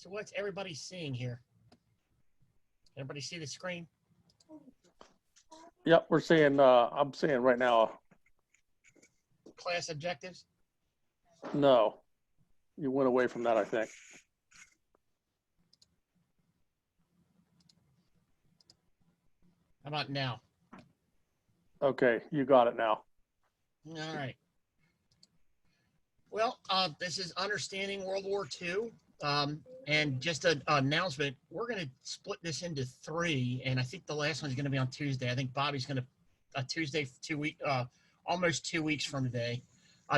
So what's everybody seeing here? Everybody see the screen? Yep, we're seeing, I'm seeing right now, Class objectives? no. You went away from that, I think. How about now? Okay, you got it now. All right. Well, this is Understanding World War II. And just an announcement, we're going to split this into 3, and I think the last one's going to be on Tuesday. I think Bobby's going to Tuesday, almost 2 weeks from today,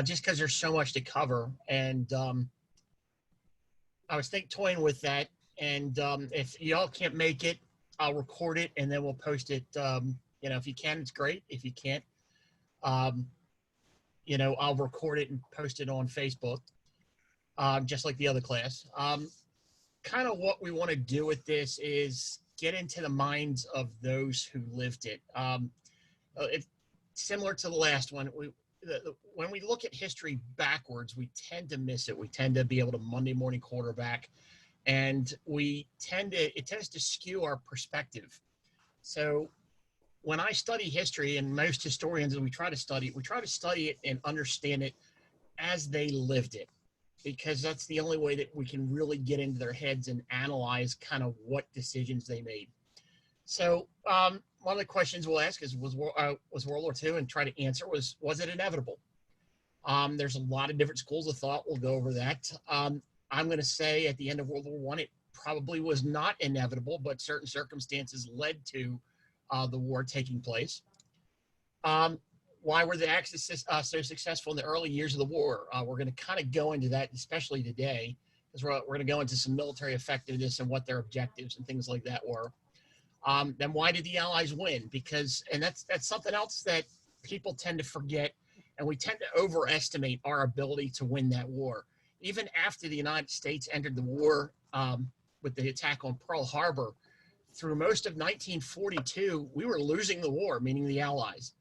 just because there's so much to cover. And I was toying with that, and if y'all can't make it, I'll record it, and then we'll post it. If you can, it's great. If you can't, I'll record it and post it on Facebook, just like the other class. Kind of what we want to do with this is get into the minds of those who lived it. It's similar to the last one. When we look at history backwards, we tend to miss it. We tend to be able to Monday morning quarterback, and it tends to skew our perspective. So when I study history, and most historians, we try to study it and understand it as they lived it, because that's the only way that we can really get into their heads and analyze kind of what decisions they made. So one of the questions we'll ask is, was World War II, and try to answer, was it inevitable? There's a lot of different schools of thought. We'll go over that. I'm going to say at the end of World War I, it probably was not inevitable, but certain circumstances led to the war taking place. Why were the Axis so successful in the early years of the war? We're going to kind of go into that, especially today, because we're going to go into some military effectiveness and what their objectives and things like that were. Then why did the Allies win? And that's something else that people tend to forget, and we tend to overestimate our ability to win that war. Even after the United States entered the war with the attack on Pearl Harbor, through most of 1942, we were losing the war, meaning the Allies.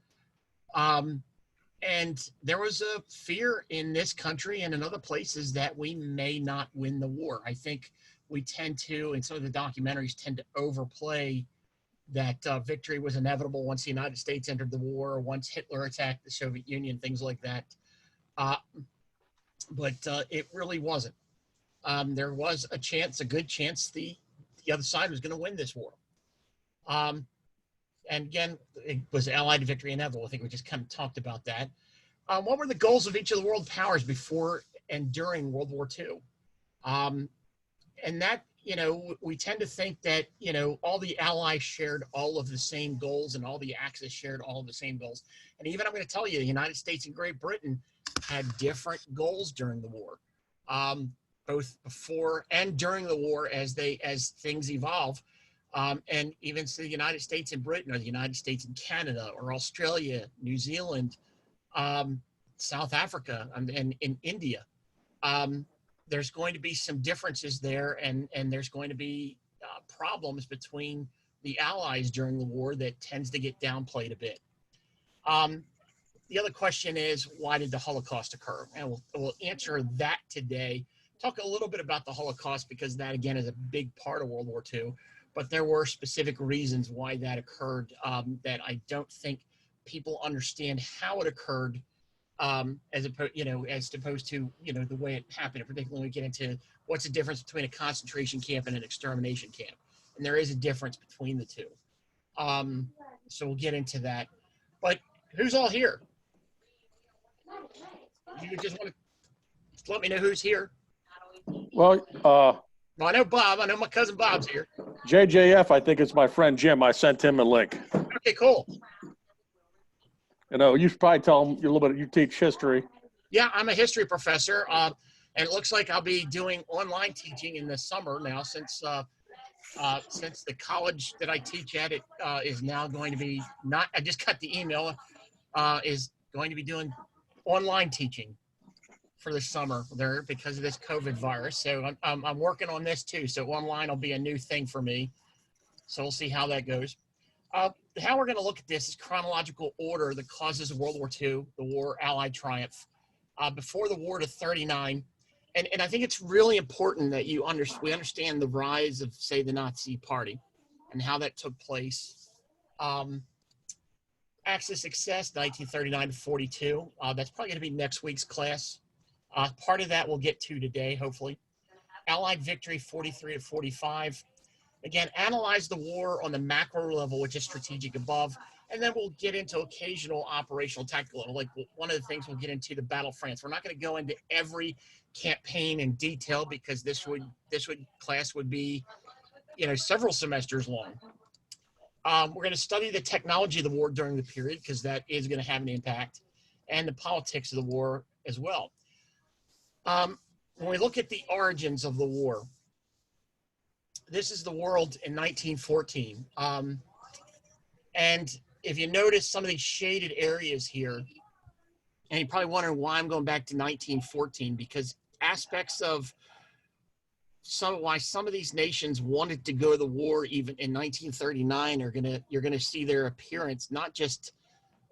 And there was a fear in this country and in other places that we may not win the war. I think we tend to, and some of the documentaries tend to overplay that victory was inevitable once the United States entered the war, once Hitler attacked the Soviet Union, things like that. But it really wasn't. There was a good chance the other side was going to win this war. And again, it was Allied victory inevitable. I think we just kind of talked about that. What were the goals of each of the world powers before and during World War II? And that, we tend to think that, all the Allies shared all of the same goals, and all the Axis shared all of the same goals. And even, I'm going to tell you, the United States and Great Britain had different goals during the war, both before and during the war as things evolve. And even so, the United States and Britain, or the United States and Canada, or Australia, New Zealand, South Africa, and in India. There's going to be some differences there, and there's going to be problems between the Allies during the war that tends to get downplayed a bit. The other question is, why did the Holocaust occur? And we'll answer that today. Talk a little bit about the Holocaust, because that, again, is a big part of World War II. But there were specific reasons why that occurred that I don't think people understand how it occurred, as opposed to the way it happened. Particularly when we get into what's the difference between a concentration camp and an extermination camp, and there is a difference between the two. So we'll get into that. But who's all here? You just want to let me know who's here. Well, I know Bob. I know my cousin Bob's here. JJF, I think it's my friend Jim. I sent him a link. Okay, cool. You should probably tell him you teach history. Yeah, I'm a history professor, and it looks like I'll be doing online teaching in the summer now, since the college that I teach at is now going to be not. I just got the email. Is going to be doing online teaching for the summer there because of this COVID virus. So I'm working on this too. So online will be a new thing for me. So we'll see how that goes. How we're going to look at this is chronological order, the causes of World War II, the war, Allied triumph. Before the war to 39, and I think it's really important that we understand the rise of, say, the Nazi Party and how that took place. Axis Success, 1939 to 42. That's probably going to be next week's class. Part of that we'll get to today, hopefully. Allied Victory, 43 to 45. Again, analyze the war on the macro level, which is strategic above, and then we'll get into occasional operational tactical level. Like one of the things we'll get into the Battle of France. We're not going to go into every campaign in detail because this class would be, several semesters long. We're going to study the technology of the war during the period because that is going to have an impact, and the politics of the war as well. When we look at the origins of the war, this is the world in 1914. And if you notice some of these shaded areas here, and you're probably wondering why I'm going back to 1914, because aspects of why some of these nations wanted to go to the war even in 1939 you're gonna see their appearance not just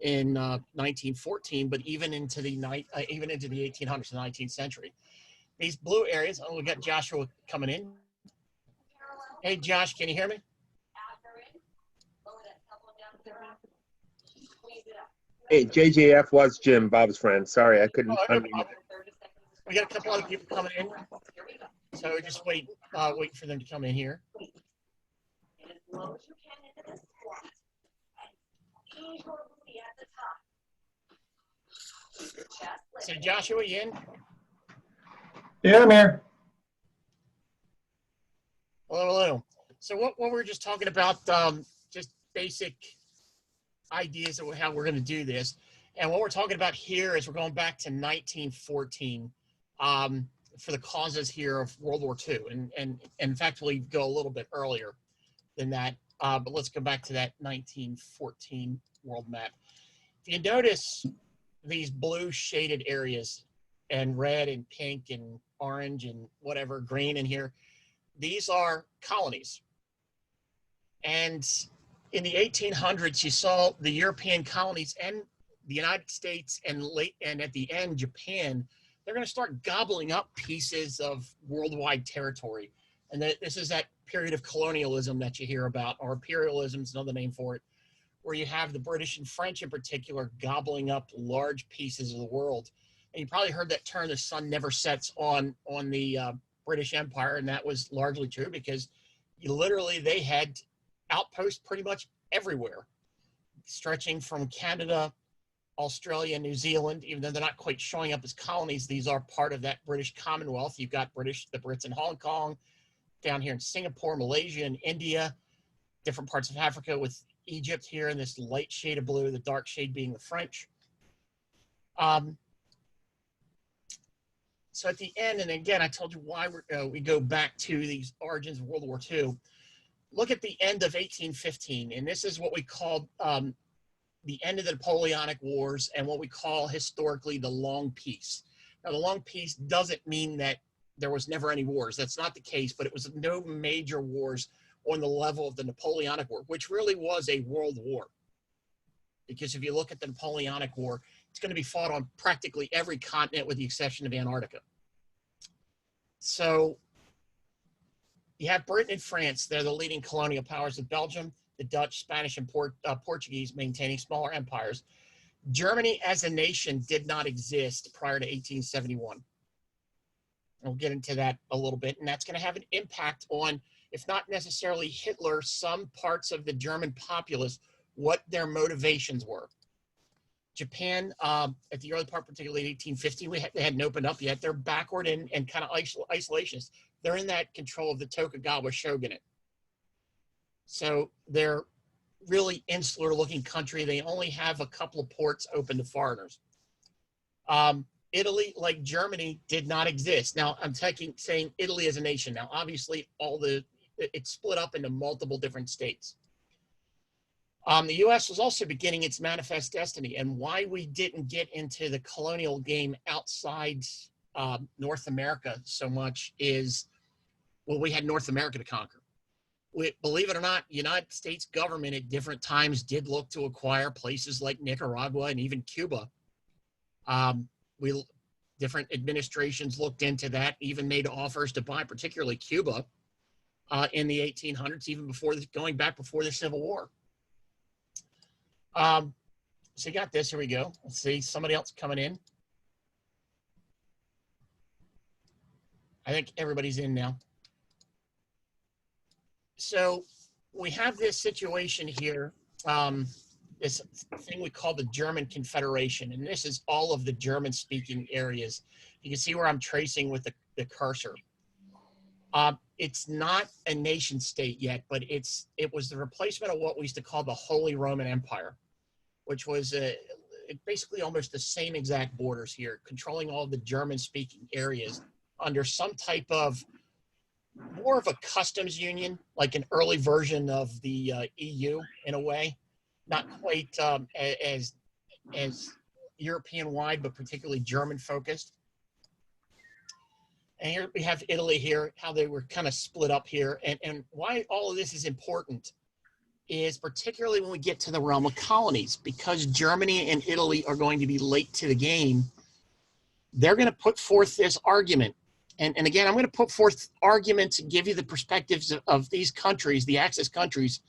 in 1914, but even into the 1800s, the 19th century. These blue areas. Oh, we got Joshua coming in. Hey, Josh, can you hear me? Hey, JJF was Jim, Bob's friend. Sorry, I couldn't unmute. We got a couple other people coming in, so just wait for them to come in here. So, Joshua, you in? Yeah, I'm here. Hello. So what we're just talking about, just basic ideas of how we're going to do this. And what we're talking about here is we're going back to 1914 for the causes here of World War II. And in fact, we go a little bit earlier than that. But let's go back to that 1914 world map. If you notice these blue shaded areas and red and pink and orange and whatever, green in here, these are colonies. And in the 1800s, you saw the European colonies and the United States and at the end, Japan, they're going to start gobbling up pieces of worldwide territory. And this is that period of colonialism that you hear about, or imperialism is another name for it, where you have the British and French in particular gobbling up large pieces of the world. And you probably heard that term, the sun never sets on the British Empire, and that was largely true because they had outposts pretty much everywhere, stretching from Canada, Australia, New Zealand. Even though they're not quite showing up as colonies, these are part of that British Commonwealth. You've got the Brits in Hong Kong, down here in Singapore, Malaysia, and India, different parts of Africa, with Egypt here in this light shade of blue, the dark shade being the French. So at the end, and again, I told you why we go back to these origins of World War II. Look at the end of 1815, and this is what we call the end of the Napoleonic Wars and what we call historically the Long Peace. Now, the Long Peace doesn't mean that there was never any wars. That's not the case, but it was no major wars on the level of the Napoleonic War, which really was a world war. Because if you look at the Napoleonic War, it's going to be fought on practically every continent with the exception of Antarctica. So you have Britain and France. They're the leading colonial powers of Belgium, the Dutch, Spanish, and Portuguese maintaining smaller empires. Germany as a nation did not exist prior to 1871. We'll get into that a little bit, and that's going to have an impact on, if not necessarily Hitler, some parts of the German populace, what their motivations were. Japan, at the early part, particularly 1850, they hadn't opened up yet. They're backward and kind of isolationist. They're in that control of the Tokugawa shogunate. So they're really insular-looking country. They only have a couple of ports open to foreigners. Italy, like Germany, did not exist. Now, I'm saying Italy as a nation. Now, obviously, it's split up into multiple different states. The U.S. was also beginning its manifest destiny, and why we didn't get into the colonial game outside North America so much is, well, we had North America to conquer. Believe it or not, the United States government at different times did look to acquire places like Nicaragua and even Cuba. The different administrations looked into that, even made offers to buy, particularly Cuba, in the 1800s, even going back before the Civil War. So you got this. Here we go. Let's see. Somebody else coming in. I think everybody's in now. So we have this situation here, this thing we call the German Confederation, and this is all of the German-speaking areas. You can see where I'm tracing with the cursor. It's not a nation state yet, but it was the replacement of what we used to call the Holy Roman Empire, which was basically almost the same exact borders here, controlling all the German-speaking areas under some type of more of a customs union, like an early version of the EU in a way, not quite as European-wide, but particularly German-focused. And here we have Italy here, how they were kind of split up here. And why all of this is important is particularly when we get to the realm of colonies, because Germany and Italy are going to be late to the game. They're going to put forth this argument. And again, I'm going to put forth arguments and give you the perspectives of these countries, the Axis countries.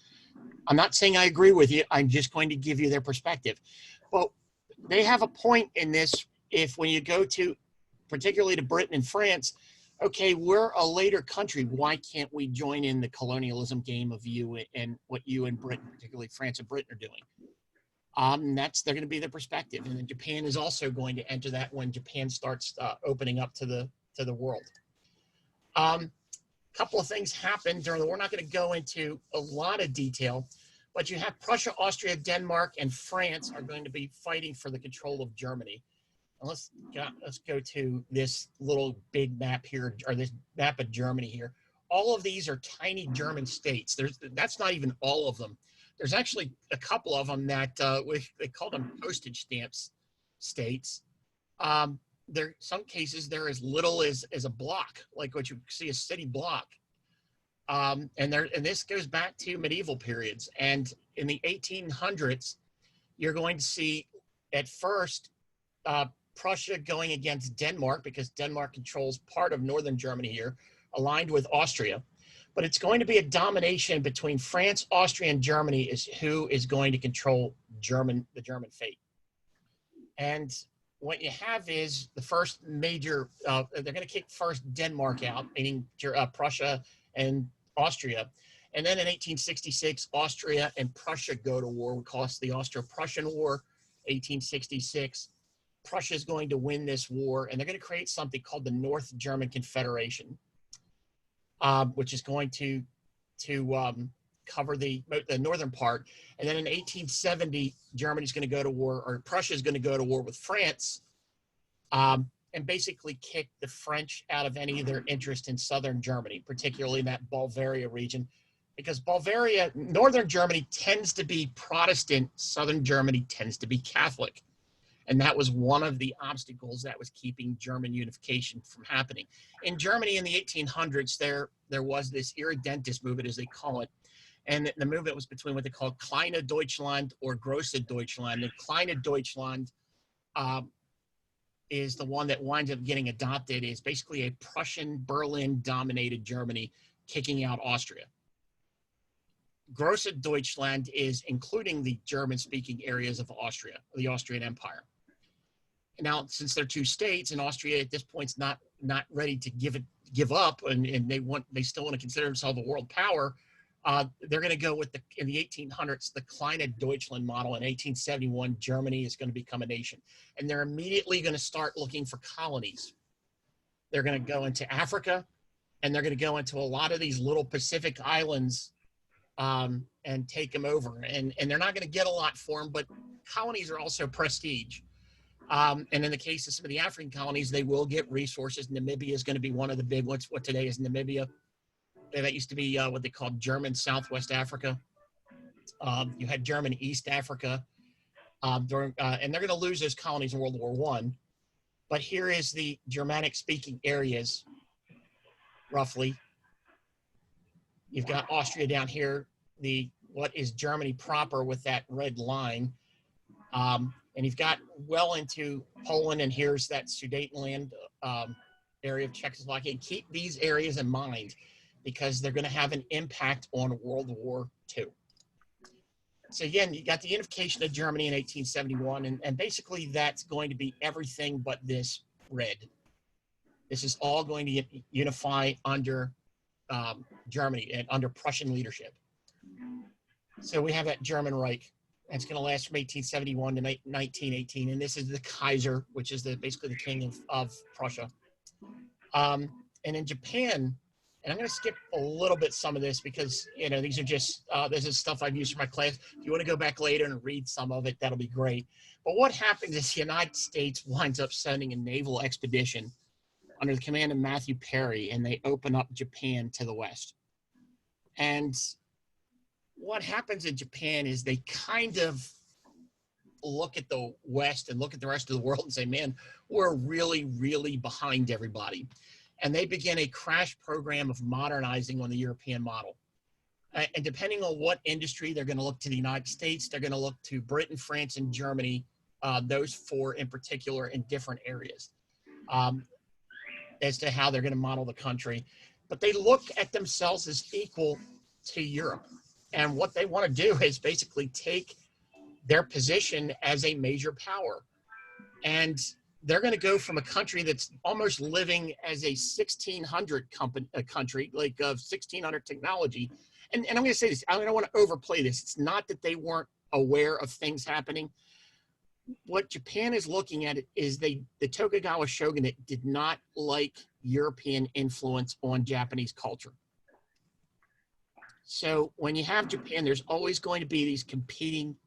I'm not saying I agree with you. I'm just going to give you their perspective. But they have a point in this. If when you go to, particularly to Britain and France, okay, we're a later country. Why can't we join in the colonialism game of you and what you and Britain, particularly France and Britain, are doing? They're going to be the perspective. And then Japan is also going to enter that when Japan starts opening up to the world. Couple of things happened during the war. We're not going to go into a lot of detail, but you have Prussia, Austria, Denmark, and France are going to be fighting for the control of Germany. And let's go to this little big map here, or this map of Germany here. All of these are tiny German states. That's not even all of them. There's actually a couple of them that they call them postage stamps states. Some cases they're as little as a block, like what you see a city block. And this goes back to medieval periods. And in the 1800s, you're going to see at first Prussia going against Denmark, because Denmark controls part of northern Germany here, aligned with Austria. But it's going to be a domination between France, Austria, and Germany is who is going to control the German fate. And what you have is the first major, they're going to kick first Denmark out, meaning Prussia and Austria. And then in 1866, Austria and Prussia go to war. We call it the Austro-Prussian War, 1866. Prussia is going to win this war, and they're going to create something called the North German Confederation, which is going to cover the northern part. And then in 1870, Germany's going to go to war, or Prussia is going to go to war with France, and basically kick the French out of any of their interest in southern Germany, particularly in that Bavaria region, because northern Germany tends to be Protestant, southern Germany tends to be Catholic. And that was one of the obstacles that was keeping German unification from happening. In Germany in the 1800s, there was this Irredentist movement, as they call it. And the movement was between what they call Kleine Deutschland or Grosse Deutschland. And Kleine Deutschland is the one that winds up getting adopted. Is basically a Prussian, Berlin-dominated Germany kicking out Austria. Grosse Deutschland is including the German-speaking areas of Austria, the Austrian Empire. Now, since they're two states, and Austria at this point is not ready to give up, and they still want to consider themselves a world power, they're going to go with in the 1800s the Kleine Deutschland model. In 1871, Germany is going to become a nation, and they're immediately going to start looking for colonies. They're going to go into Africa, and they're going to go into a lot of these little Pacific islands and take them over, and they're not going to get a lot for them, but colonies are also prestige. And in the case of some of the African colonies, they will get resources. Namibia is going to be one of the big ones. What today is Namibia. That used to be what they called German Southwest Africa. You had German East Africa. And they're going to lose those colonies in World War I. But here is the Germanic-speaking areas, roughly. You've got Austria down here, what is Germany proper with that red line. And you've got well into Poland, and here's that Sudetenland area of Czechoslovakia. Keep these areas in mind because they're going to have an impact on World War II. So again, you got the unification of Germany in 1871, and basically that's going to be everything but this red. This is all going to unify under Germany and under Prussian leadership. So we have that German Reich. It's going to last from 1871 to 1918, and this is the Kaiser, which is basically the king of Prussia. And in Japan, and I'm going to skip a little bit some of this because, you know, these are just, this is stuff I've used for my class. If you want to go back later and read some of it, that'll be great. But what happens is the United States winds up sending a naval expedition under the command of Matthew Perry, and they open up Japan to the west. And what happens in Japan is they kind of look at the West and look at the rest of the world and say, man, we're really, really behind everybody. And they begin a crash program of modernizing on the European model. And depending on what industry, they're going to look to the United States, they're going to look to Britain, France, and Germany, those four in particular in different areas, as to how they're going to model the country. But they look at themselves as equal to Europe. And what they want to do is basically take their position as a major power. And they're going to go from a country that's almost living as a 1600 country, like of 1600 technology. And I'm going to say this, I don't want to overplay this. It's not that they weren't aware of things happening. What Japan is looking at is the Tokugawa shogunate did not like European influence on Japanese culture. So when you have Japan, there's always going to be these competing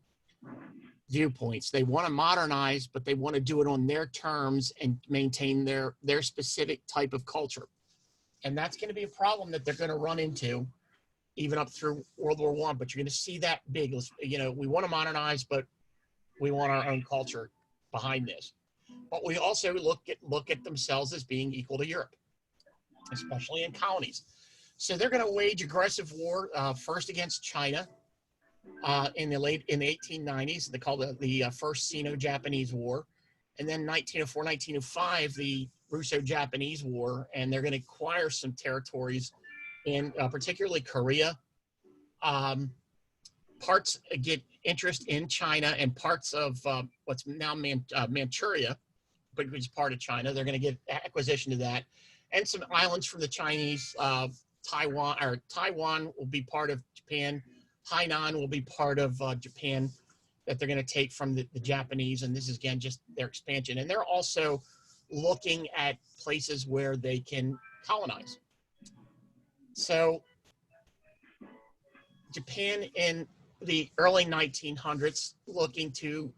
viewpoints. They want to modernize, but they want to do it on their terms and maintain their specific type of culture. And that's going to be a problem that they're going to run into even up through World War I. But you're going to see that big, you know, we want to modernize, but we want our own culture behind this. But we also look at themselves as being equal to Europe, especially in colonies. So they're going to wage aggressive war first against China in the 1890s. They call it the First Sino-Japanese War, and then 1904, 1905, the Russo-Japanese War, and they're going to acquire some territories in particularly Korea. Parts get interest in China and parts of what's now Manchuria, which is part of China. They're going to get acquisition to that, and some islands from the Chinese. Taiwan will be part of Japan. Hainan will be part of Japan that they're going to take from the Japanese. And this is, again, just their expansion. And they're also looking at places where they can colonize. So Japan in the early 1900s looking to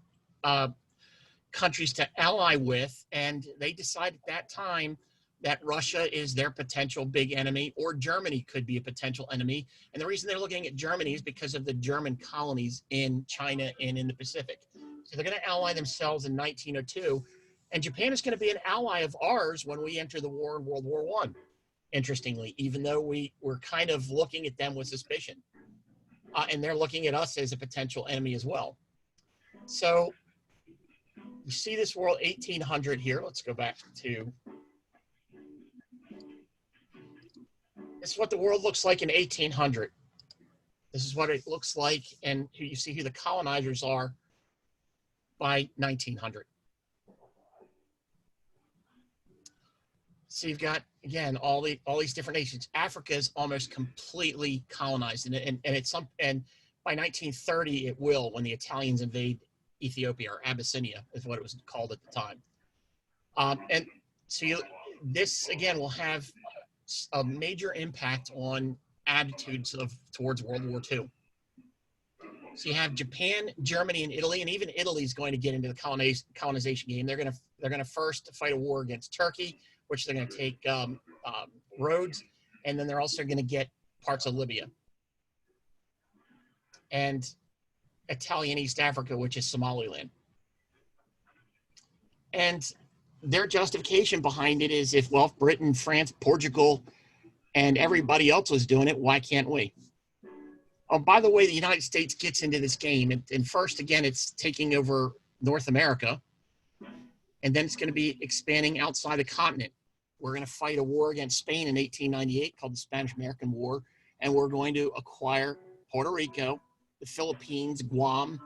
countries to ally with. And they decide at that time that Russia is their potential big enemy, or Germany could be a potential enemy. And the reason they're looking at Germany is because of the German colonies in China and in the Pacific. So they're going to ally themselves in 1902. And Japan is going to be an ally of ours when we enter the war in World War I, interestingly, even though we're kind of looking at them with suspicion. And they're looking at us as a potential enemy as well. So you see this world 1800 here. Let's go back to... This is what the world looks like in 1800. This is what it looks like, and you see who the colonizers are by 1900. So you've got, again, all these different nations. Africa is almost completely colonized, and by 1930 it will, when the Italians invade Ethiopia, or Abyssinia is what it was called at the time. And so this again will have a major impact on attitudes towards World War II. So you have Japan, Germany, and Italy, and even Italy is going to get into the colonization game. They're going to first fight a war against Turkey, which they're going to take Rhodes, and then they're also going to get parts of Libya and Italian East Africa, which is Somaliland. And their justification behind it is if Britain, France, Portugal, and everybody else was doing it, why can't we? Oh, by the way, the United States gets into this game. And first, again, it's taking over North America, and then it's going to be expanding outside the continent. We're going to fight a war against Spain in 1898 called the Spanish-American War, and we're going to acquire Puerto Rico, the Philippines, Guam,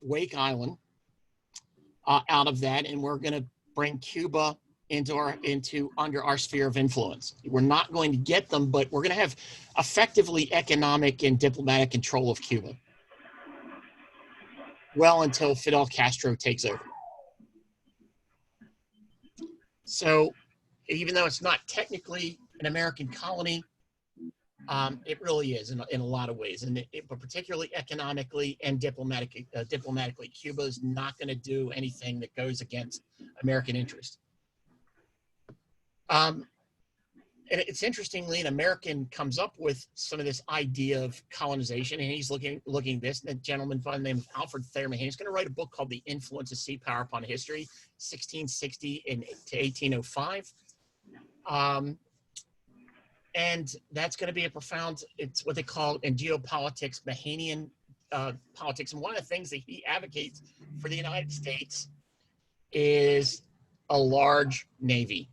Wake Island out of that, and we're going to bring Cuba under our sphere of influence. We're not going to get them, but we're going to have effectively economic and diplomatic control of Cuba. Well, until Fidel Castro takes over. So even though it's not technically an American colony, it really is in a lot of ways, but particularly economically and diplomatically, Cuba is not going to do anything that goes against American interest. And it's interestingly, an American comes up with some of this idea of colonization, and he's looking at this. And a gentleman by the name of Alfred Thayer Mahan is going to write a book called "The Influence of Sea Power Upon History," 1660 to 1805. And that's going to be a profound, it's what they call in geopolitics, Mahanian politics. And one of the things that he advocates for the United States is a large Navy.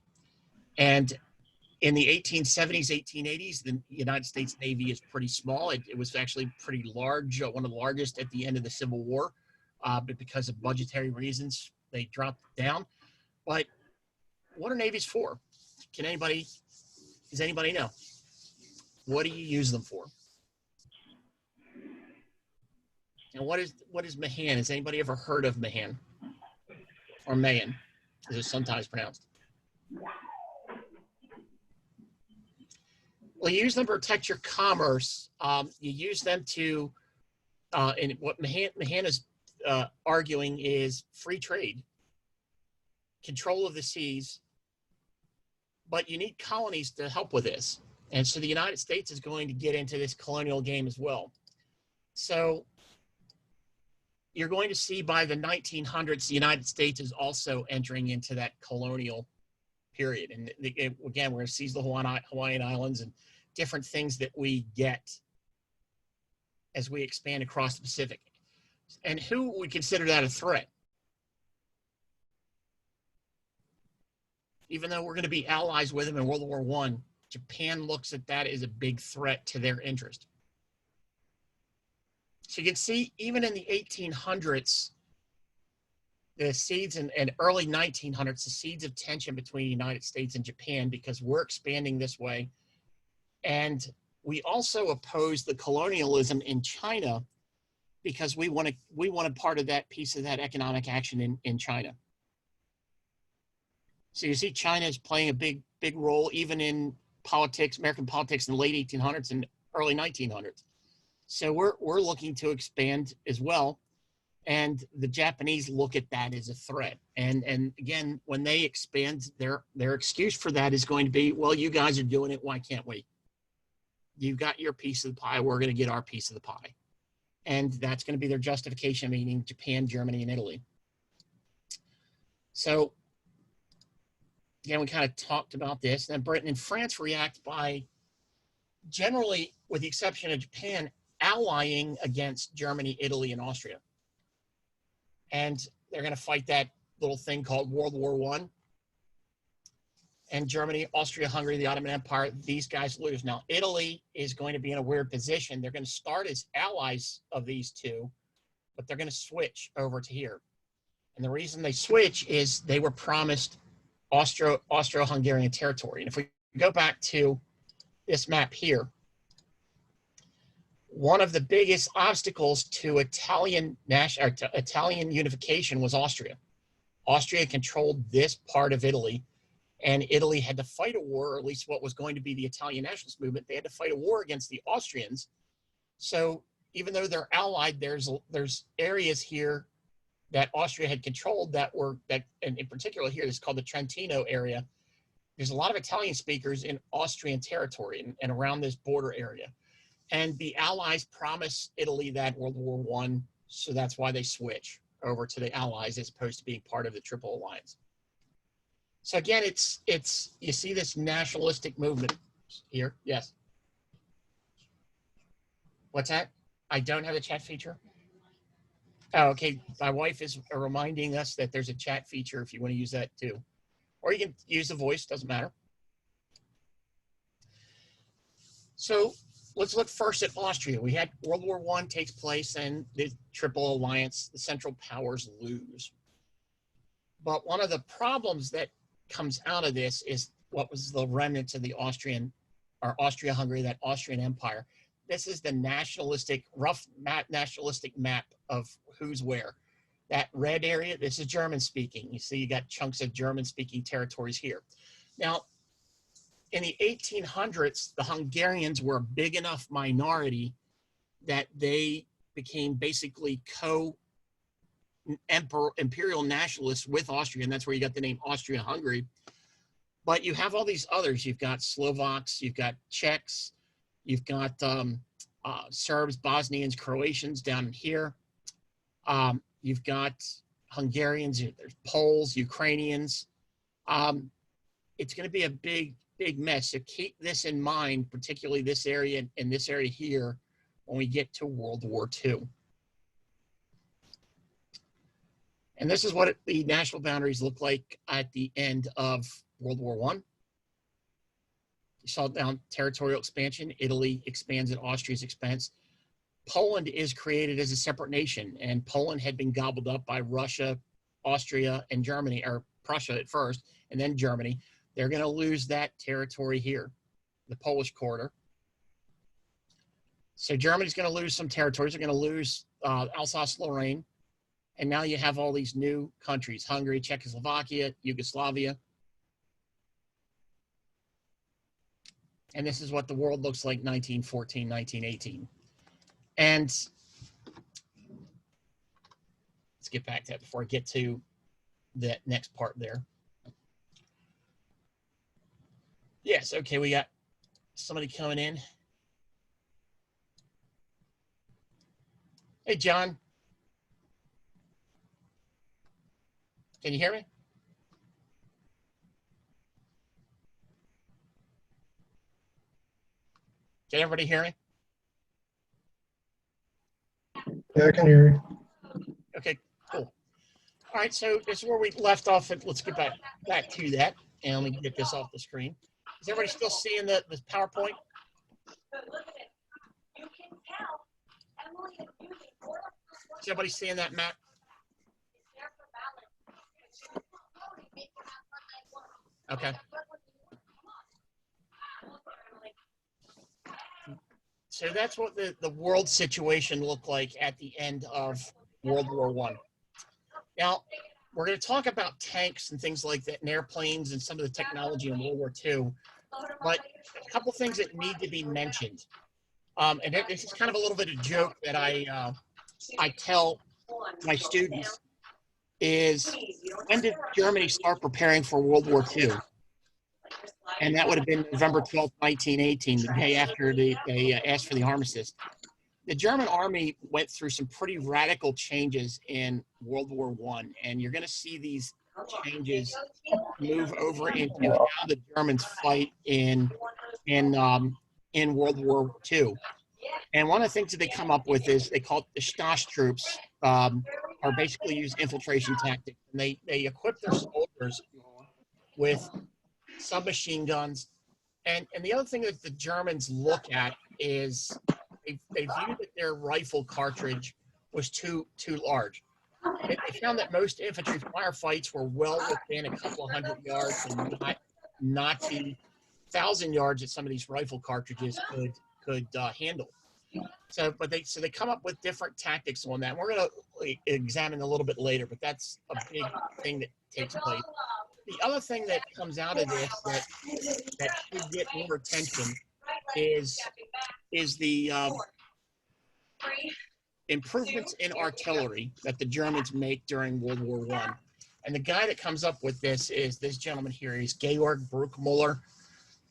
And in the 1870s, 1880s, the United States Navy is pretty small. It was actually pretty large, one of the largest at the end of the Civil War, but because of budgetary reasons, they dropped down. But what are navies for? Does anybody know? What do you use them for? And what is Mahan? Has anybody ever heard of Mahan? Or Mahan, as it's sometimes pronounced. Well, you use them to protect your commerce. You use them to, and what Mahan is arguing is free trade, control of the seas, but you need colonies to help with this. And so the United States is going to get into this colonial game as well. So you're going to see by the 1900s, the United States is also entering into that colonial period. And again, we're going to seize the Hawaiian Islands and different things that we get as we expand across the Pacific. And who would consider that a threat? Even though we're going to be allies with them in World War I, Japan looks at that as a big threat to their interest. So you can see, even in the 1800s, the seeds and early 1900s, the seeds of tension between the United States and Japan, because we're expanding this way. And we also oppose the colonialism in China because we wanted part of that piece of that economic action in China. So you see China is playing a big role even in politics, American politics in the late 1800s and early 1900s. So we're looking to expand as well. And the Japanese look at that as a threat. And again, when they expand, their excuse for that is going to be, well, you guys are doing it, why can't we? You've got your piece of the pie, we're going to get our piece of the pie. And that's going to be their justification, meaning Japan, Germany, and Italy. So again, we kind of talked about this. Then Britain and France react by generally, with the exception of Japan, allying against Germany, Italy, and Austria. And they're going to fight that little thing called World War I. And Germany, Austria, Hungary, the Ottoman Empire, these guys lose. Now, Italy is going to be in a weird position. They're going to start as allies of these two, but they're going to switch over to here. And the reason they switch is they were promised Austro-Hungarian territory. And if we go back to this map here, one of the biggest obstacles to Italian unification was Austria. Austria controlled this part of Italy, and Italy had to fight a war, or at least what was going to be the Italian nationalist movement. They had to fight a war against the Austrians. So even though they're allied, there's areas here that Austria had controlled and in particular here, this is called the Trentino area. There's a lot of Italian speakers in Austrian territory and around this border area. And the Allies promised Italy that World War I, so that's why they switch over to the Allies as opposed to being part of the Triple Alliance. So again, it's you see this nationalistic movement here. Yes. What's that? I don't have the chat feature. Oh, okay. My wife is reminding us that there's a chat feature if you want to use that too. Or you can use the voice, doesn't matter. So let's look first at Austria. We had World War I takes place and the Triple Alliance, the Central Powers lose. But one of the problems that comes out of this is what was the remnants of the Austria-Hungary, that Austrian Empire. This is the rough nationalistic map of who's where. That red area, this is German speaking. You see, you got chunks of German speaking territories here. Now, in the 1800s, the Hungarians were a big enough minority that they became basically imperial nationalists with Austria, and that's where you got the name Austria-Hungary. But you have all these others. You've got Slovaks, you've got Czechs, you've got Serbs, Bosnians, Croatians down here. You've got Hungarians, there's Poles, Ukrainians. It's going to be a big mess. So keep this in mind, particularly this area and this area here, when we get to World War II. And this is what the national boundaries look like at the end of World War I. You saw down territorial expansion. Italy expands at Austria's expense. Poland is created as a separate nation, and Poland had been gobbled up by Russia, Austria, and Germany, or Prussia at first, and then Germany. They're going to lose that territory here, the Polish quarter. So Germany's going to lose some territories. They're going to lose Alsace-Lorraine. And now you have all these new countries, Hungary, Czechoslovakia, Yugoslavia. And this is what the world looks like 1914, 1918. And let's get back to that before I get to that next part there. Yes, okay, we got somebody coming in. Hey, John. Can you hear me? Can everybody hear me? Yeah, I can hear you. Okay, cool. All right, so this is where we left off. Let's get back to that, and let me get this off the screen. Is everybody still seeing the PowerPoint? Is everybody seeing that map? Okay. So that's what the world situation looked like at the end of World War I. Now, we're going to talk about tanks and things like that, and airplanes and some of the technology in World War II, but a couple things that need to be mentioned. And this is kind of a little bit of a joke that I tell my students is, when did Germany start preparing for World War II? And that would have been November 12th, 1918, the day after they asked for the armistice. The German army went through some pretty radical changes in World War I, and you're going to see these changes move over into how the Germans fight in World War II. And one of the things that they come up with is they call it the Stasi troops, are basically use infiltration tactics, and they equip their soldiers with submachine guns. And the other thing that the Germans look at is they viewed that their rifle cartridge was too large. They found that most infantry firefights were well within a couple of hundred yards and not the 1,000 yards that some of these rifle cartridges could handle. So they come up with different tactics on that. We're going to examine a little bit later, but that's a big thing that takes place. The other thing that comes out of this that should get more attention is the improvements in artillery that the Germans make during World War I. And the guy that comes up with this is this gentleman here. He's Georg Bruckmüller.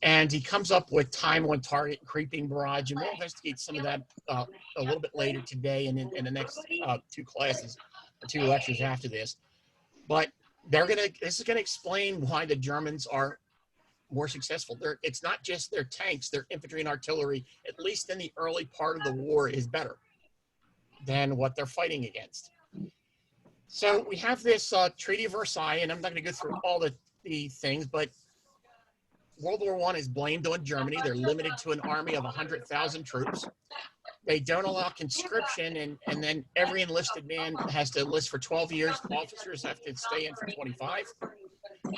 And he comes up with time on target, creeping barrage, and we'll investigate some of that a little bit later today and in the next two lectures after this. But this is gonna explain why the Germans are more successful. It's not just their tanks, their infantry and artillery, at least in the early part of the war, is better than what they're fighting against. So we have this Treaty of Versailles, and I'm not going to go through all the things, but World War I is blamed on Germany. They're limited to an army of 100,000 troops. They don't allow conscription, and then every enlisted man has to enlist for 12 years. Officers have to stay in for 25.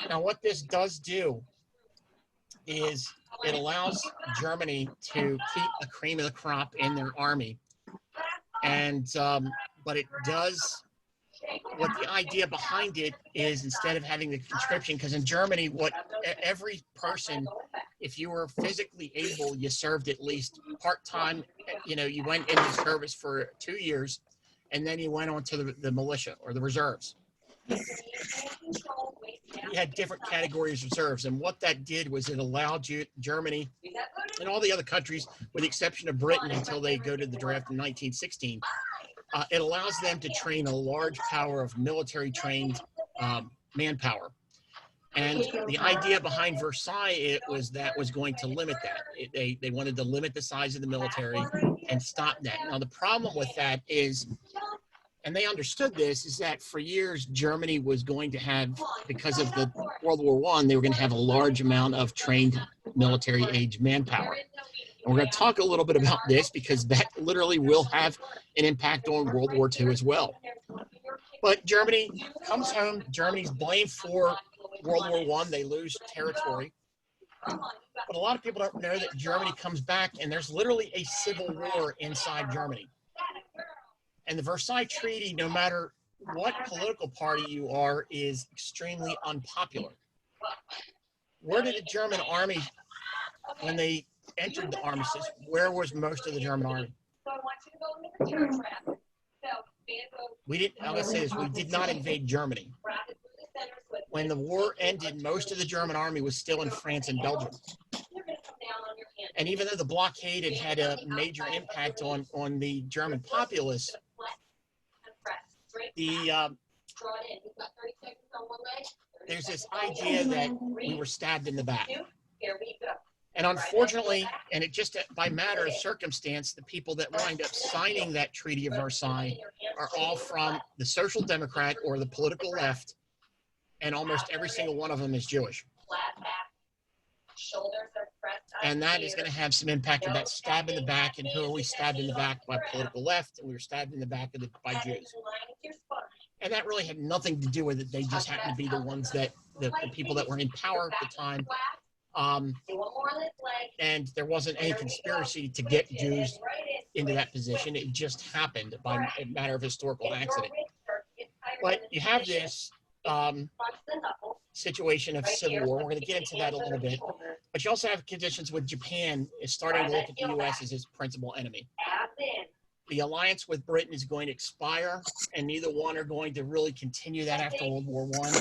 Now, what this does do is it allows Germany to keep the cream of the crop in their army. And, but it does, what the idea behind it is, instead of having the conscription, because in Germany, every person, if you were physically able, you served at least part-time, you went into service for 2 years, and then you went on to the militia or the reserves. You had different categories of reserves, and what that did was it allowed Germany and all the other countries, with the exception of Britain until they go to the draft in 1916, it allows them to train a large power of military-trained manpower. And the idea behind Versailles was going to limit that. They wanted to limit the size of the military and stop that. Now, the problem with that is, and they understood this, is that for years, Germany was going to have, because of the World War I, they were going to have a large amount of trained military-age manpower. And we're going to talk a little bit about this because that literally will have an impact on World War II as well. But Germany comes home. Germany's blamed for World War I. They lose territory. But a lot of people don't know that Germany comes back, and there's literally a civil war inside Germany. And the Versailles Treaty, no matter what political party you are, is extremely unpopular. Where did the German army, when they entered the armistice, where was most of the German army? I'm going to say this, we did not invade Germany. When the war ended, most of the German army was still in France and Belgium. And even though the blockade had a major impact on the German populace, there's this idea that we were stabbed in the back. And unfortunately, and it just by matter of circumstance, the people that wind up signing that Treaty of Versailles are all from the Social Democrat or the political left, and almost every single one of them is Jewish. And that is going to have some impact of that stab in the back. And who are we stabbed in the back? By political left, and we were stabbed in the back by Jews. And that really had nothing to do with it. They just happened to be the ones that the people that were in power at the time. And there wasn't any conspiracy to get Jews into that position. It just happened by a matter of historical accident. But you have this situation of civil war. We're going to get into that a little bit. But you also have conditions with Japan is starting to look at the U.S. as its principal enemy. The alliance with Britain is going to expire, and neither one are going to really continue that after World War I.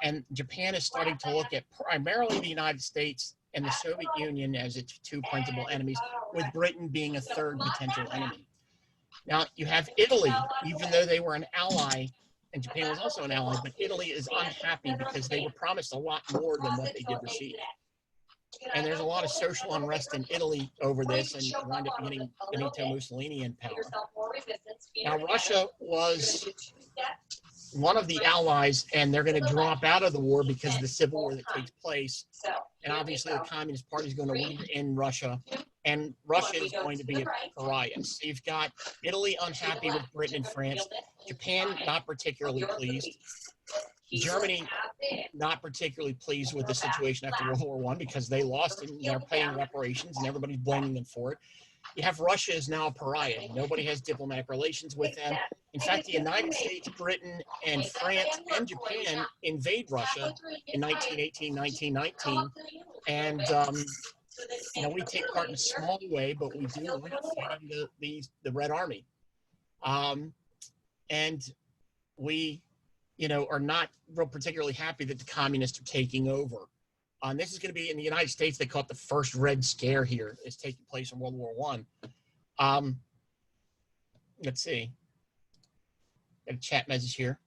And Japan is starting to look at primarily the United States and the Soviet Union as its two principal enemies, with Britain being a third potential enemy. Now, you have Italy, even though they were an ally, and Japan was also an ally, but Italy is unhappy because they were promised a lot more than what they did receive. And there's a lot of social unrest in Italy over this, and wound up getting Benito Mussolini in power. Now, Russia was one of the allies, and they're going to drop out of the war because of the civil war that takes place. And obviously, the Communist Party is going to win in Russia, and Russia is going to be a pariah. So you've got Italy unhappy with Britain and France, Japan not particularly pleased, Germany not particularly pleased with the situation after World War I because they lost and they're paying reparations and everybody's blaming them for it. You have Russia is now a pariah. Nobody has diplomatic relations with them. In fact, the United States, Britain, and France and Japan invade Russia in 1918, 1919. And, we take part in a small way, but we do fighting the Red Army. And we, are not real particularly happy that the communists are taking over. This is going to be in the United States. They call it the first Red Scare here. It's taking place in World War I. Let's see. Got a chat message here.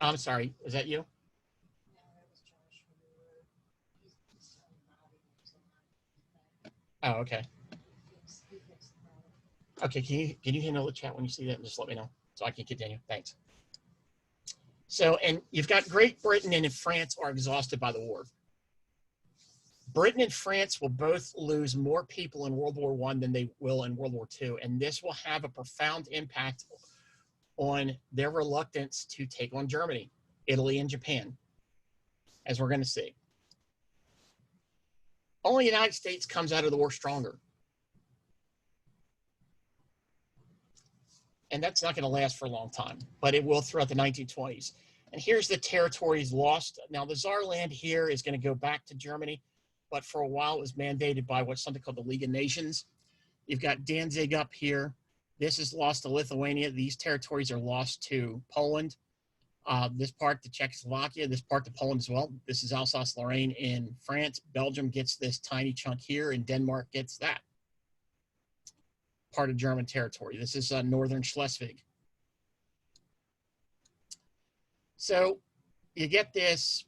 I'm sorry. Is that you? Oh, okay. Okay. Can you handle the chat when you see that and just let me know? So I can continue. Thanks. So, and you've got Great Britain and France are exhausted by the war. Britain and France will both lose more people in World War I than they will in World War II, and this will have a profound impact on their reluctance to take on Germany, Italy, and Japan, as we're going to see. Only the United States comes out of the war stronger. And that's not going to last for a long time, but it will throughout the 1920s. And here's the territories lost. Now, the Saarland here is going to go back to Germany, but for a while it was mandated by what's something called the League of Nations. You've got Danzig up here. This is lost to Lithuania. These territories are lost to Poland. This part to Czechoslovakia, this part to Poland as well. This is Alsace-Lorraine in France. Belgium gets this tiny chunk here, and Denmark gets that part of German territory. This is northern Schleswig. So you get this.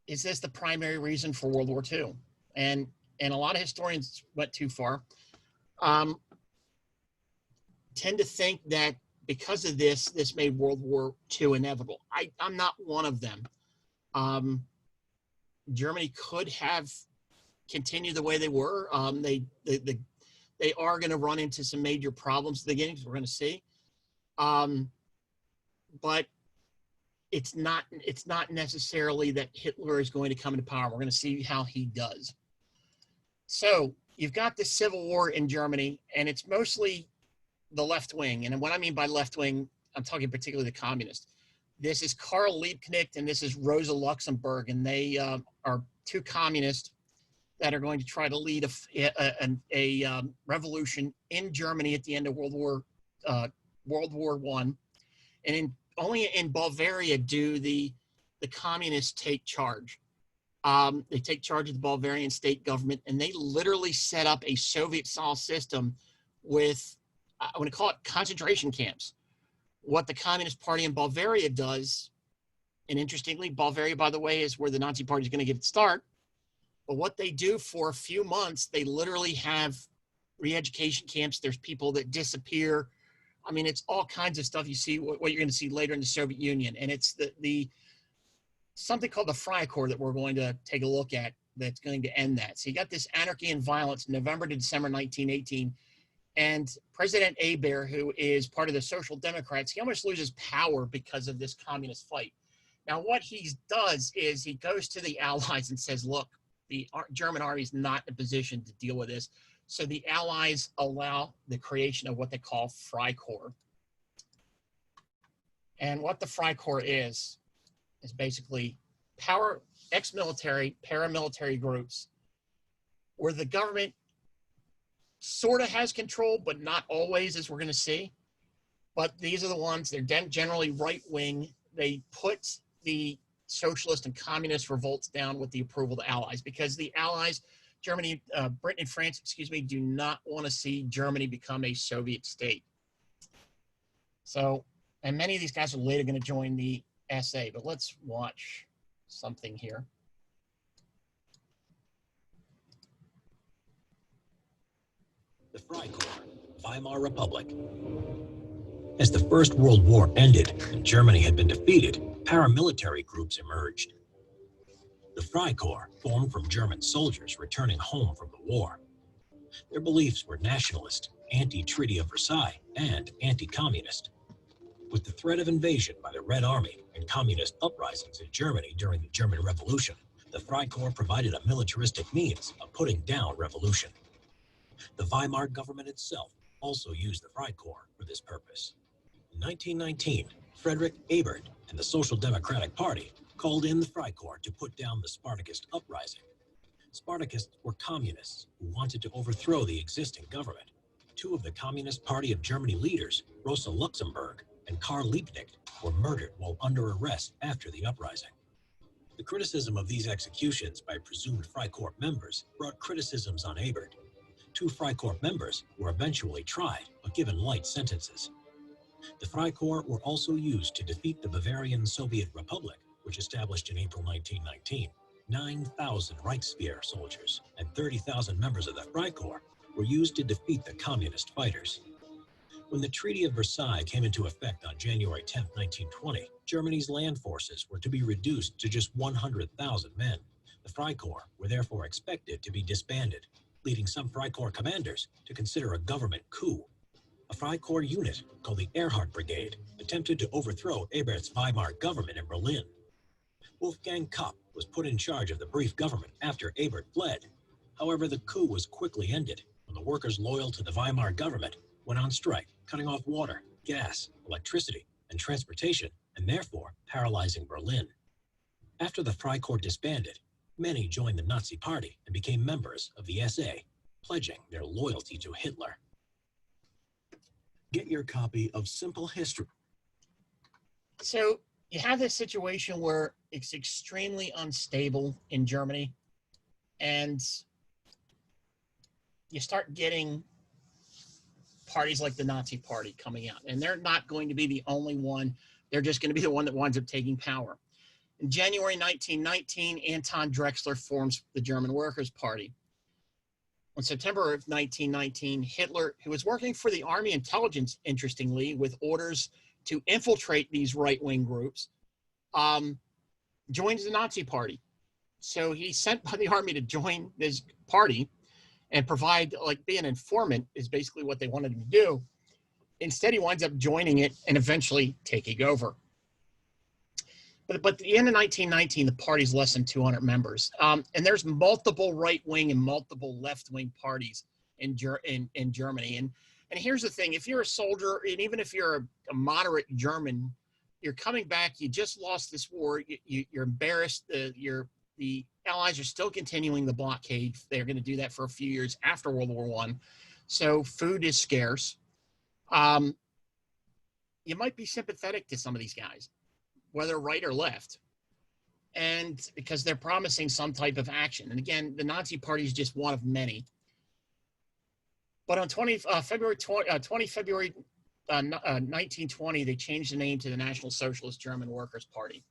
Is this the primary reason for World War II? And a lot of historians went too far. Tend to think that because of this, this made World War II inevitable. I'm not one of them. Germany could have continued the way they were. They are going to run into some major problems at the beginning, we're going to see. But it's not necessarily that Hitler is going to come into power. We're going to see how he does. So you've got this civil war in Germany, and it's mostly the left wing. And what I mean by left wing, I'm talking particularly the communist. This is Karl Liebknecht and this is Rosa Luxemburg, and they are two communists that are going to try to lead a revolution in Germany at the end of World War I. And only in Bavaria do the communists take charge. They take charge of the Bavarian state government, and they literally set up a Soviet-style system with, I want to call it concentration camps. What the Communist Party in Bavaria does, and interestingly, Bavaria, by the way, is where the Nazi Party is going to get its start. But what they do for a few months, they literally have re-education camps. There's people that disappear. I mean, it's all kinds of stuff you see, what you're going to see later in the Soviet Union. And it's the something called the Freikorps that we're going to take a look at that's going to end that. So you got this anarchy and violence, November to December 1918. And President Abair, who is part of the Social Democrats, he almost loses power because of this communist fight. Now, what he does is he goes to the Allies and says, look, the German army is not in a position to deal with this. So the Allies allow the creation of what they call Freikorps. And what the Freikorps is basically ex-military, paramilitary groups where the government sort of has control, but not always, as we're going to see. But these are the ones, they're generally right-wing. They put the socialist and communist revolts down with the approval of the Allies, because the Allies, Germany, Britain and France, do not want to see Germany become a Soviet state. So, and many of these guys are later going to join the SA, but let's watch something here. The Freikorps, Weimar Republic. As the First World War ended and Germany had been defeated, paramilitary groups emerged. The Freikorps formed from German soldiers returning home from the war. Their beliefs were nationalist, anti-Treaty of Versailles, and anti-communist. With the threat of invasion by the Red Army and communist uprisings in Germany during the German Revolution, the Freikorps provided a militaristic means of putting down revolution. The Weimar government itself also used the Freikorps for this purpose. In 1919, Friedrich Ebert and the Social Democratic Party called in the Freikorps to put down the Spartacist uprising. Spartacists were communists who wanted to overthrow the existing government. Two of the Communist Party of Germany leaders, Rosa Luxemburg and Karl Liebknecht, were murdered while under arrest after the uprising. The criticism of these executions by presumed Freikorps members brought criticisms on Ebert. Two Freikorps members were eventually tried but given light sentences. The Freikorps were also used to defeat the Bavarian Soviet Republic, which established in April 1919. 9,000 Reichswehr soldiers and 30,000 members of the Freikorps were used to defeat the communist fighters. When the Treaty of Versailles came into effect on January 10, 1920, Germany's land forces were to be reduced to just 100,000 men. The Freikorps were therefore expected to be disbanded, leading some Freikorps commanders to consider a government coup. A Freikorps unit called the Erhard Brigade attempted to overthrow Ebert's Weimar government in Berlin. Wolfgang Kapp was put in charge of the brief government after Ebert fled. However, the coup was quickly ended when the workers loyal to the Weimar government went on strike, cutting off water, gas, electricity, and transportation, and therefore paralyzing Berlin. After the Freikorps disbanded, many joined the Nazi Party and became members of the SA, pledging their loyalty to Hitler. Get your copy of Simple History. So you have this situation where it's extremely unstable in Germany, and you start getting parties like the Nazi Party coming out, and they're not going to be the only one. They're just going to be the one that winds up taking power. In January 1919, Anton Drexler forms the German Workers' Party. In September of 1919, Hitler, who was working for the Army intelligence, interestingly, with orders to infiltrate these right-wing groups, joins the Nazi Party. So he's sent by the Army to join this party and provide, like, be an informant is basically what they wanted him to do. Instead, he winds up joining it and eventually taking over. But at the end of 1919, the party's less than 200 members. And there's multiple right-wing and multiple left-wing parties in Germany. And here's the thing. If you're a soldier, and even if you're a moderate German, you're coming back, you just lost this war, you're embarrassed, the Allies are still continuing the blockade. They're going to do that for a few years after World War I. So food is scarce. You might be sympathetic to some of these guys, whether right or left, and because they're promising some type of action. And again, the Nazi Party is just one of many. But on February 1920, they changed the name to the National Socialist German Workers' Party.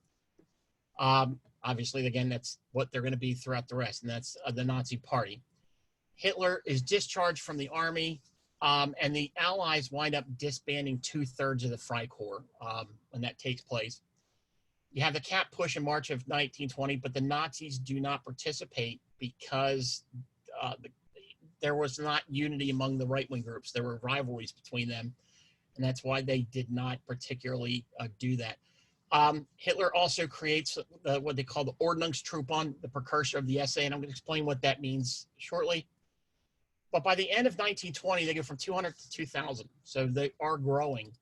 Obviously, again, that's what they're going to be throughout the rest, and that's the Nazi Party. Hitler is discharged from the army, and the Allies wind up disbanding 2/3 of the Freikorps when that takes place. You have the cap push in March of 1920, but the Nazis do not participate because there was not unity among the right-wing groups. There were rivalries between them, and that's why they did not particularly do that. Hitler also creates what they call the Ordnungstruppen, the precursor of the SA, and I'm going to explain what that means shortly. But by the end of 1920, they go from 200 to 2,000, so they are growing.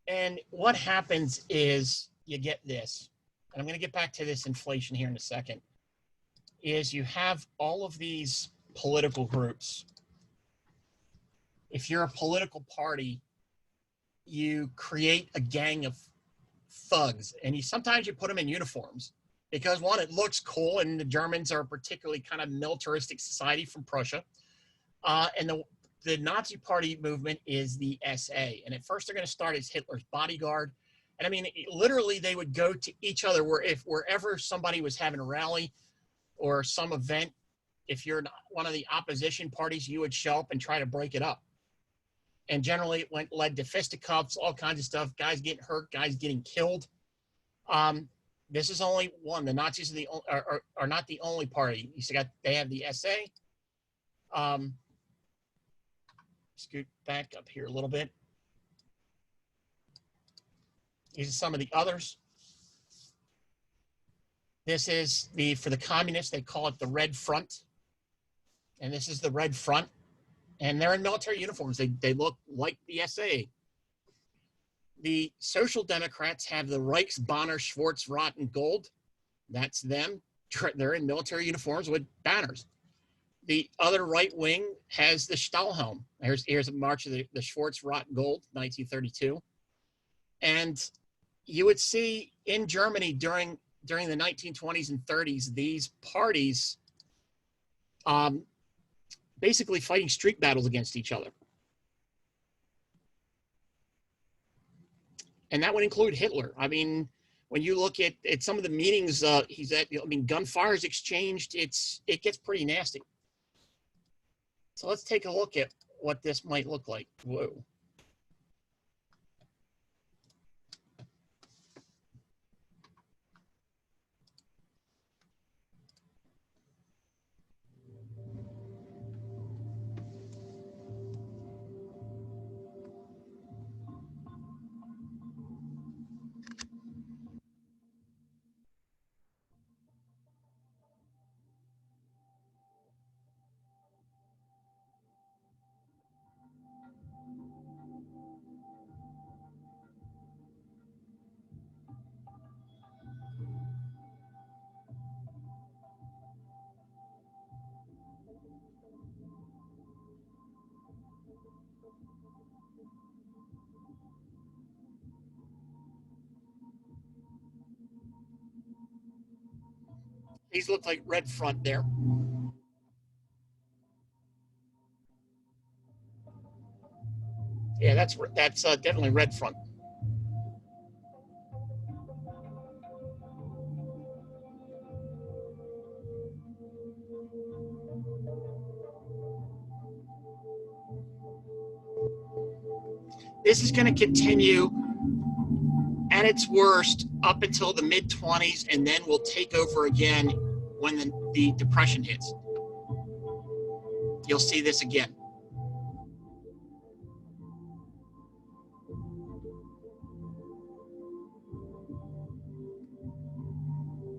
And what happens is you get this, and I'm going to get back to this inflation here in a second, is you have all of these political groups. If you're a political party, you create a gang of thugs, and sometimes you put them in uniforms because, one, it looks cool, and the Germans are a particularly kind of militaristic society from Prussia. And the Nazi Party movement is the SA. And at first they're going to start as Hitler's bodyguard. And I mean, literally they would go to each other wherever somebody was having a rally or some event. If you're one of the opposition parties, you would show up and try to break it up. And generally it led to fisticuffs, all kinds of stuff, guys getting hurt, guys getting killed. This is only one. The Nazis are not the only party. They have the SA. Scoot back up here a little bit. These are some of the others. This is for the communists, they call it the Red Front. And this is the Red Front. And they're in military uniforms. They look like the SA. The Social Democrats have the Reichsbanner Schwarz-Rot and Gold. That's them. They're in military uniforms with banners. The other right wing has the Stahlhelm. Here's a march of the Schwarz-Rot and Gold, 1932. And you would see in Germany during the 1920s and 30s, these parties basically fighting street battles against each other. And that would include Hitler. I mean, when you look at some of the meetings he's at, gunfire is exchanged. It gets pretty nasty. So let's take a look at what this might look like. Whoa. These look like red front there. Yeah, that's definitely red front. This is going to continue at its worst up until the mid-20s, and then we'll take over again when the depression hits. You'll see this again.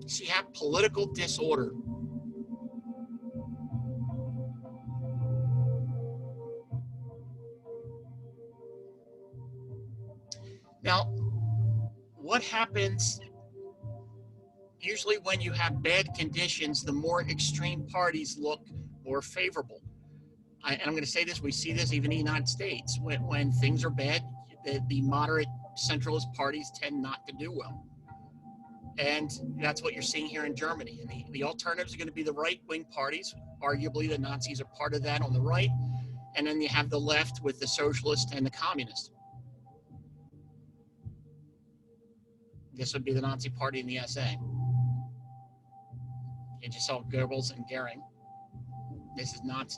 So you have political disorder. Now, what happens usually when you have bad conditions, the more extreme parties look more favorable. And I'm going to say this, we see this even in the United States. When things are bad, the moderate centralist parties tend not to do well. And that's what you're seeing here in Germany. And the alternatives are going to be the right-wing parties. Arguably, the Nazis are part of that on the right. And then you have the left with the socialists and the communists. This would be the Nazi party and the SA. You just saw Goebbels and Goering. This is not...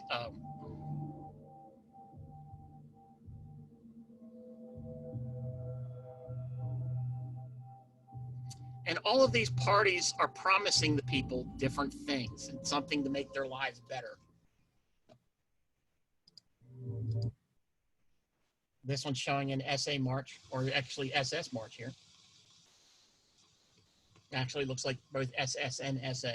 and all of these parties are promising the people different things and something to make their lives better. This one's showing an SA march, or actually SS march here. Actually looks like both SS and SA.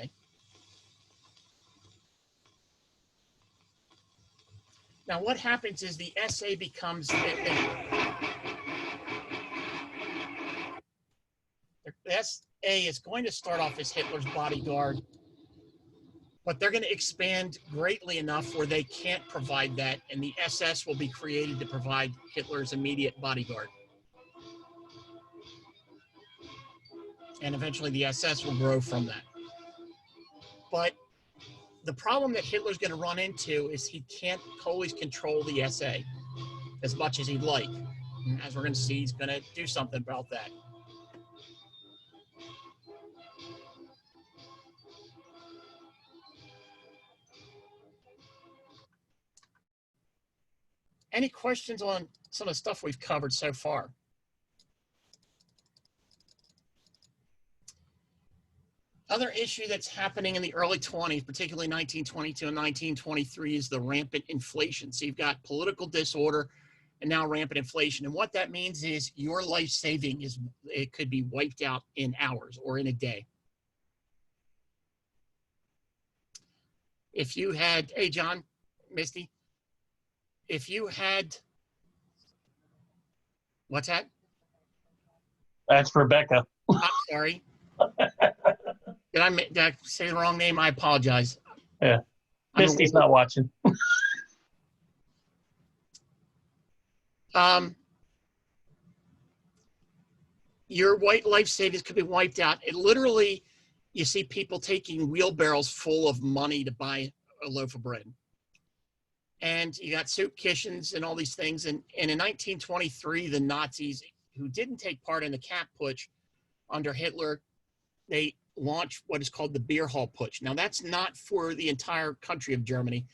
Now what happens is the SA becomes... The SA is going to start off as Hitler's bodyguard, but they're going to expand greatly enough where they can't provide that, and the SS will be created to provide Hitler's immediate bodyguard. And eventually the SS will grow from that. But the problem that Hitler's going to run into is he can't always control the SA as much as he'd like. And as we're going to see, he's going to do something about that. Any questions on some of the stuff we've covered so far? Other issue that's happening in the early 20s, particularly 1922 and 1923, is the rampant inflation. So you've got political disorder and now rampant inflation. And what that means is your life saving it could be wiped out in hours or in a day. If you had, hey, John, Misty, if you had, what's that? That's Rebecca. I'm sorry. Did I say the wrong name? I apologize. Yeah. Misty's not watching. Your white life savings could be wiped out. It literally, you see people taking wheelbarrows full of money to buy a loaf of bread. And you got soup kitchens and all these things. And in 1923, the Nazis, who didn't take part in the Kapp Putsch under Hitler, they launched what is called the beer hall putsch. Now, that's not for the entire country of Germany.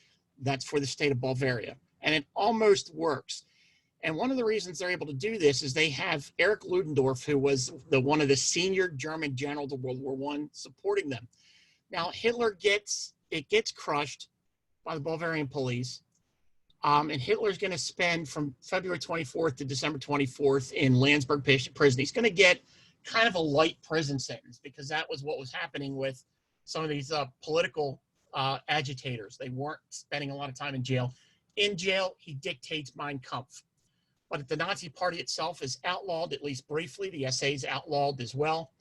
That's for the state of Bavaria. And it almost works. And one of the reasons they're able to do this is they have Erich Ludendorff, who was one of the senior German generals of World War I, supporting them. Now, Hitler gets crushed by the Bavarian police. And Hitler's going to spend from February 24th to December 24th in Landsberg prison. He's going to get kind of a light prison sentence because that was what was happening with some of these political agitators. They weren't spending a lot of time in jail. In jail, he dictates Mein Kampf. But the Nazi Party itself is outlawed, at least briefly. The SA is outlawed as well.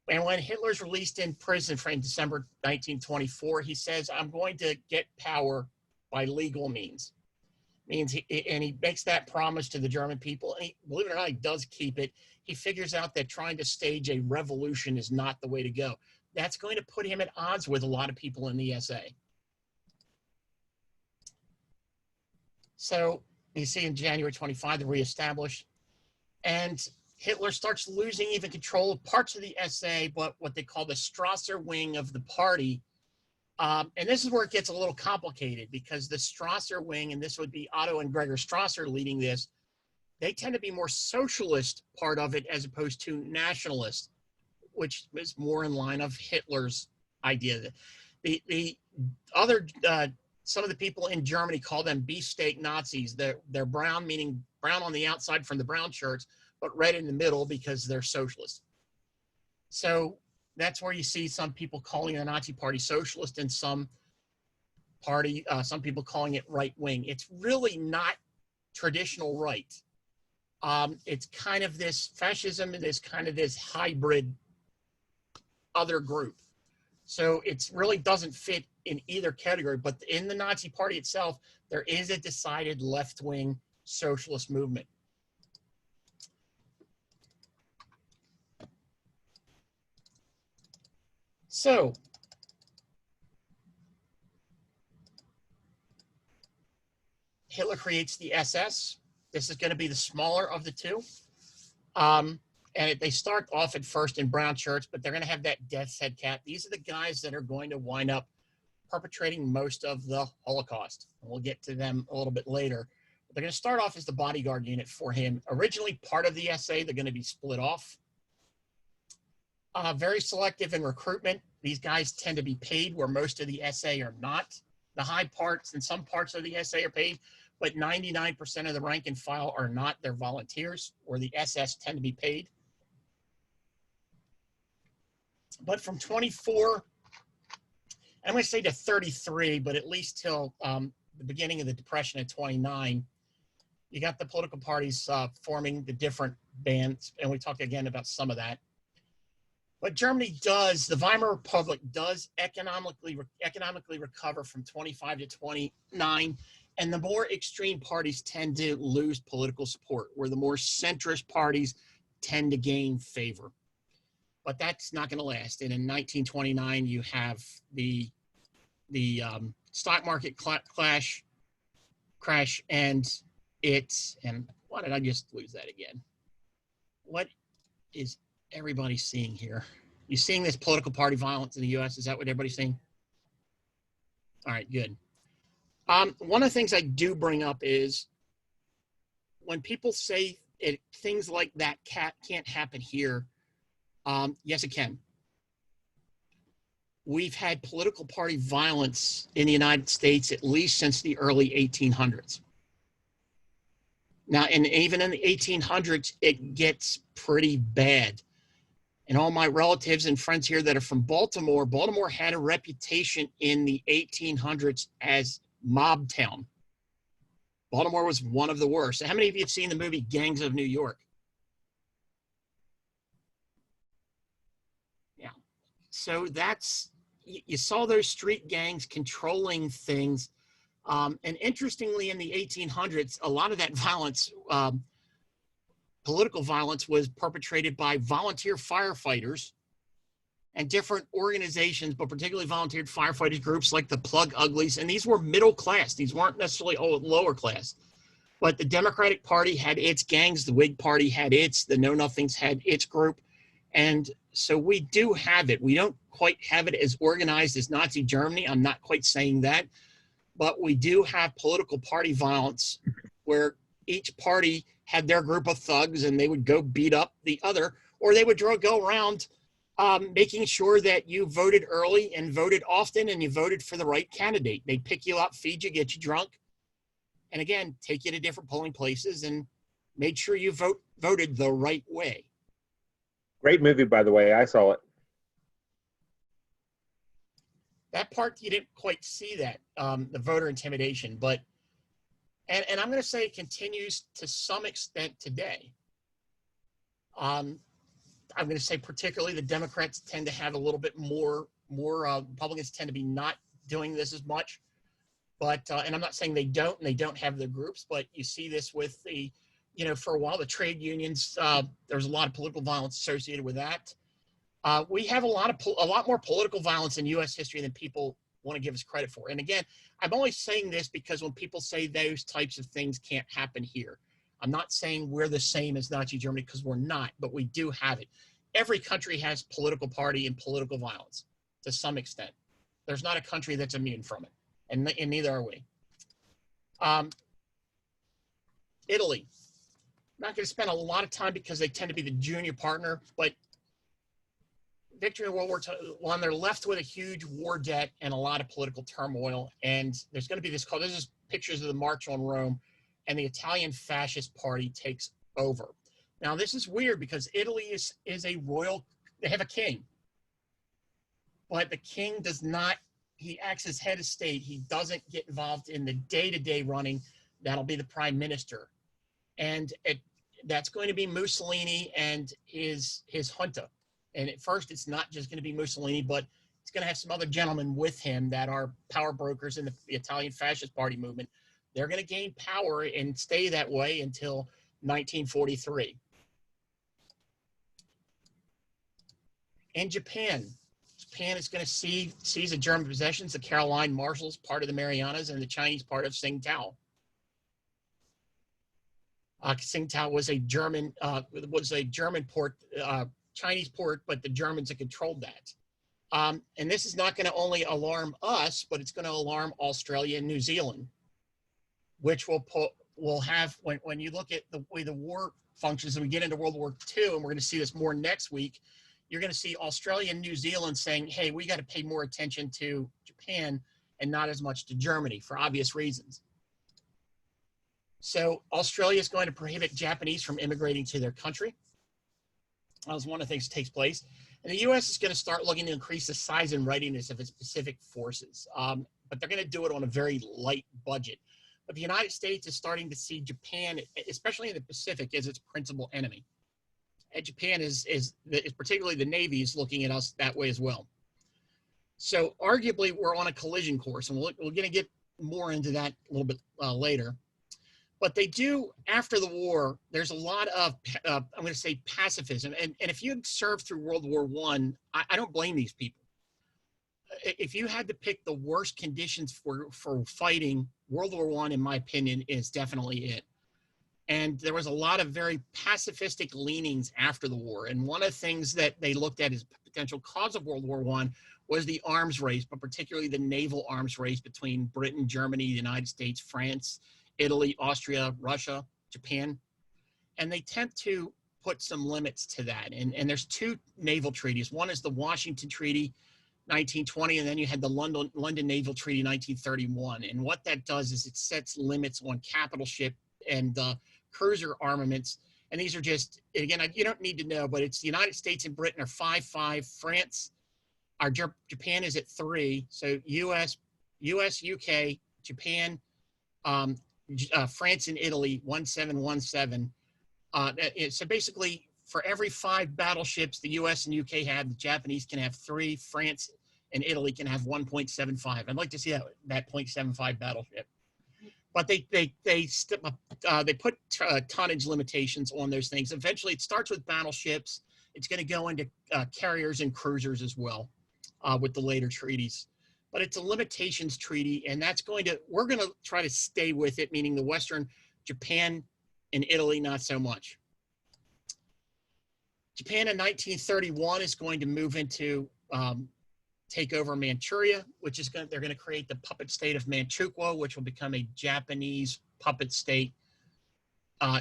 And when Hitler's released in prison in December 1924, he says, I'm going to get power by legal means. And he makes that promise to the German people. And believe it or not, he does keep it. He figures out that trying to stage a revolution is not the way to go. That's going to put him at odds with a lot of people in the SA. So you see in January 25, they're reestablished. And Hitler starts losing even control of parts of the SA, but what they call the Strasser wing of the party. And this is where it gets a little complicated because the Strasser wing, and this would be Otto and Gregor Strasser leading this, they tend to be more socialist part of it as opposed to nationalist, which is more in line of Hitler's idea. The other, some of the people in Germany call them beefsteak Nazis. They're brown, meaning brown on the outside from the brown shirts, but red in the middle because they're socialist. So that's where you see some people calling the Nazi Party socialist and some people calling it right wing. It's really not traditional right. It's kind of this fascism and it's kind of this hybrid other group. So it really doesn't fit in either category, but in the Nazi Party itself, there is a decided left-wing socialist movement. So, Hitler creates the SS. This is going to be the smaller of the two. And they start off at first in brown shirts, but they're going to have that death's head cap. These are the guys that are going to wind up perpetrating most of the Holocaust. And we'll get to them a little bit later. But they're going to start off as the bodyguard unit for him. Originally part of the SA, they're going to be split off. Very selective in recruitment. These guys tend to be paid where most of the SA are not. The high parts and some parts of the SA are paid, but 99% of the rank and file are not. They're volunteers, or the SS tend to be paid. But from 24, I'm going to say to 33, but at least till the beginning of the Depression at 29, you got the political parties forming the different bands, and we talk again about some of that. But Germany does, the Weimar Republic does economically recover from 25 to 29, and the more extreme parties tend to lose political support, where the more centrist parties tend to gain favor. But that's not going to last. And in 1929, you have the stock market crash, and why did I just lose that again? What is everybody seeing here? You seeing this political party violence in the U.S.? Is that what everybody's seeing? All right, good. One of the things I do bring up is when people say things like that can't happen here, yes, it can. We've had political party violence in the United States at least since the early 1800s. Now, and even in the 1800s, it gets pretty bad. And all my relatives and friends here that are from Baltimore, Baltimore had a reputation in the 1800s as mob town. Baltimore was one of the worst. How many of you have seen the movie Gangs of New York? Yeah. So you saw those street gangs controlling things. And interestingly, in the 1800s, a lot of that violence, political violence, was perpetrated by volunteer firefighters and different organizations, but particularly volunteer firefighters groups like the Plug Uglies. And these were middle class. These weren't necessarily lower class. But the Democratic Party had its gangs. The Whig Party had its. The Know Nothings had its group. And so we do have it. We don't quite have it as organized as Nazi Germany. I'm not quite saying that. but we do have political party violence where each party had their group of thugs and they would go beat up the other, or they would go around making sure that you voted early and voted often and you voted for the right candidate. They'd pick you up, feed you, get you drunk, and again, take you to different polling places and made sure you voted the right way. Great movie, by the way. I saw it. That part, you didn't quite see that, the voter intimidation, but, and I'm going to say it continues to some extent today. I'm going to say particularly the Democrats tend to have a little bit more Republicans tend to be not doing this as much. But, and I'm not saying they don't, and they don't have their groups, but you see this with the, you know, for a while, the trade unions, there's a lot of political violence associated with that. We have a lot more political violence in U.S. history than people want to give us credit for. And again, I'm only saying this because when people say those types of things can't happen here, I'm not saying we're the same as Nazi Germany, because we're not, but we do have it. Every country has political party and political violence to some extent. There's not a country that's immune from it, and neither are we. Italy. I'm not going to spend a lot of time because they tend to be the junior partner, but victory in World War I, they're left with a huge war debt and a lot of political turmoil. And there's going to be this call. This is pictures of the March on Rome, and the Italian Fascist Party takes over. Now, this is weird because Italy is a royal, they have a king. But the king does not, he acts as head of state. He doesn't get involved in the day-to-day running. That'll be the prime minister. And that's going to be Mussolini and his junta. And at first, it's not just going to be Mussolini, but it's going to have some other gentlemen with him that are power brokers in the Italian Fascist Party movement. They're going to gain power and stay that way until 1943. In Japan, Japan is going to seize the German possessions, the Caroline Marshalls, part of the Marianas, and the Chinese part of Tsingtao. Tsingtao was a German port, Chinese port, but the Germans had controlled that. And this is not going to only alarm us, but it's going to alarm Australia and New Zealand, which will have, when you look at the way the war functions and we get into World War II, and we're going to see this more next week, you're going to see Australia and New Zealand saying, hey, we got to pay more attention to Japan and not as much to Germany for obvious reasons. So Australia is going to prohibit Japanese from immigrating to their country. That was one of the things that takes place. And the U.S. is going to start looking to increase the size and readiness of its Pacific forces. But they're going to do it on a very light budget. But the United States is starting to see Japan, especially in the Pacific, as its principal enemy. And Japan is particularly the Navy is looking at us that way as well. So arguably we're on a collision course, and we're going to get more into that a little bit later. But they do, after the war, there's a lot of, I'm going to say pacifism. And if you served through World War I don't blame these people. If you had to pick the worst conditions for fighting, World War I, in my opinion, is definitely it. And there was a lot of very pacifistic leanings after the war. And one of the things that they looked at as potential cause of World War I was the arms race, but particularly the naval arms race between Britain, Germany, the United States, France, Italy, Austria, Russia, Japan. And they tend to put some limits to that. And there's two naval treaties. One is the Washington Treaty, 1920, and then you had the London Naval Treaty, 1931. And what that does is it sets limits on capital ship and cruiser armaments. And these are just, again, you don't need to know, but it's the United States and Britain are 5-5. France, Japan is at 3. So US, UK, Japan, France and Italy, 1-7-1-7. So basically, for every 5 battleships the US and UK have, the Japanese can have 3. France and Italy can have 1.75. I'd like to see that 0.75 battleship. But they put tonnage limitations on those things. Eventually, it starts with battleships. It's going to go into carriers and cruisers as well with the later treaties. But it's a limitations treaty, and we're going to try to stay with it, meaning the Western, Japan and Italy, not so much. Japan in 1931 is going to move into take over Manchuria, which is they're going to create the puppet state of Manchukuo, which will become a Japanese puppet state,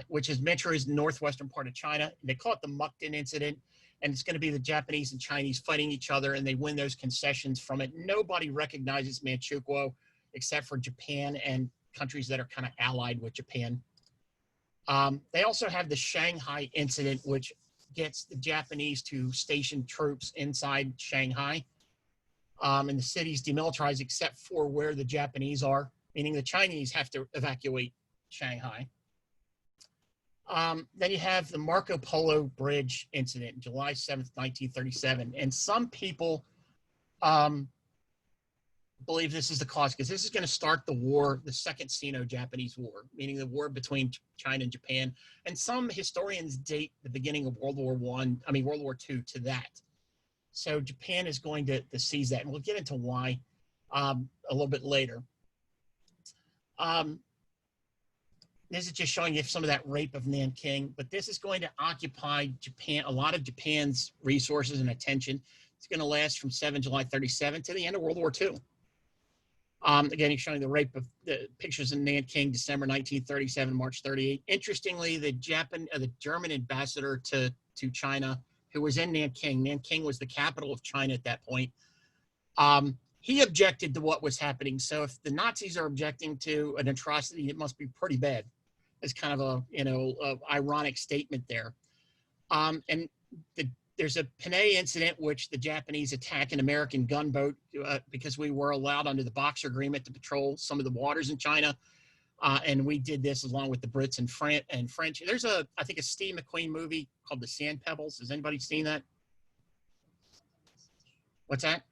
which is Manchuria's northwestern part of China. They call it the Mukden incident, and it's going to be the Japanese and Chinese fighting each other, and they win those concessions from it. Nobody recognizes Manchukuo except for Japan and countries that are kind of allied with Japan. They also have the Shanghai incident, which gets the Japanese to station troops inside Shanghai. And the city's demilitarized except for where the Japanese are, meaning the Chinese have to evacuate Shanghai. Then you have the Marco Polo Bridge incident, July 7th, 1937. And some people believe this is the cause because this is going to start the war, the Second Sino-Japanese War, meaning the war between China and Japan. And some historians date the beginning of World War II to that. So Japan is going to seize that, and we'll get into why a little bit later. This is just showing you some of that rape of Nanking, but this is going to occupy Japan, a lot of Japan's resources and attention. It's going to last from July 37 to the end of World War II. Again, he's showing the rape of the pictures in Nanking, December 1937, March 38. Interestingly, the German ambassador to China, who was in Nanking. Nanking was the capital of China at that point. He objected to what was happening. So if the Nazis are objecting to an atrocity, it must be pretty bad. It's kind of a ironic statement there. There's a Panay incident, which the Japanese attack an American gunboat because we were allowed under the Boxer Agreement to patrol some of the waters in China. And we did this along with the Brits and French. There's I think a Steve McQueen movie called The Sand Pebbles. Has anybody seen that? What's that?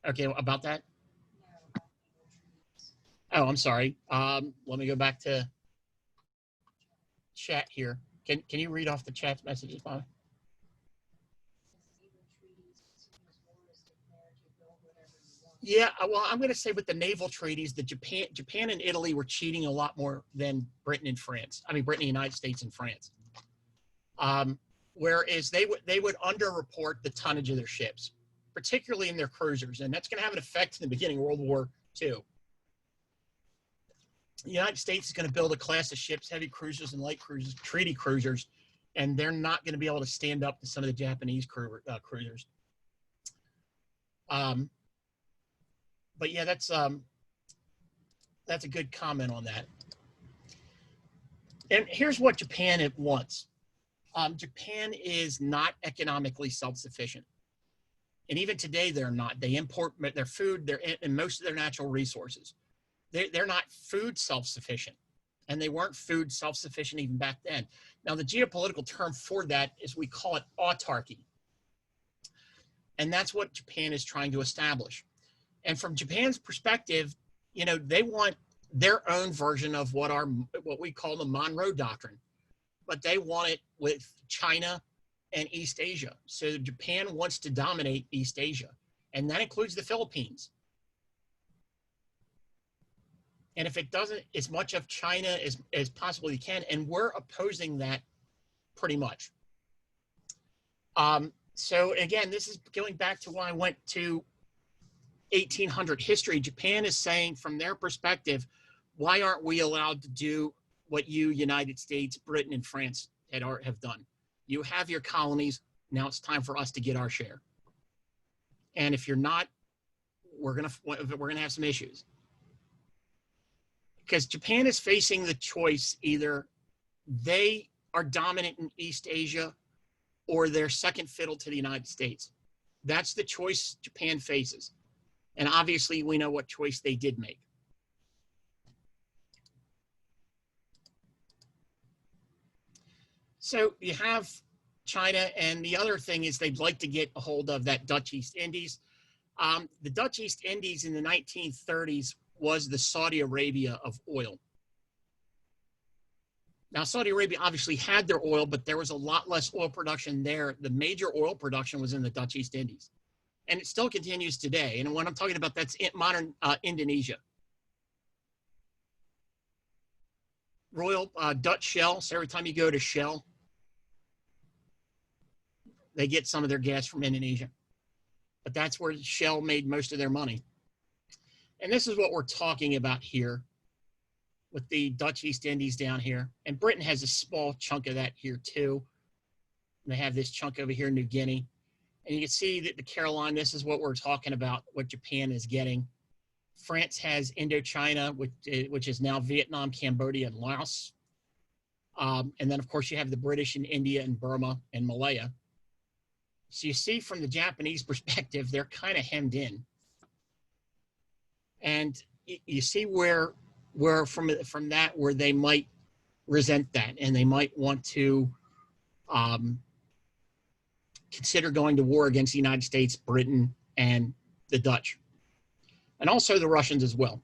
Okay, about that? Oh, I'm sorry. Let me go back to chat here. Can you read off the chat messages, Bob? Yeah, well, I'm going to say with the naval treaties, the Japan and Italy were cheating a lot more than Britain and France. I mean, Britain, the United States, and France. Whereas they would underreport the tonnage of their ships, particularly in their cruisers, and that's going to have an effect in the beginning of World War II. The United States is going to build a class of ships, heavy cruisers and light cruisers, treaty cruisers, and they're not going to be able to stand up to some of the Japanese cruisers. But yeah, that's a good comment on that. And here's what Japan wants. Japan is not economically self-sufficient. And even today, they're not. They import their food and most of their natural resources. They're not food self-sufficient. And they weren't food self-sufficient even back then. Now, the geopolitical term for that is we call it autarky. And that's what Japan is trying to establish. And from Japan's perspective, they want their own version of what we call the Monroe Doctrine. But they want it with China and East Asia. So Japan wants to dominate East Asia. And that includes the Philippines. And if it doesn't, as much of China as possibly can, and we're opposing that pretty much. So again, this is going back to why I went to 1800 history. Japan is saying from their perspective, why aren't we allowed to do what you, United States, Britain, and France have done? You have your colonies. Now it's time for us to get our share. And if you're not, we're gonna have some issues. Because Japan is facing the choice, either they are dominant in East Asia or they're second fiddle to the United States. That's the choice Japan faces. And obviously we know what choice they did make. So you have China, and the other thing is they'd like to get a hold of that Dutch East Indies. The Dutch East Indies in the 1930s was the Saudi Arabia of oil. Now, Saudi Arabia obviously had their oil, but there was a lot less oil production there. The major oil production was in the Dutch East Indies. And it still continues today. And when I'm talking about, that's modern Indonesia. Royal Dutch Shell, so every time you go to Shell, they get some of their gas from Indonesia. but that's where Shell made most of their money. And this is what we're talking about here with the Dutch East Indies down here. And Britain has a small chunk of that here too. And they have this chunk over here in New Guinea. And you can see that the Caroline, this is what we're talking about, what Japan is getting. France has Indochina, which is now Vietnam, Cambodia, and Laos. And then, of course, you have the British in India and Burma and Malaya. So you see from the Japanese perspective, they're kind of hemmed in. And you see where from that, where they might resent that and they might want to consider going to war against the United States, Britain, and the Dutch, and also the Russians as well.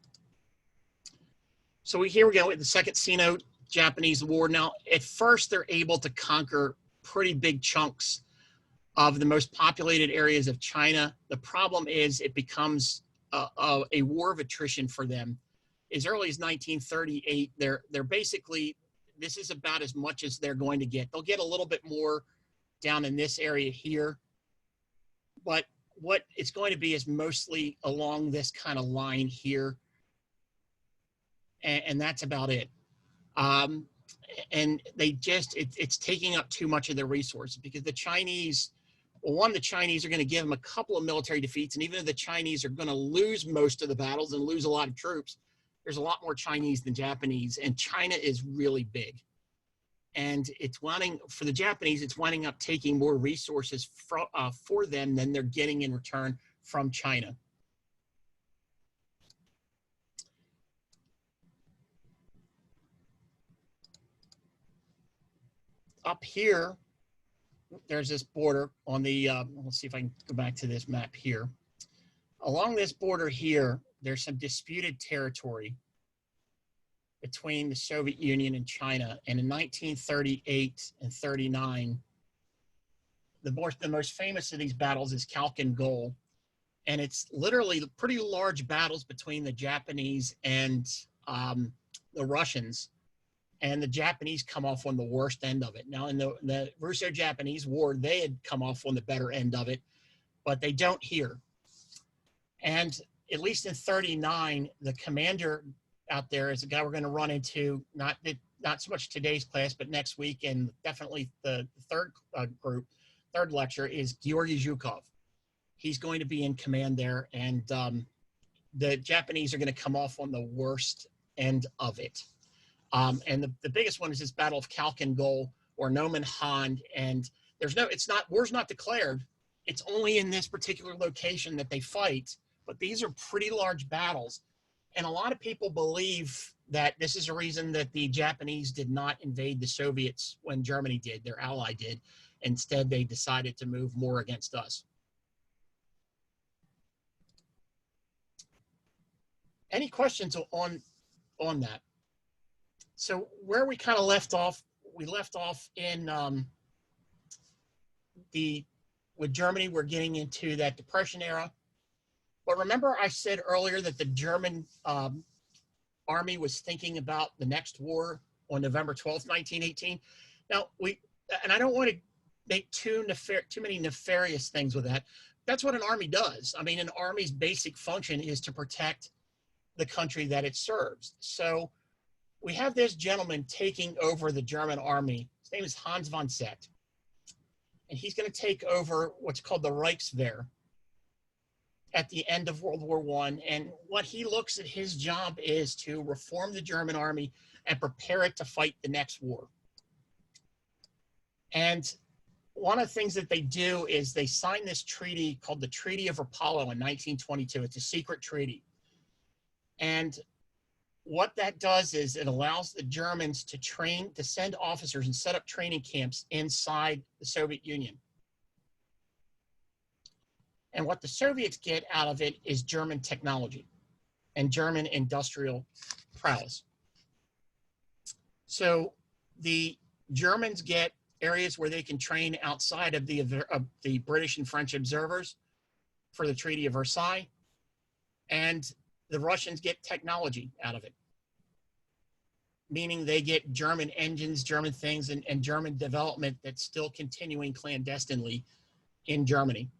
So here we go with the Second Sino-Japanese War. Now, at first, they're able to conquer pretty big chunks of the most populated areas of China. The problem is it becomes a war of attrition for them. As early as 1938, they're basically, this is about as much as they're going to get. They'll get a little bit more down in this area here, but what it's going to be is mostly along this kind of line here, and that's about it. And they just, it's taking up too much of their resources, because the Chinese, well, one, the Chinese are going to give them a couple of military defeats, and even if the Chinese are going to lose most of the battles and lose a lot of troops, there's a lot more Chinese than Japanese, and China is really big. And it's wanting, for the Japanese, it's winding up taking more resources for them than they're getting in return from China. Up here, there's this border on the, let's see if I can go back to this map here. Along this border here, there's some disputed territory between the Soviet Union and China. And in 1938 and 39, the most famous of these battles is Khalkhin Gol. And it's literally pretty large battles between the Japanese and the Russians. And the Japanese come off on the worst end of it. Now, in the Russo-Japanese War, they had come off on the better end of it, but they don't here. And at least in 39, the commander out there is a guy we're going to run into, not so much today's class, but next week, and definitely the third third lecture, is Georgy Zhukov. He's going to be in command there, and the Japanese are going to come off on the worst end of it. And the biggest one is this Battle of Khalkhin Gol, or Nomen Han, and war's not declared. It's only in this particular location that they fight, but these are pretty large battles. And a lot of people believe that this is a reason that the Japanese did not invade the Soviets when Germany did, their ally did. Instead, they decided to move more against us. Any questions on that? So where we kind of left off, we left off in with Germany, we're getting into that Depression era. But remember I said earlier that the German army was thinking about the next war on November 12th, 1918. Now, and I don't want to make too many nefarious things with that. That's what an army does. I mean, an army's basic function is to protect the country that it serves. So we have this gentleman taking over the German army. His name is Hans von Zett. And he's going to take over what's called the Reichswehr at the end of World War I. And what he looks at, his job is to reform the German army and prepare it to fight the next war. And one of the things that they do is they sign this treaty called the Treaty of Rapallo in 1922. It's a secret treaty. And what that does is it allows the Germans to send officers and set up training camps inside the Soviet Union. And what the Soviets get out of it is German technology and German industrial prowess. So the Germans get areas where they can train outside of the British and French observers for the Treaty of Versailles, and the Russians get technology out of it, meaning they get German engines, German things, and German development that's still continuing clandestinely in Germany.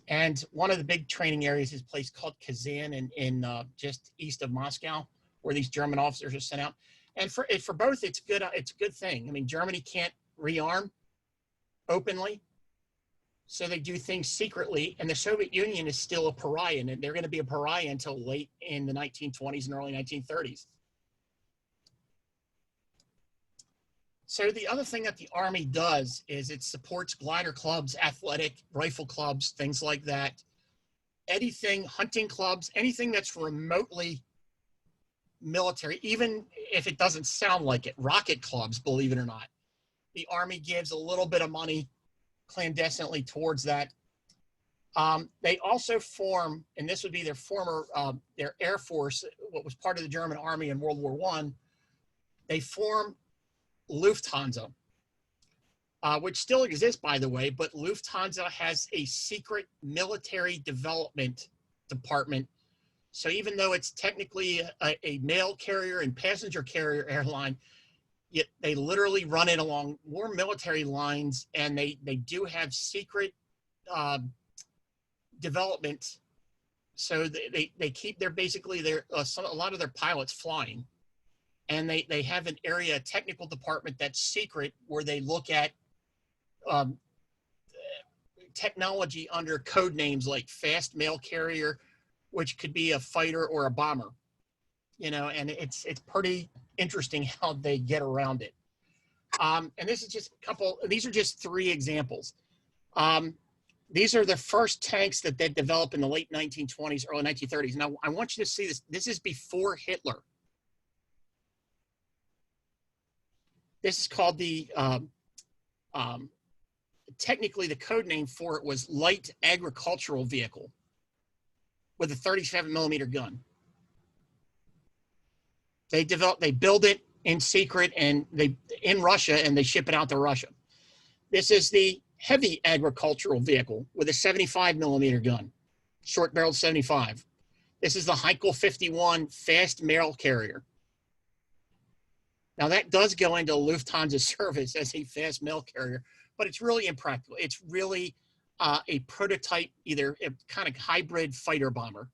And one of the big training areas is a place called Kazan in just east of Moscow, where these German officers are sent out. And for both, it's good. It's a good thing. I mean, Germany can't rearm openly, so they do things secretly. And the Soviet Union is still a pariah, and they're going to be a pariah until late in the 1920s and early 1930s. So the other thing that the Army does is it supports glider clubs, athletic rifle clubs, things like that. Anything, hunting clubs, anything that's remotely military, even if it doesn't sound like it, rocket clubs, believe it or not. The Army gives a little bit of money clandestinely towards that. They also form, and this would be their former, their Air Force, what was part of the German Army in World War I, they form Lufthansa, which still exists, by the way, but Lufthansa has a secret military development department. So even though it's technically a mail carrier and passenger carrier airline, yet they literally run it along war military lines, and they do have secret development. So they keep their basically their a lot of their pilots flying. And they have an area, a technical department that's secret, where they look at technology under code names like fast mail carrier, which could be a fighter or a bomber, you know, and it's pretty interesting how they get around it. And this is just a couple, these are just 3 examples. These are the first tanks that they developed in the late 1920s, early 1930s. Now, I want you to see this. This is before Hitler. This is called the, technically the code name for it was light agricultural vehicle with a 37 millimeter gun. They build it in secret and in Russia, and they ship it out to Russia. This is the heavy agricultural vehicle with a 75 millimeter gun, short barreled 75. This is the Heinkel 51 fast mail carrier. Now that does go into Lufthansa service as a fast mail carrier, but it's really impractical. It's really a prototype, either a kind of hybrid fighter bomber.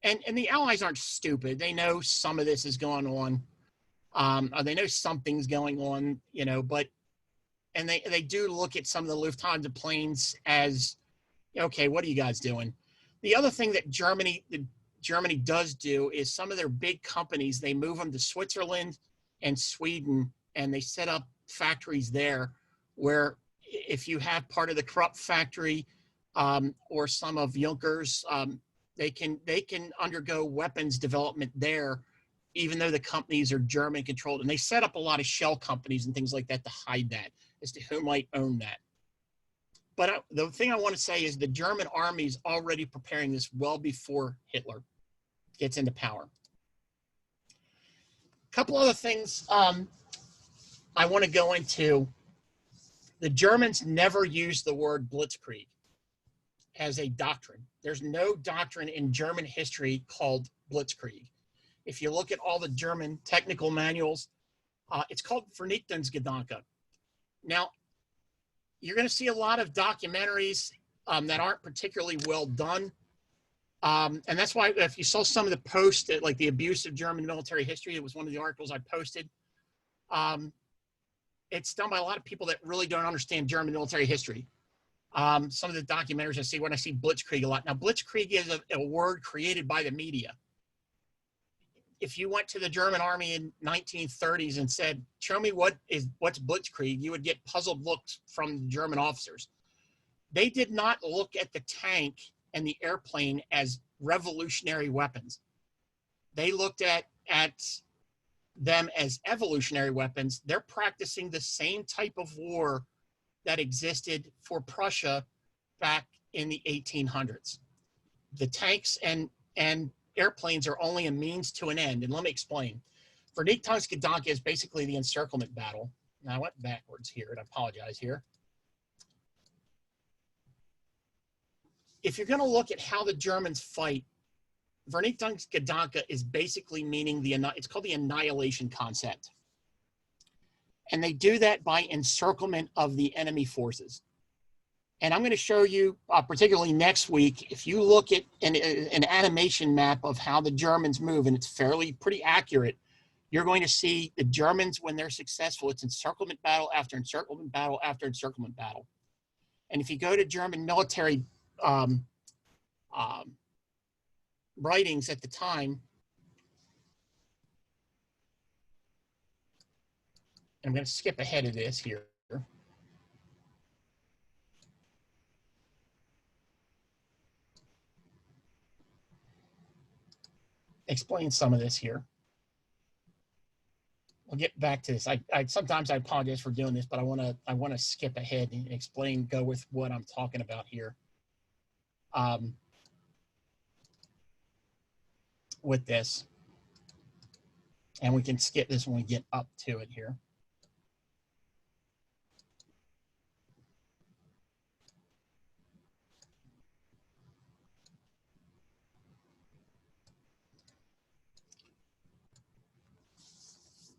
And the Allies aren't stupid. They know some of this is going on. Or they know something's going on, you know, and they do look at some of the Lufthansa planes as, okay, what are you guys doing? The other thing that Germany does do is some of their big companies, they move them to Switzerland and Sweden, and they set up factories there where if you have part of the Krupp factory or some of Juncker's, they can undergo weapons development there, even though the companies are German controlled. And they set up a lot of shell companies and things like that to hide that, as to who might own that. But the thing I want to say is the German army is already preparing this well before Hitler gets into power. A couple other things I want to go into. The Germans never used the word blitzkrieg as a doctrine. There's no doctrine in German history called blitzkrieg. If you look at all the German technical manuals, it's called Vernichtungsgedanke. Now, you're going to see a lot of documentaries that aren't particularly well done. And that's why if you saw some of the posts, like the abuse of German military history, it was one of the articles I posted. It's done by a lot of people that really don't understand German military history. Some of the documentaries I see when I see blitzkrieg a lot. Now, blitzkrieg is a word created by the media. If you went to the German army in 1930s and said, show me what's blitzkrieg, you would get puzzled looks from the German officers. They did not look at the tank and the airplane as revolutionary weapons. They looked at them as evolutionary weapons. They're practicing the same type of war that existed for Prussia back in the 1800s. The tanks and airplanes are only a means to an end. And let me explain. Vernichtungsgedanke is basically the encirclement battle. Now I went backwards here, and I apologize here. If you're going to look at how the Germans fight, Vernichtungsgedanke is basically meaning it's called the annihilation concept. And they do that by encirclement of the enemy forces. And I'm going to show you, particularly next week, if you look at an animation map of how the Germans move, and it's pretty accurate, you're going to see the Germans, when they're successful, it's encirclement battle after encirclement battle after encirclement battle. And if you go to German military writings at the time, I'm going to skip ahead of this here. Explain some of this here. We'll get back to this. Sometimes I apologize for doing this, but I want to skip ahead and explain, go with what I'm talking about here. With this, and we can skip this when we get up to it here.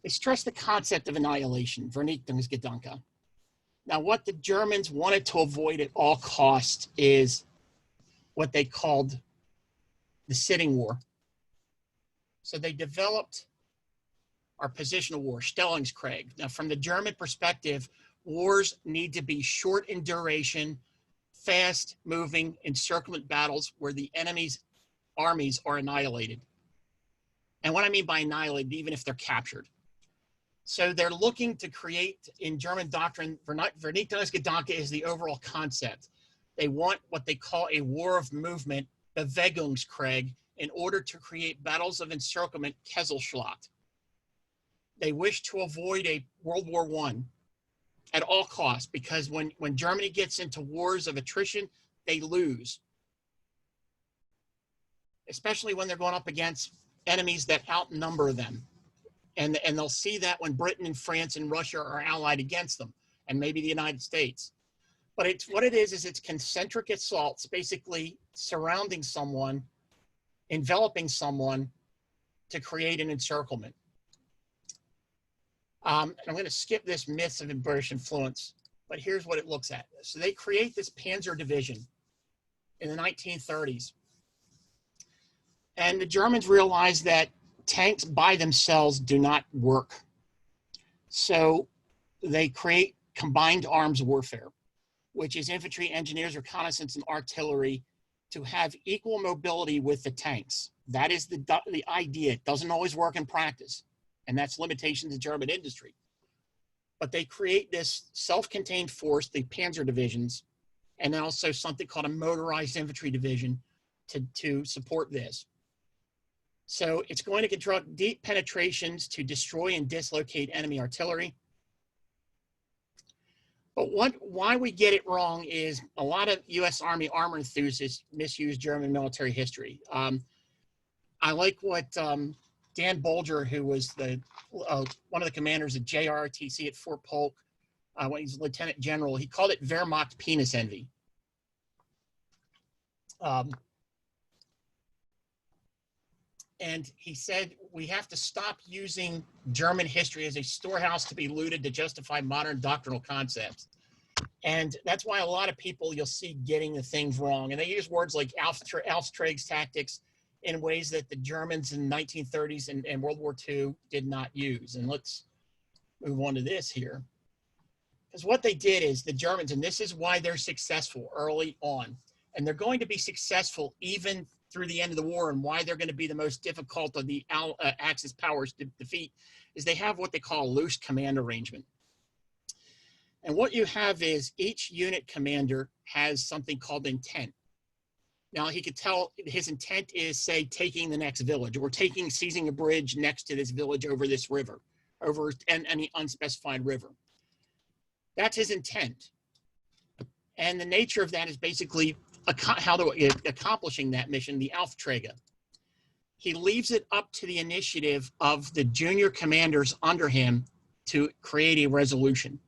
They stress the concept of annihilation, Vernichtungsgedanke. Now, what the Germans wanted to avoid at all costs is what they called the sitting war. So they developed our positional war, Stellungskrieg. Now, from the German perspective, wars need to be short in duration, fast-moving encirclement battles where the enemy's armies are annihilated. And what I mean by annihilated, even if they're captured. So they're looking to create, in German doctrine, Vernichtungsgedanke is the overall concept. They want what they call a war of movement, Bewegungskrieg, in order to create battles of encirclement, Kesselschlacht. They wish to avoid a World War I at all costs, because when Germany gets into wars of attrition, they lose. Especially when they're going up against enemies that outnumber them. And they'll see that when Britain and France and Russia are allied against them, and maybe the United States. But it's what it is it's concentric assaults, basically surrounding someone, enveloping someone to create an encirclement. I'm going to skip this myths of British influence, but here's what it looks at. So they create this Panzer Division in the 1930s. And the Germans realized that tanks by themselves do not work. So they create combined arms warfare, which is infantry, engineers, reconnaissance, and artillery to have equal mobility with the tanks. That is the idea. It doesn't always work in practice, and that's limitations of German industry. But they create this self-contained force, the Panzer divisions, and then also something called a motorized infantry division to support this. So it's going to construct deep penetrations to destroy and dislocate enemy artillery. But why we get it wrong is a lot of U.S. Army armor enthusiasts misuse German military history. I like what Dan Bolger, who was one of the commanders at JROTC at Fort Polk, when he's lieutenant general, he called it Wehrmacht penis envy. And he said, we have to stop using German history as a storehouse to be looted to justify modern doctrinal concepts. And that's why a lot of people you'll see getting the things wrong. And they use words like Auftrags tactics in ways that the Germans in the 1930s and World War II did not use. And let's move on to this here. Because what they did is the Germans, and this is why they're successful early on, and they're going to be successful even through the end of the war, and why they're going to be the most difficult of the Axis powers to defeat, is they have what they call a loose command arrangement. And what you have is each unit commander has something called intent. Now he could tell his intent is, say, taking the next village, or seizing a bridge next to this village over this river, over any unspecified river. That's his intent. And the nature of that is basically accomplishing that mission, the Aufträge. He leaves it up to the initiative of the junior commanders under him to create a resolution.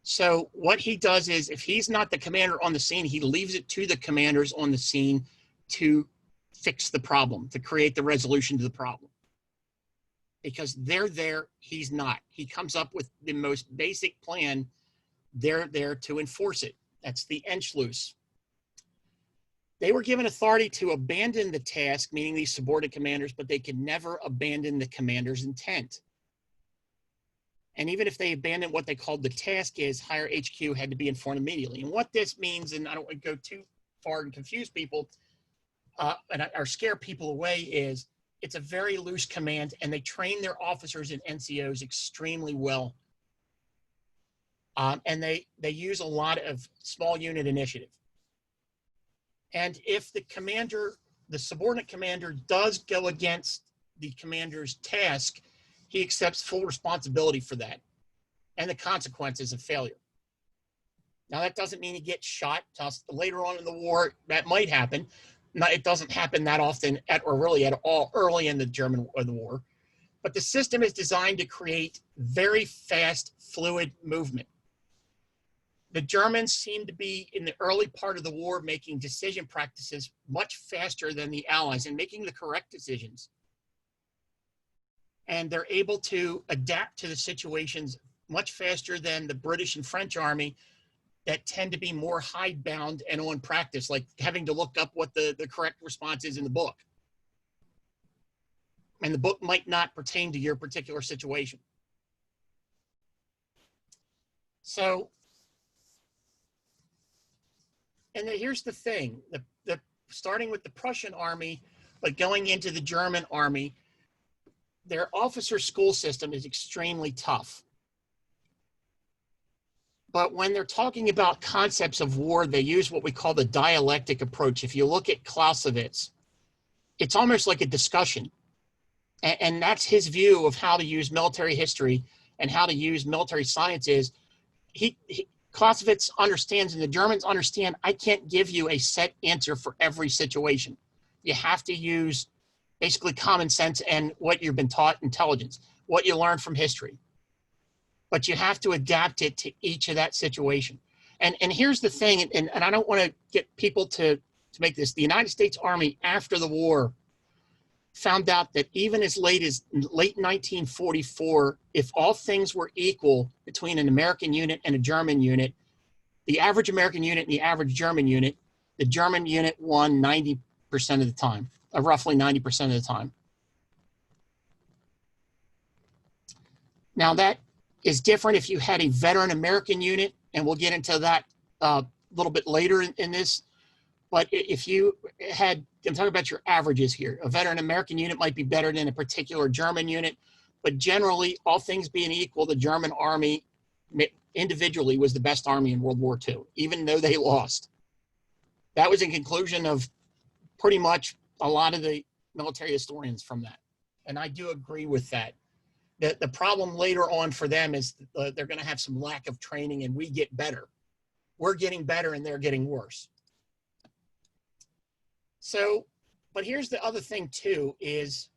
So what he does is, if he's not the commander on the scene, he leaves it to the commanders on the scene to fix the problem, to create the resolution to the problem. Because they're there, he's not. He comes up with the most basic plan, they're there to enforce it. That's the Entschluss. They were given authority to abandon the task, meaning these subordinate commanders, but they could never abandon the commander's intent. And even if they abandoned what they called the task, is higher HQ had to be informed immediately. And what this means, and I don't want to go too far and confuse people or scare people away, is it's a very loose command, and they train their officers and NCOs extremely well. And they use a lot of small unit initiative. And if the commander, the subordinate commander, does go against the commander's task, he accepts full responsibility for that and the consequences of failure. Now, that doesn't mean he gets shot. Later on in the war, that might happen. No, it doesn't happen that often, or really at all, early in the war. But the system is designed to create very fast, fluid movement. The Germans seem to be, in the early part of the war, making decision practices much faster than the Allies and making the correct decisions. And they're able to adapt to the situations much faster than the British and French army that tend to be more hidebound and on practice, like having to look up what the correct response is in the book. And the book might not pertain to your particular situation. So, and then here's the thing, starting with the Prussian army, but going into the German army, their officer school system is extremely tough. But when they're talking about concepts of war, they use what we call the dialectic approach. If you look at Clausewitz, it's almost like a discussion. And that's his view of how to use military history and how to use military science is, Clausewitz understands, and the Germans understand, I can't give you a set answer for every situation. You have to use basically common sense and what you've been taught, intelligence, what you learned from history. But you have to adapt it to each of that situation. And here's the thing, and I don't want to get people to make this, the United States Army after the war found out that even as late 1944, if all things were equal between an American unit and a German unit, the average American unit and the average German unit, the German unit won 90% of the time, roughly 90% of the time. Now that is different if you had a veteran American unit, and we'll get into that a little bit later in this. But if you had, I'm talking about your averages here. A veteran American unit might be better than a particular German unit, but generally, all things being equal, the German army individually was the best army in World War II, even though they lost. That was a conclusion of pretty much a lot of the military historians from that. And I do agree with that. The problem later on for them is they're going to have some lack of training, and we get better. We're getting better and they're getting worse. So, but here's the other thing too, is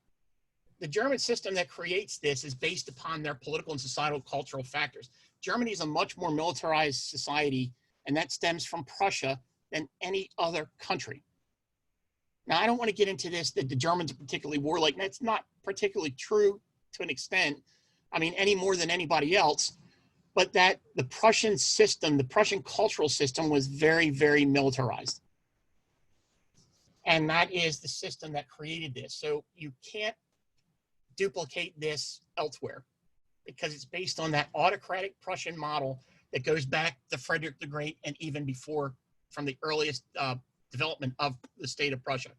the German system that creates this is based upon their political and societal cultural factors. Germany is a much more militarized society, and that stems from Prussia than any other country. Now, I don't want to get into this, that the Germans are particularly warlike. That's not particularly true to an extent, I mean, any more than anybody else, but that the Prussian system, the Prussian cultural system was very, very militarized. And that is the system that created this. So you can't duplicate this elsewhere because it's based on that autocratic Prussian model that goes back to Frederick the Great and even before, from the earliest development of the state of Prussia.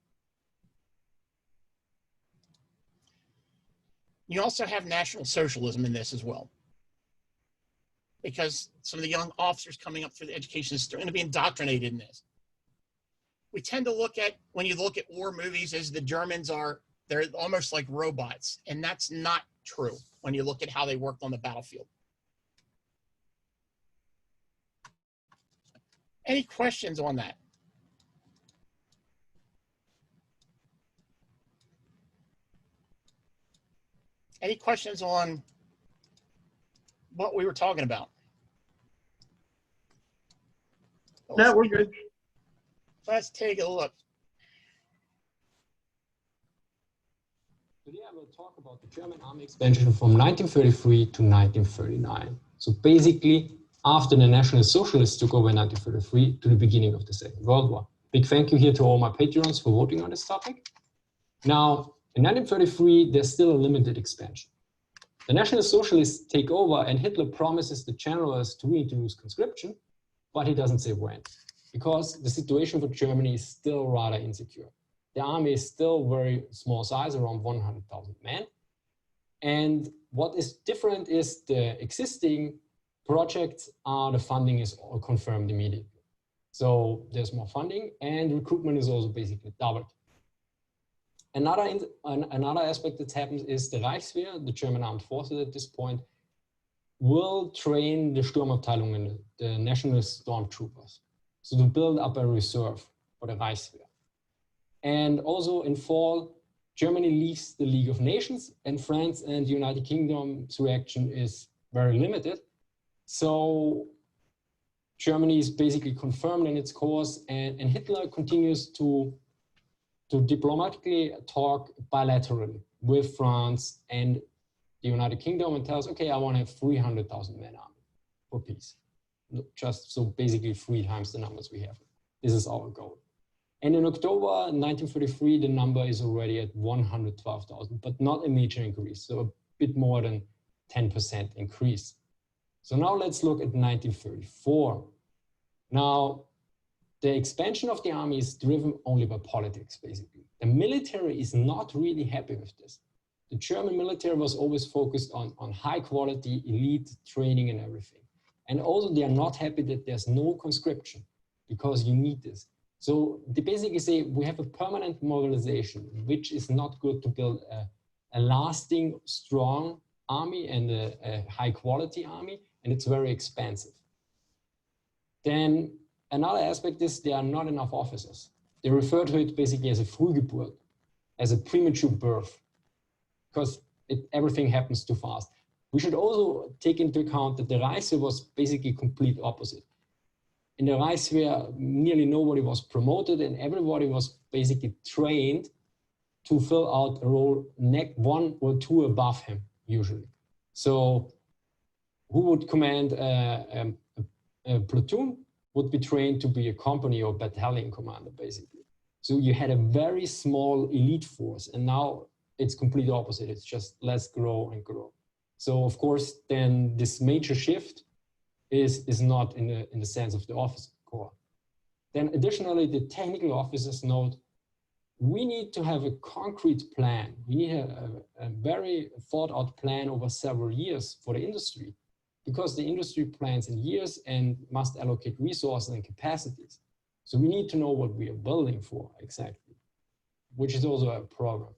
You also have National Socialism in this as well, because some of the young officers coming up through the education system are going to be indoctrinated in this. We tend to look at, when you look at war movies, as the Germans are, they're almost like robots, and that's not true when you look at how they worked on the battlefield. Any questions on that? Any questions on what we were talking about? No, we're good. Let's take a look. Today I will talk about the German army expansion from 1933 to 1939. So basically, after the National Socialists took over in 1933 to the beginning of the Second World War. Big thank you here to all my patrons for voting on this topic. Now, in 1933, there's still a limited expansion. The National Socialists take over and Hitler promises the generals to reintroduce conscription, but he doesn't say when, because the situation for Germany is still rather insecure. The army is still very small size, around 100,000 men. And what is different is the existing projects the funding is all confirmed immediately. So there's more funding and recruitment is also basically doubled. Another aspect that happens is the Reichswehr, the German armed forces at this point, will train the Sturmabteilungen, the national stormtroopers, so to build up a reserve for the Reichswehr. And also in fall, Germany leaves the League of Nations and France and the United Kingdom's reaction is very limited. So Germany is basically confirmed in its course and Hitler continues to diplomatically talk bilaterally with France and the United Kingdom and tells, okay, I want to have 300,000 men army for peace. Just so basically 3 times the numbers we have. This is our goal. And in October 1933, the number is already at 112,000, but not a major increase. So a bit more than 10% increase. So now let's look at 1934. Now, the expansion of the army is driven only by politics, basically. The military is not really happy with this. The German military was always focused on high quality, elite training and everything. And also they are not happy that there's no conscription because you need this. So they basically say we have a permanent mobilization, which is not good to build a lasting, strong army and a high quality army, and it's very expensive. Then another aspect is there are not enough officers. They refer to it basically as a Frühgeburt, as a premature birth, because everything happens too fast. We should also take into account that the Reichswehr was basically complete opposite. In the Reichswehr, nearly nobody was promoted and everybody was basically trained to fill out a role 1 or 2 above him, usually. So who would command a platoon would be trained to be a company or battalion commander, basically. So you had a very small elite force, and now it's completely opposite. It's just let's grow and grow. So of course, then this major shift is not in the sense of the officer corps. Then additionally, the technical officers note, we need to have a concrete plan. We need a very thought out plan over several years for the industry, because the industry plans in years and must allocate resources and capacities. So we need to know what we are building for exactly, which is also a problem.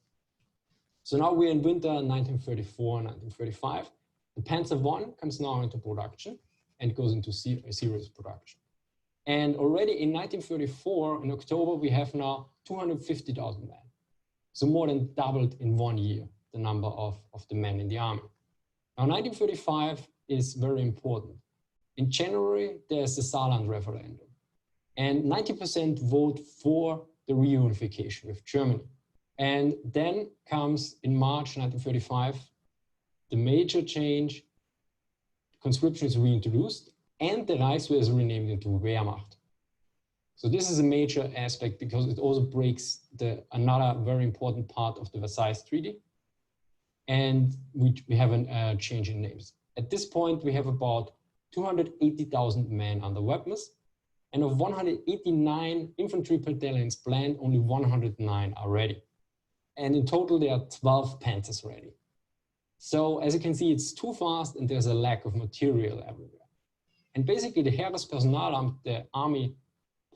So now we're in winter 1934 and 1935. The Panzer I comes now into production and goes into serious production. And already in 1934, in October, we have now 250,000 men. So more than doubled in 1 year, the number of the men in the army. Now 1935 is very important. In January, there's the Saarland referendum. And 90% vote for the reunification with Germany. And then comes in March 1935, the major change, conscription is reintroduced and the Reichswehr is renamed into Wehrmacht. So this is a major aspect because it also breaks another very important part of the Versailles Treaty. And we have a change in names. At this point, we have about 280,000 men under weapons. And of 189 infantry battalions planned, only 109 are ready. And in total, there are 12 Panthers ready. So as you can see, it's too fast and there's a lack of material everywhere. And basically the Heerespersonalamt, the Army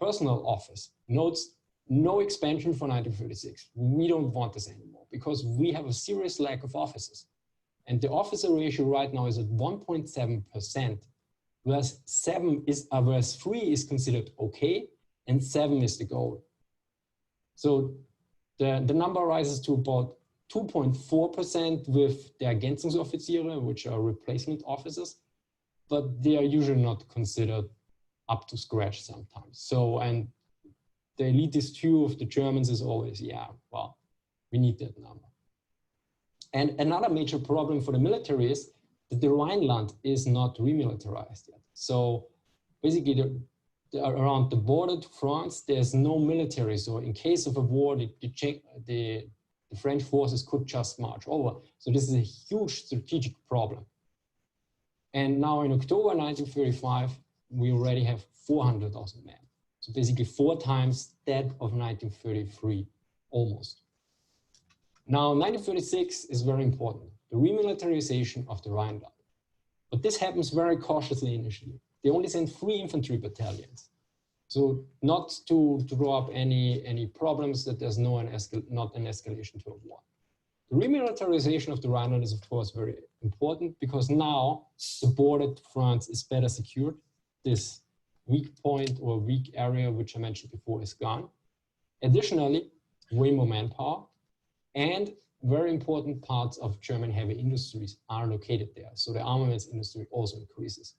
Personnel Office, notes no expansion for 1936. We don't want this anymore because we have a serious lack of officers. And the officer ratio right now is at 1.7%, whereas 3 is considered okay and 7 is the goal. So the number rises to about 2.4% with the Ergänzungsoffiziere, which are replacement officers, but they are usually not considered up to scratch sometimes. So, and the elitist view of the Germans is always, yeah, well, we need that number. And another major problem for the military is that the Rhineland is not remilitarized yet. So basically, around the border to France, there's no military. So in case of a war, the French forces could just march over. So this is a huge strategic problem. And now in October 1935, we already have 400,000 men. So basically 4 times that of 1933, almost. Now 1936 is very important, the remilitarization of the Rhineland. But this happens very cautiously initially. They only send 3 infantry battalions. So not to draw up any problems that there's not an escalation to a war. The remilitarization of the Rhineland is of course very important because now the border to France is better secured. This weak point or weak area, which I mentioned before, is gone. Additionally, way more manpower and very important parts of German heavy industries are located there. So the armaments industry also increases.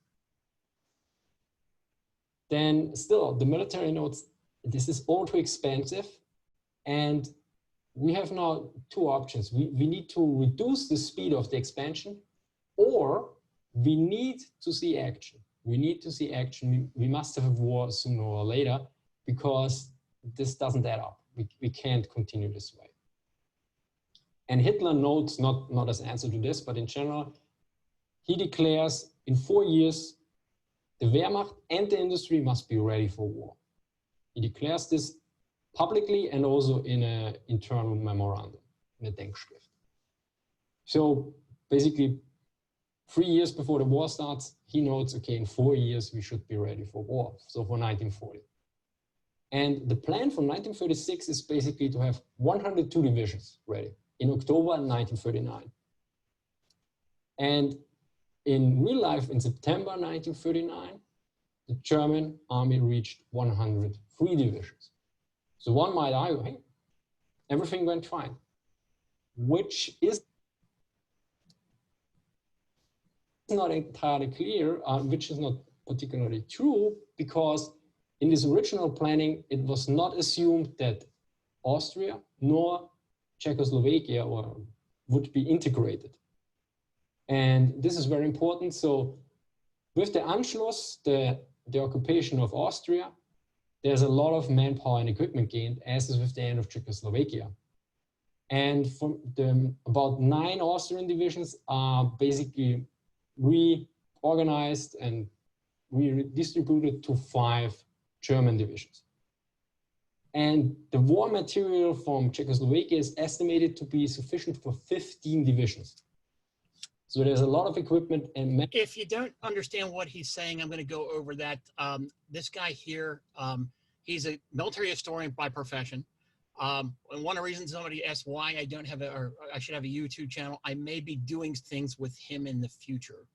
Then still, the military notes, this is all too expensive. And we have now 2 options. We need to reduce the speed of the expansion, or we need to see action. We need to see action. We must have a war sooner or later because this doesn't add up. We can't continue this way. And Hitler notes, not as answer to this, but in general, he declares in 4 years, the Wehrmacht and the industry must be ready for war. He declares this publicly and also in an internal memorandum, in a Denkschrift. So basically, 3 years before the war starts, he notes, okay, in 4 years, we should be ready for war, so for 1940. And the plan for 1936 is basically to have 102 divisions ready in October 1939. And in real life, in September 1939, the German army reached 103 divisions. So one might argue, hey, everything went fine, which is not entirely clear, which is not particularly true, because in this original planning, it was not assumed that Austria nor Czechoslovakia would be integrated. And this is very important. So with the Anschluss, the occupation of Austria, there's a lot of manpower and equipment gained, as is with the end of Czechoslovakia. And from about 9 Austrian divisions are basically reorganized and redistributed to 5 German divisions. And the war material from Czechoslovakia is estimated to be sufficient for 15 divisions. So there's a lot of equipment and... If you don't understand what he's saying, I'm going to go over that. This guy here, he's a military historian by profession. And one of the reasons somebody asked why I don't have or I should have a YouTube channel, I may be doing things with him in the future.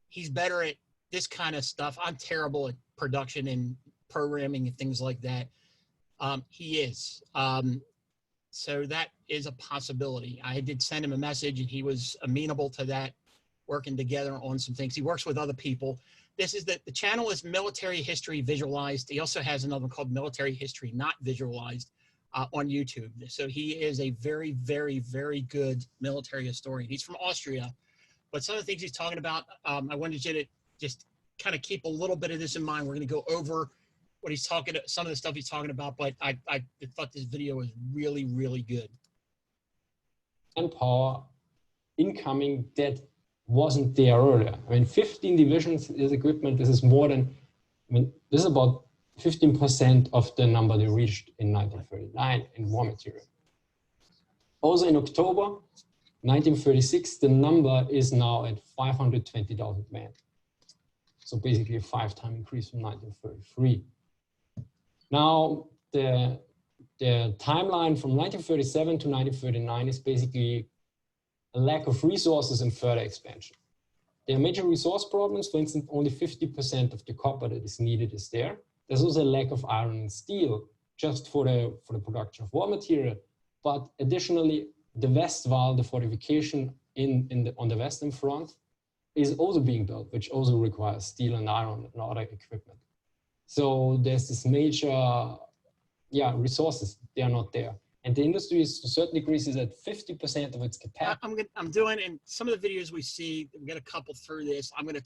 He's better at this kind of stuff. I'm terrible at production and programming and things like that. He is. So that is a possibility. I did send him a message and he was amenable to that, working together on some things. He works with other people. This is the channel is Military History Visualized. He also has another one called Military History Not Visualized on YouTube. So he is a very, very, very good military historian. He's from Austria, but some of the things he's talking about, I wanted you to just kind of keep a little bit of this in mind. We're going to go over what he's talking, some of the stuff he's talking about, but I thought this video was really, really good. Manpower incoming that wasn't there earlier. I mean, 15 divisions is equipment. This is more than, I mean, this is about 15% of the number they reached in 1939 in war material. Also in October 1936, the number is now at 520,000 men. So basically a 5-time increase from 1933. Now, the timeline from 1937 to 1939 is basically a lack of resources and further expansion. There are major resource problems. For instance, only 50% of the copper that is needed is there. There's also a lack of iron and steel just for the production of war material. But additionally, the Westwall, the fortification on the Western Front, is also being built, which also requires steel and iron and other equipment. So there's this major, resources, they are not there. And the industry is to a certain degree is at 50% of its capacity. I'm doing, and some of the videos we see, we get a couple through this. I'm going to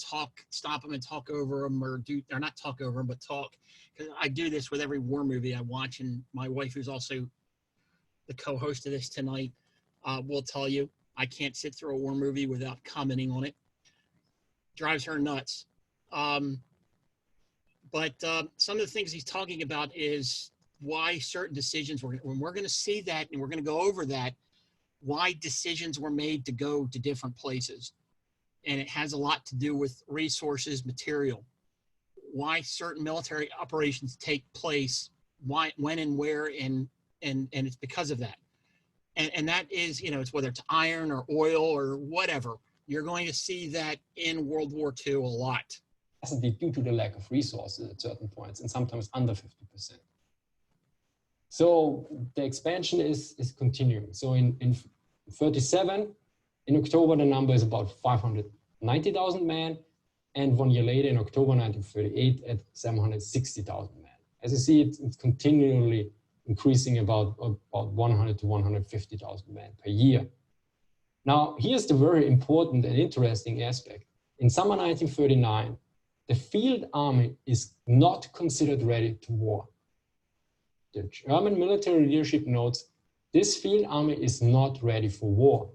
stop them and talk over them, or not talk over them, but talk. Because I do this with every war movie I watch, and my wife, who's also the co-host of this tonight, will tell you I can't sit through a war movie without commenting on it. Drives her nuts. But some of the things he's talking about is why certain decisions when we're going to see that, and we're going to go over that, why decisions were made to go to different places. And it has a lot to do with resources, material, why certain military operations take place, why, when and where, and it's because of that. And that is, it's whether it's iron or oil or whatever, you're going to see that in World War II a lot. Due to the lack of resources at certain points, and sometimes under 50%. So the expansion is continuing. So in 37, in October, the number is about 590,000 men, and 1 year later, in October 1938, at 760,000 men. As you see, it's continually increasing about 100 to 150,000 men per year. Now, here's the very important and interesting aspect. In summer 1939, the field army is not considered ready to war. The German military leadership notes this field army is not ready for war.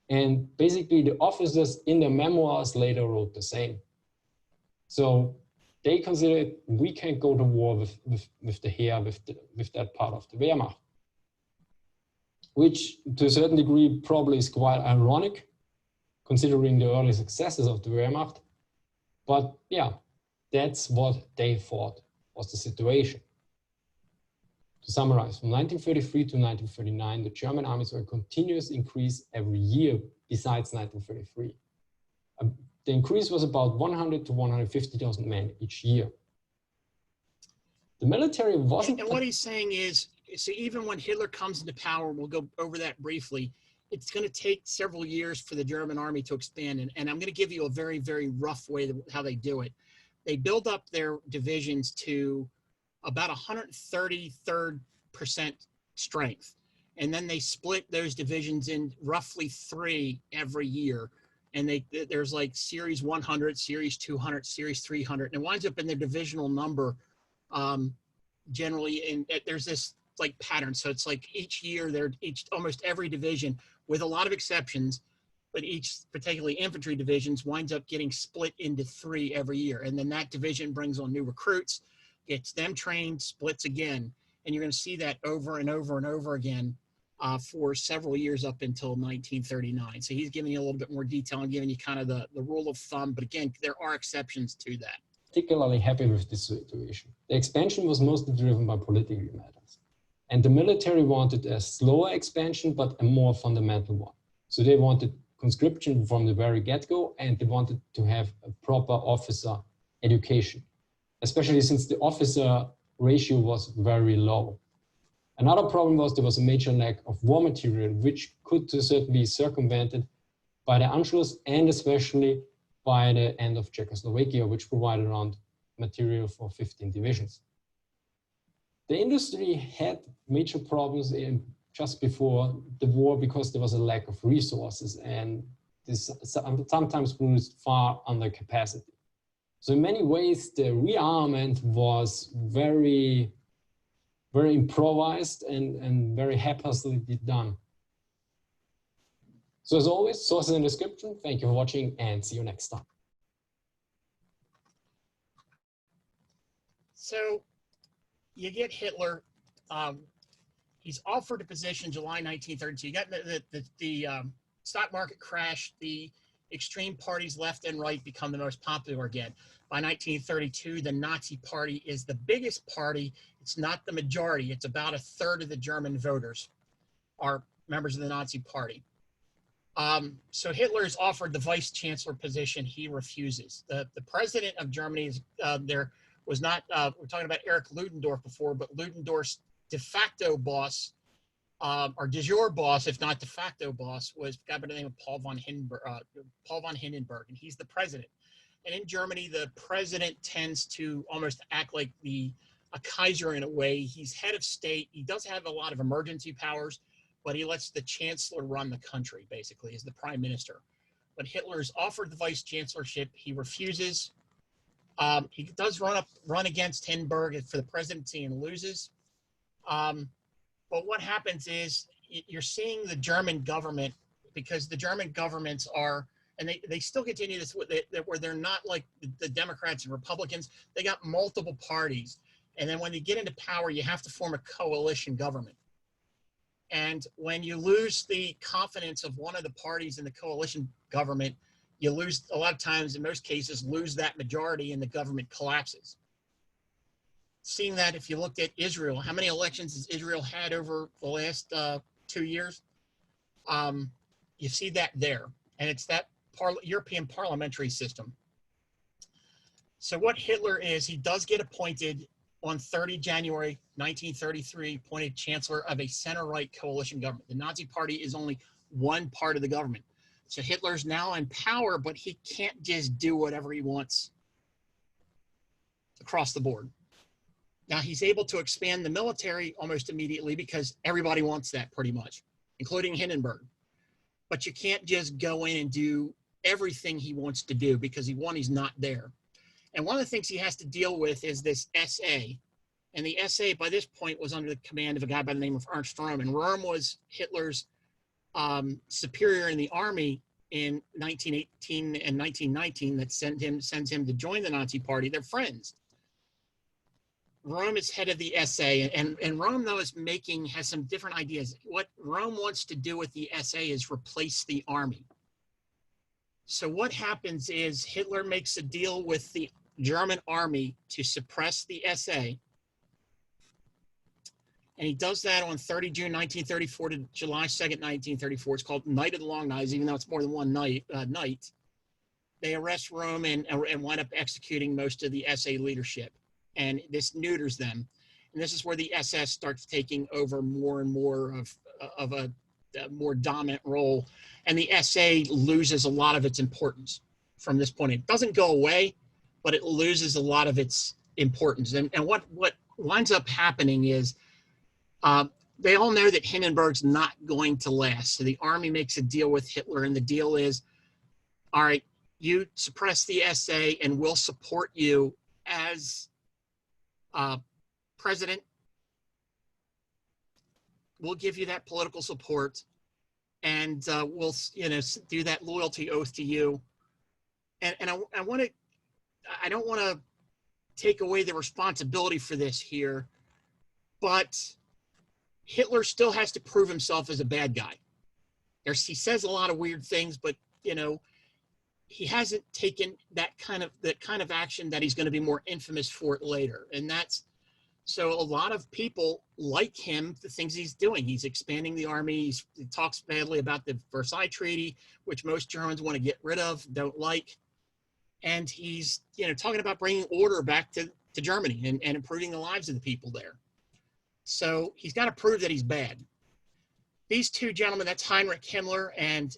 And basically the officers in their memoirs later wrote the same. So they considered we can't go to war with the Heer, with that part of the Wehrmacht. Which to a certain degree probably is quite ironic considering the early successes of the Wehrmacht. But yeah, that's what they thought was the situation. To summarize, from 1933 to 1939, the German armies saw a continuous increase every year besides 1933. The increase was about 100 to 150,000 men each year. The military wasn't... And what he's saying is, so even when Hitler comes into power, we'll go over that briefly, it's going to take several years for the German army to expand. And I'm going to give you a very, very rough way how they do it. They build up their divisions to about 133% strength. And then they split those divisions in roughly 3 every year. And there's like Series 100, Series 200, Series 300. And it winds up in their divisional number generally. And there's this like pattern. So it's like each year, almost every division, with a lot of exceptions, but each particularly infantry divisions winds up getting split into 3 every year. And then that division brings on new recruits, gets them trained, splits again. And you're going to see that over and over and over again for several years up until 1939. So he's giving you a little bit more detail and giving you kind of the rule of thumb. But again, there are exceptions to that. Particularly happy with this situation. The expansion was mostly driven by political matters. And the military wanted a slower expansion, but a more fundamental one. So they wanted conscription from the very get-go, and they wanted to have a proper officer education, especially since the officer ratio was very low. Another problem was there was a major lack of war material, which could certainly be circumvented by the Anschluss and especially by the end of Czechoslovakia, which provided around material for 15 divisions. The industry had major problems just before the war because there was a lack of resources, and this sometimes was far under capacity. So in many ways, the rearmament was very, very improvised and very haphazardly done. So as always, sources in the description. Thank you for watching and see you next time. So you get Hitler. He's offered a position July 1932. You got the stock market crash. The extreme parties left and right become the most popular again. By 1932, the Nazi Party is the biggest party. It's not the majority. It's about 1/3 of the German voters are members of the Nazi Party. So Hitler is offered the vice chancellor position. He refuses. The president of Germany is there was not. We're talking about Erich Ludendorff before, but Ludendorff's de facto boss, or de jure boss, if not de facto boss, was a guy by the name of Paul von Hindenburg, and he's the president. And in Germany, the president tends to almost act like the a Kaiser in a way. He's head of state. He does have a lot of emergency powers, but he lets the chancellor run the country, basically, as the prime minister. But Hitler's offered the vice chancellorship. He refuses. He does run against Hindenburg for the presidency and loses. But what happens is you're seeing the German government, because the German governments are, and they still continue this, where they're not like the Democrats and Republicans. They got multiple parties. And then when they get into power, you have to form a coalition government. And when you lose the confidence of one of the parties in the coalition government, you lose, a lot of times, in most cases, lose that majority and the government collapses. Seeing that, if you looked at Israel, how many elections has Israel had over the last 2 years? You see that there. And it's that European parliamentary system. So what Hitler is, he does get appointed on 30 January 1933, appointed chancellor of a center-right coalition government. The Nazi Party is only one part of the government. So Hitler's now in power, but he can't just do whatever he wants across the board. Now he's able to expand the military almost immediately because everybody wants that pretty much, including Hindenburg. But you can't just go in and do everything he wants to do because he's not there. And one of the things he has to deal with is this SA. And the SA, by this point, was under the command of a guy by the name of Ernst Röhm. And Röhm was Hitler's superior in the army in 1918 and 1919 that sends him to join the Nazi Party. They're friends. Röhm is head of the SA. And Röhm, though, has some different ideas. What Röhm wants to do with the SA is replace the army. So what happens is Hitler makes a deal with the German army to suppress the SA. And he does that on 30 June 1934 to July 2nd, 1934. It's called Night of the Long Knives, even though it's more than one night. They arrest Röhm and wind up executing most of the SA leadership. And this neuters them. And this is where the SS starts taking over more and more of a more dominant role. And the SA loses a lot of its importance from this point. It doesn't go away, but it loses a lot of its importance. And what winds up happening is they all know that Hindenburg's not going to last. So the army makes a deal with Hitler, and the deal is, all right, you suppress the SA and we'll support you as president. We'll give you that political support, and we'll do that loyalty oath to you. And I don't want to take away the responsibility for this here, but Hitler still has to prove himself as a bad guy. He says a lot of weird things, but he hasn't taken that kind of action that he's going to be more infamous for it later. And so a lot of people like him, the things he's doing. He's expanding the army. He talks badly about the Versailles Treaty, which most Germans want to get rid of, don't like. And he's talking about bringing order back to Germany and improving the lives of the people there. So he's got to prove that he's bad. These two gentlemen, that's Heinrich Himmler and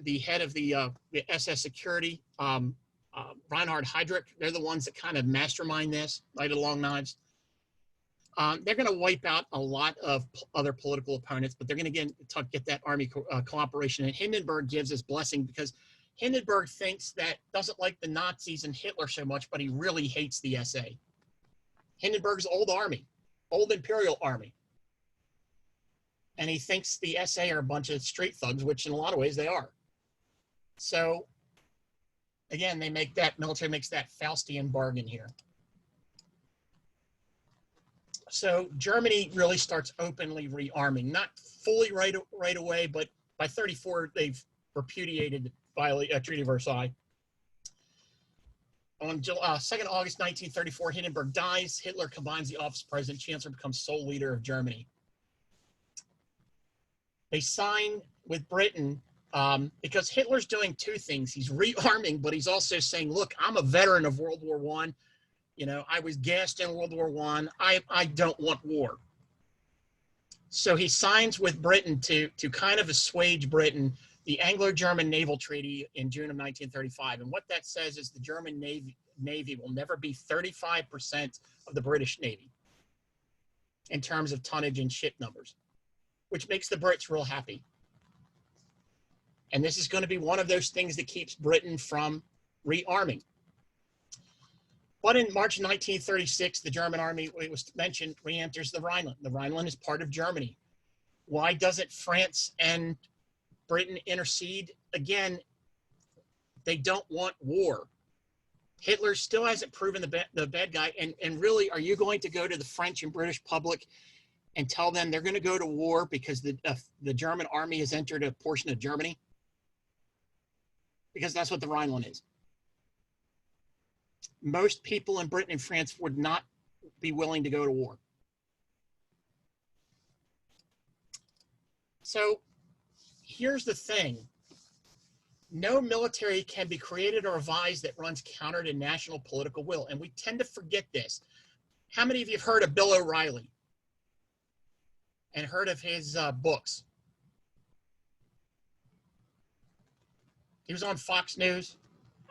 the head of the SS security, Reinhard Heydrich. They're the ones that kind of mastermind this, Night of the Long Knives. They're going to wipe out a lot of other political opponents, but they're going to get that army cooperation. And Hindenburg gives his blessing because Hindenburg doesn't like the Nazis and Hitler so much, but he really hates the SA. Hindenburg's old army, old imperial army. And he thinks the SA are a bunch of street thugs, which in a lot of ways they are. So again, military makes that Faustian bargain here. So Germany really starts openly rearming, not fully right away, but by 34, they've repudiated Treaty of Versailles. On 2nd August 1934, Hindenburg dies. Hitler combines the office of president, chancellor, becomes sole leader of Germany. They sign with Britain because Hitler's doing two things. He's rearming, but he's also saying, look, I'm a veteran of World War I. I was gassed in World War I. I don't want war. So he signs with Britain to kind of assuage Britain, the Anglo-German Naval Treaty in June of 1935. And what that says is the German Navy will never be 35% of the British Navy. in terms of tonnage and ship numbers, which makes the Brits real happy. And this is going to be one of those things that keeps Britain from rearming. But in March 1936, the German army, it was mentioned, re-enters the Rhineland. The Rhineland is part of Germany. Why doesn't France and Britain intercede? Again, they don't want war. Hitler still hasn't proven the bad guy. And really, are you going to go to the French and British public and tell them they're going to go to war because the German army has entered a portion of Germany? Because that's what the Rhineland is. Most people in Britain and France would not be willing to go to war. So here's the thing. No military can be created or revised that runs counter to national political will. And we tend to forget this. How many of you have heard of Bill O'Reilly and heard of his books? He was on Fox News.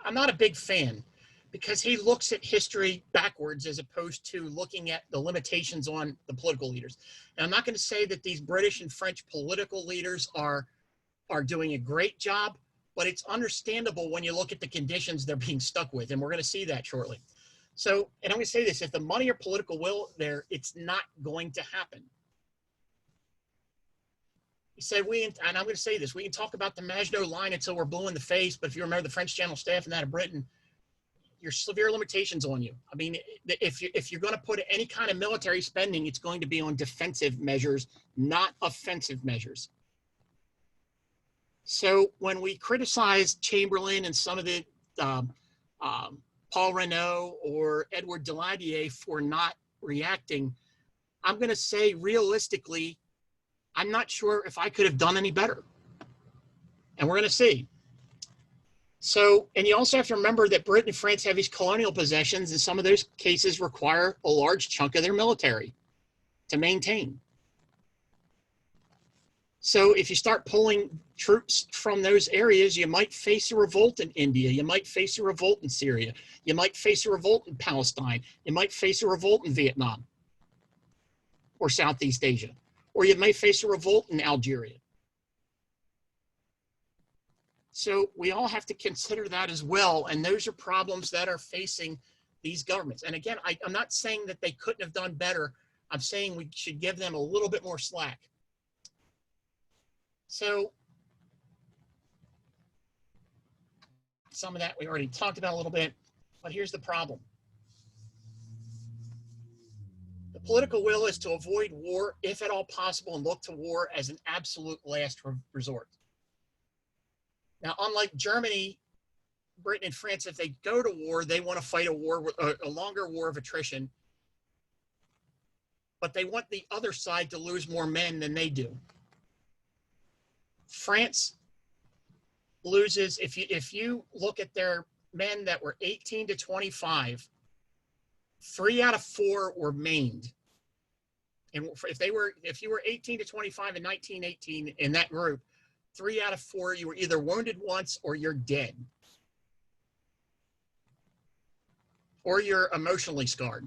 I'm not a big fan because he looks at history backwards as opposed to looking at the limitations on the political leaders. And I'm not going to say that these British and French political leaders are doing a great job, but it's understandable when you look at the conditions they're being stuck with. And we're going to see that shortly. So, and I'm going to say this, if the money or political will there, it's not going to happen. He said, and I'm going to say this, we can talk about the Maginot Line until we're blue in the face, but if you remember the French General Staff and that of Britain, there's severe limitations on you. I mean, if you're going to put any kind of military spending, it's going to be on defensive measures, not offensive measures. So when we criticize Chamberlain and some of the Paul Renault or Edward Daladier for not reacting, I'm going to say realistically, I'm not sure if I could have done any better. And we're going to see. So, and you also have to remember that Britain and France have these colonial possessions, and some of those cases require a large chunk of their military to maintain. So if you start pulling troops from those areas, you might face a revolt in India. You might face a revolt in Syria. You might face a revolt in Palestine. You might face a revolt in Vietnam or Southeast Asia. Or you may face a revolt in Algeria. So we all have to consider that as well. And those are problems that are facing these governments. And again, I'm not saying that they couldn't have done better. I'm saying we should give them a little bit more slack. So some of that we already talked about a little bit, but here's the problem. The political will is to avoid war, if at all possible, and look to war as an absolute last resort. Now, unlike Germany, Britain, and France, if they go to war, they want to fight a longer war of attrition, but they want the other side to lose more men than they do. France loses, if you look at their men that were 18 to 25, 3 out of 4 were maimed. And if you were 18 to 25 in 1918 in that group, 3 out of 4, you were either wounded once or you're dead. Or you're emotionally scarred.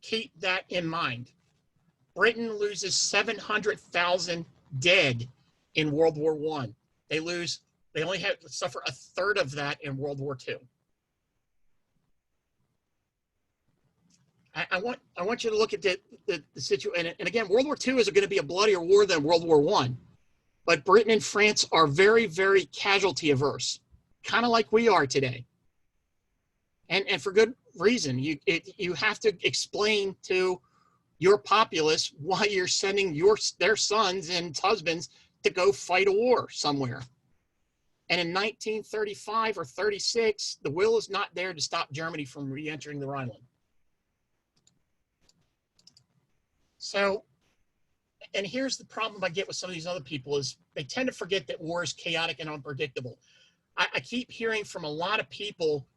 Keep that in mind. Britain loses 700,000 dead in World War I. They only suffer a third of that in World War II. I want you to look at the situation. And again, World War II is going to be a bloodier war than World War I. But Britain and France are very, very casualty averse, kind of like we are today. And for good reason. You have to explain to your populace why you're sending their sons and husbands to go fight a war somewhere. And in 1935 or 36, the will is not there to stop Germany from re-entering the Rhineland. So, and here's the problem I get with some of these other people is they tend to forget that war is chaotic and unpredictable. I keep hearing from a lot of people,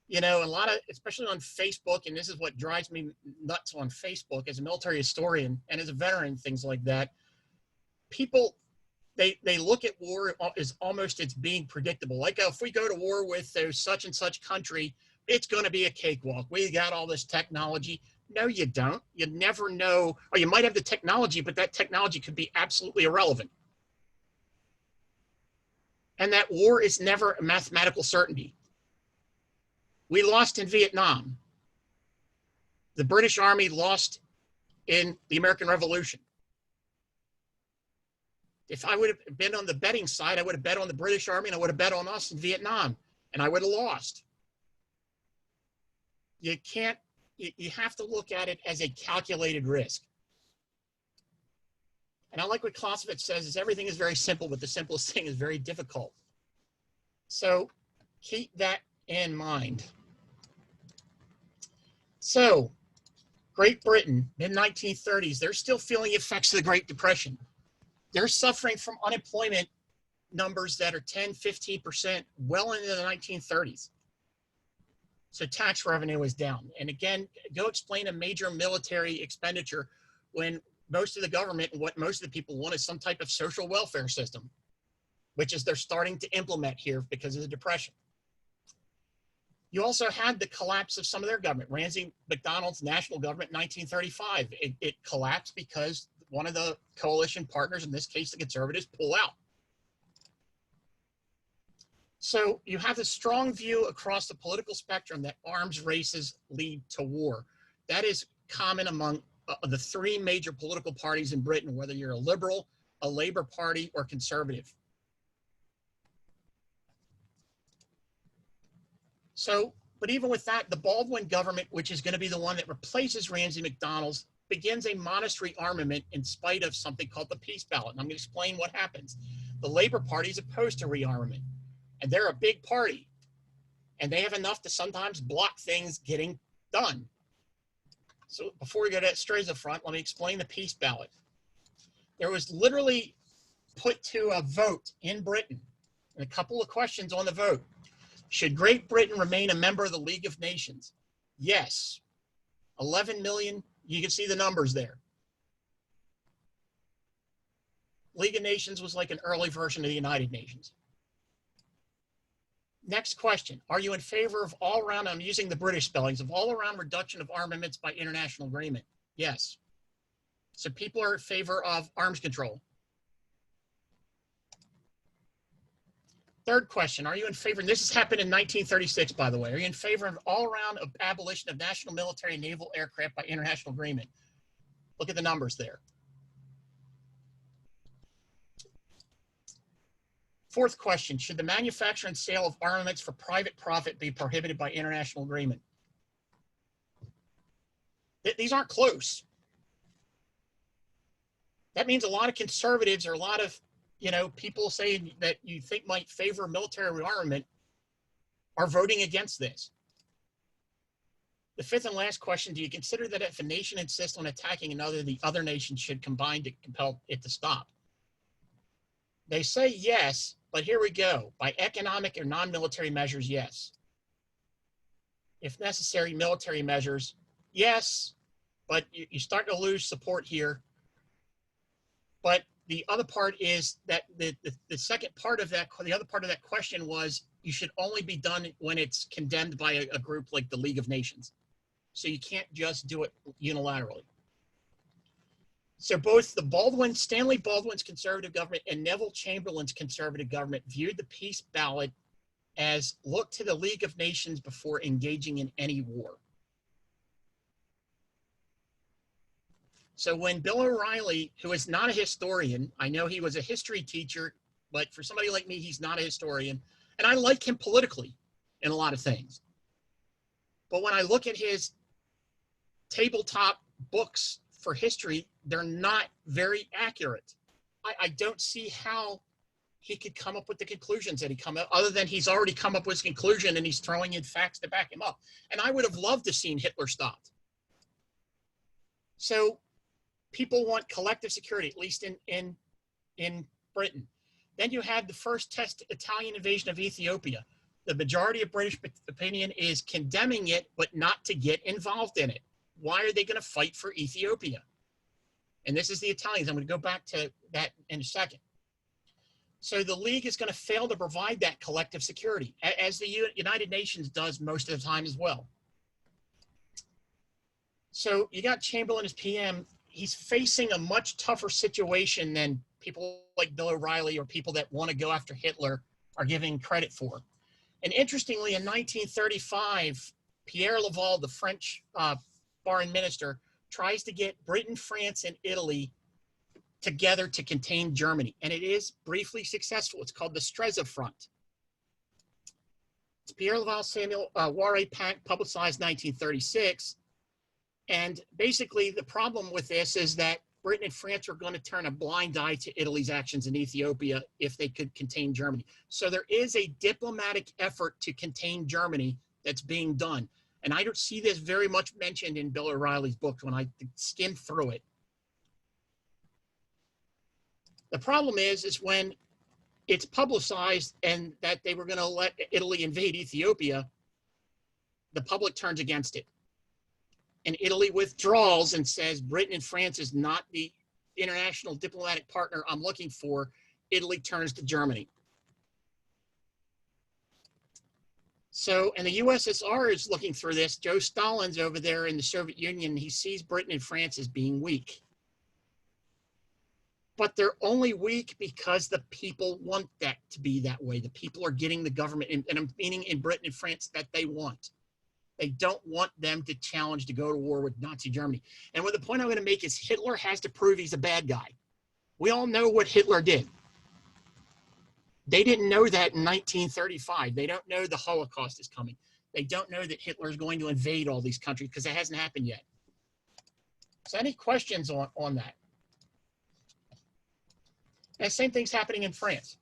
you know, especially on Facebook, and this is what drives me nuts on Facebook as a military historian and as a veteran, things like that. People, they look at war as almost it's being predictable. Like, if we go to war with such and such country, it's going to be a cakewalk. We got all this technology. No, you don't. You never know, or you might have the technology, but that technology could be absolutely irrelevant. And that war is never a mathematical certainty. We lost in Vietnam. The British Army lost in the American Revolution. If I would have been on the betting side, I would have bet on the British Army and I would have bet on us in Vietnam, and I would have lost. You can't, you have to look at it as a calculated risk. And I like what Clausewitz says is everything is very simple, but the simplest thing is very difficult. So keep that in mind. So Great Britain, mid-1930s, they're still feeling the effects of the Great Depression. They're suffering from unemployment numbers that are 10, 15%, well into the 1930s. So tax revenue is down. And again, go explain a major military expenditure when most of the government and what most of the people want is some type of social welfare system, which is they're starting to implement here because of the Depression. You also had the collapse of some of their government. Ramsay MacDonald's national government in 1935. It collapsed because one of the coalition partners, in this case the Conservatives, pull out. So you have a strong view across the political spectrum that arms races lead to war. That is common among the three major political parties in Britain, whether you're a Liberal, a Labour Party, or Conservative. So, but even with that, the Baldwin government, which is going to be the one that replaces Ramsay MacDonald's, begins a modest rearmament in spite of something called the Peace Ballot. And I'm going to explain what happens. The Labour Party is opposed to rearmament, and they're a big party, and they have enough to sometimes block things getting done. So before we go to that straight to the front, let me explain the Peace Ballot. There was literally put to a vote in Britain, and a couple of questions on the vote. Should Great Britain remain a member of the League of Nations? Yes. 11 million, you can see the numbers there. League of Nations was like an early version of the United Nations. Next question. Are you in favor of all-around, I'm using the British spellings, of all-around reduction of armaments by international agreement? Yes. So people are in favor of arms control. Third question, are you in favor, and this has happened in 1936, by the way, are you in favor of all-around abolition of national military and naval aircraft by international agreement? Look at the numbers there. Fourth question, should the manufacture and sale of armaments for private profit be prohibited by international agreement? These aren't close. That means a lot of conservatives or a lot of people saying that you think might favor military rearmament are voting against this. The fifth and last question, do you consider that if a nation insists on attacking another, the other nation should combine to compel it to stop? They say yes, but here we go. By economic or non-military measures, yes. If necessary, military measures, yes, but you start to lose support here. But the other part is that the second part of that, the other part of that question was you should only be done when it's condemned by a group like the League of Nations. So you can't just do it unilaterally. So both the Stanley Baldwin's conservative government and Neville Chamberlain's conservative government viewed the peace ballot as look to the League of Nations before engaging in any war. So when Bill O'Reilly, who is not a historian, I know he was a history teacher, but for somebody like me, he's not a historian. And I like him politically in a lot of things. But when I look at his tabletop books for history, they're not very accurate. I don't see how he could come up with the conclusions that he come up, other than he's already come up with his conclusion and he's throwing in facts to back him up. And I would have loved to have seen Hitler stopped. So people want collective security, at least in Britain. Then you had the first test Italian invasion of Ethiopia. The majority of British opinion is condemning it, but not to get involved in it. Why are they going to fight for Ethiopia? And this is the Italians. I'm going to go back to that in a second. So the League is going to fail to provide that collective security, as the United Nations does most of the time as well. So you got Chamberlain as PM. He's facing a much tougher situation than people like Bill O'Reilly or people that want to go after Hitler are giving credit for. And interestingly, in 1935, Pierre Laval, the French foreign minister, tries to get Britain, France, and Italy together to contain Germany. And it is briefly successful. It's called the Streza Front. It's Pierre Laval Samuel Warre Pact, publicized 1936. And basically, the problem with this is that Britain and France are going to turn a blind eye to Italy's actions in Ethiopia if they could contain Germany. So there is a diplomatic effort to contain Germany that's being done. And I don't see this very much mentioned in Bill O'Reilly's book when I skimmed through it. The problem is when it's publicized and that they were going to let Italy invade Ethiopia, the public turns against it. And Italy withdraws and says Britain and France is not the international diplomatic partner I'm looking for. Italy turns to Germany. So, and the USSR is looking through this. Joe Stalin's over there in the Soviet Union. He sees Britain and France as being weak. But they're only weak because the people want that to be that way. The people are getting the government, and I'm meaning in Britain and France, that they want. They don't want them to challenge to go to war with Nazi Germany. And what the point I'm going to make is Hitler has to prove he's a bad guy. We all know what Hitler did. They didn't know that in 1935. They don't know the Holocaust is coming. They don't know that Hitler is going to invade all these countries because it hasn't happened yet. So any questions on that? And the same thing's happening in France.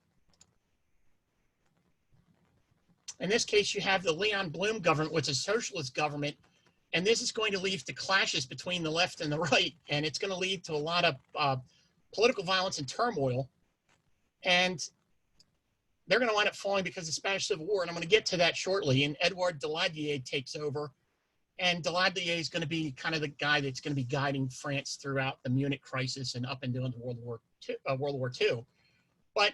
In this case, you have the Leon Blum government, which is a socialist government, and this is going to lead to clashes between the left and the right, and it's going to lead to a lot of political violence and turmoil, and they're going to wind up falling because of the Spanish Civil War, and I'm going to get to that shortly, and Edouard Daladier takes over, and Daladier is going to be kind of the guy that's going to be guiding France throughout the Munich crisis and up into World War II. But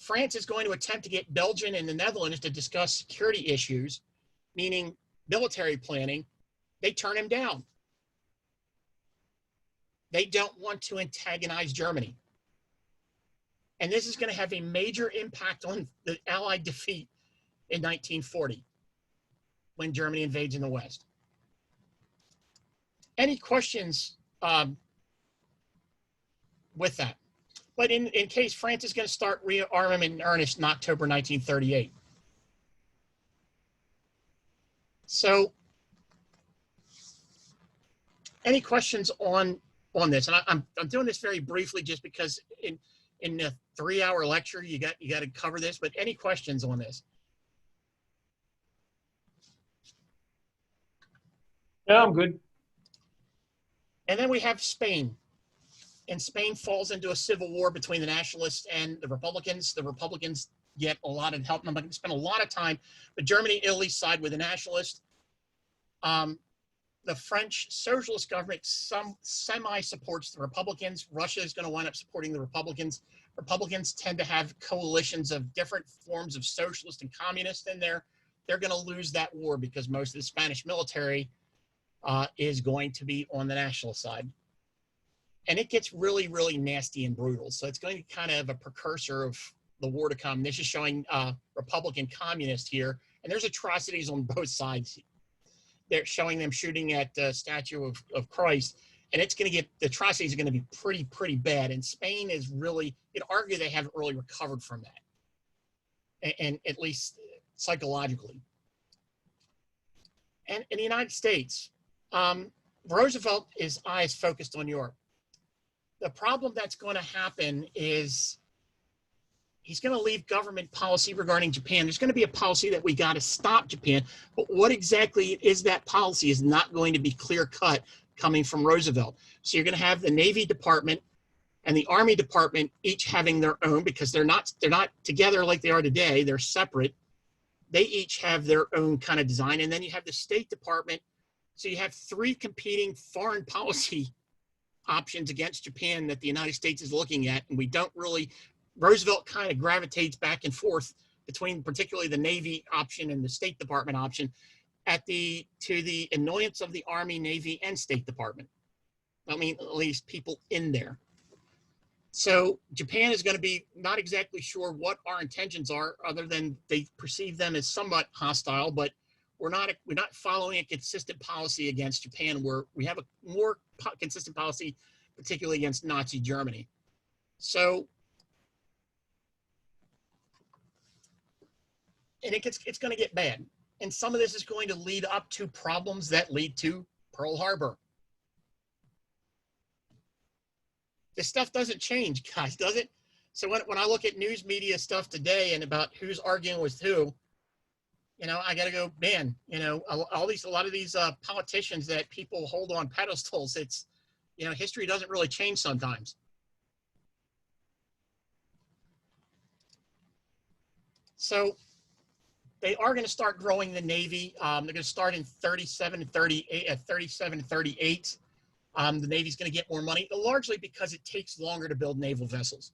France is going to attempt to get Belgium and the Netherlands to discuss security issues, meaning military planning. They turn him down. They don't want to antagonize Germany. And this is going to have a major impact on the Allied defeat in 1940 when Germany invades in the West. Any questions with that? But in case France is going to start rearmament in earnest in October 1938. So, any questions on this? And I'm doing this very briefly just because in a 3-hour lecture you got to cover this. But any questions on this? Yeah, I'm good. And then we have Spain. And Spain falls into a civil war between the nationalists and the Republicans. The Republicans get a lot of help. I'm not going to spend a lot of time, but Germany and Italy side with the nationalists. The French socialist government semi-supports the Republicans. Russia is going to wind up supporting the Republicans. Republicans tend to have coalitions of different forms of socialist and communist in there. They're going to lose that war because most of the Spanish military is going to be on the national side. And it gets really, really nasty and brutal. So it's going to be kind of a precursor of the war to come. This is showing Republican communists here. And there's atrocities on both sides. They're showing them shooting at the statue of Christ. And it's going to get, the atrocities are going to be pretty bad. And Spain is really, you'd argue they haven't really recovered from that. And at least psychologically. And in the United States, Roosevelt, his eyes focused on Europe. The problem that's going to happen is he's going to leave government policy regarding Japan. There's going to be a policy that we got to stop Japan, but what exactly is that policy is not going to be clear cut coming from Roosevelt. So you're going to have the Navy Department and the Army Department each having their own, because they're not together like they are today. They're separate. They each have their own kind of design. And then you have the State Department. So you have 3 competing foreign policy options against Japan that the United States is looking at. And we don't really, Roosevelt kind of gravitates back and forth between particularly the Navy option and the State Department option. to the annoyance of the Army, Navy, and State Department. I mean, at least people in there. So Japan is going to be not exactly sure what our intentions are, other than they perceive them as somewhat hostile, but we're not following a consistent policy against Japan, where we have a more consistent policy, particularly against Nazi Germany. So, and it's going to get bad. And some of this is going to lead up to problems that lead to Pearl Harbor. This stuff doesn't change, guys, does it? So when I look at news media stuff today and about who's arguing with who, you know, I got to go, man, you know, a lot of these politicians that people hold on pedestals, it's, you know, history doesn't really change sometimes. So they are going to start growing the Navy. They're going to start in 37 and 38. The Navy's going to get more money, largely because it takes longer to build naval vessels.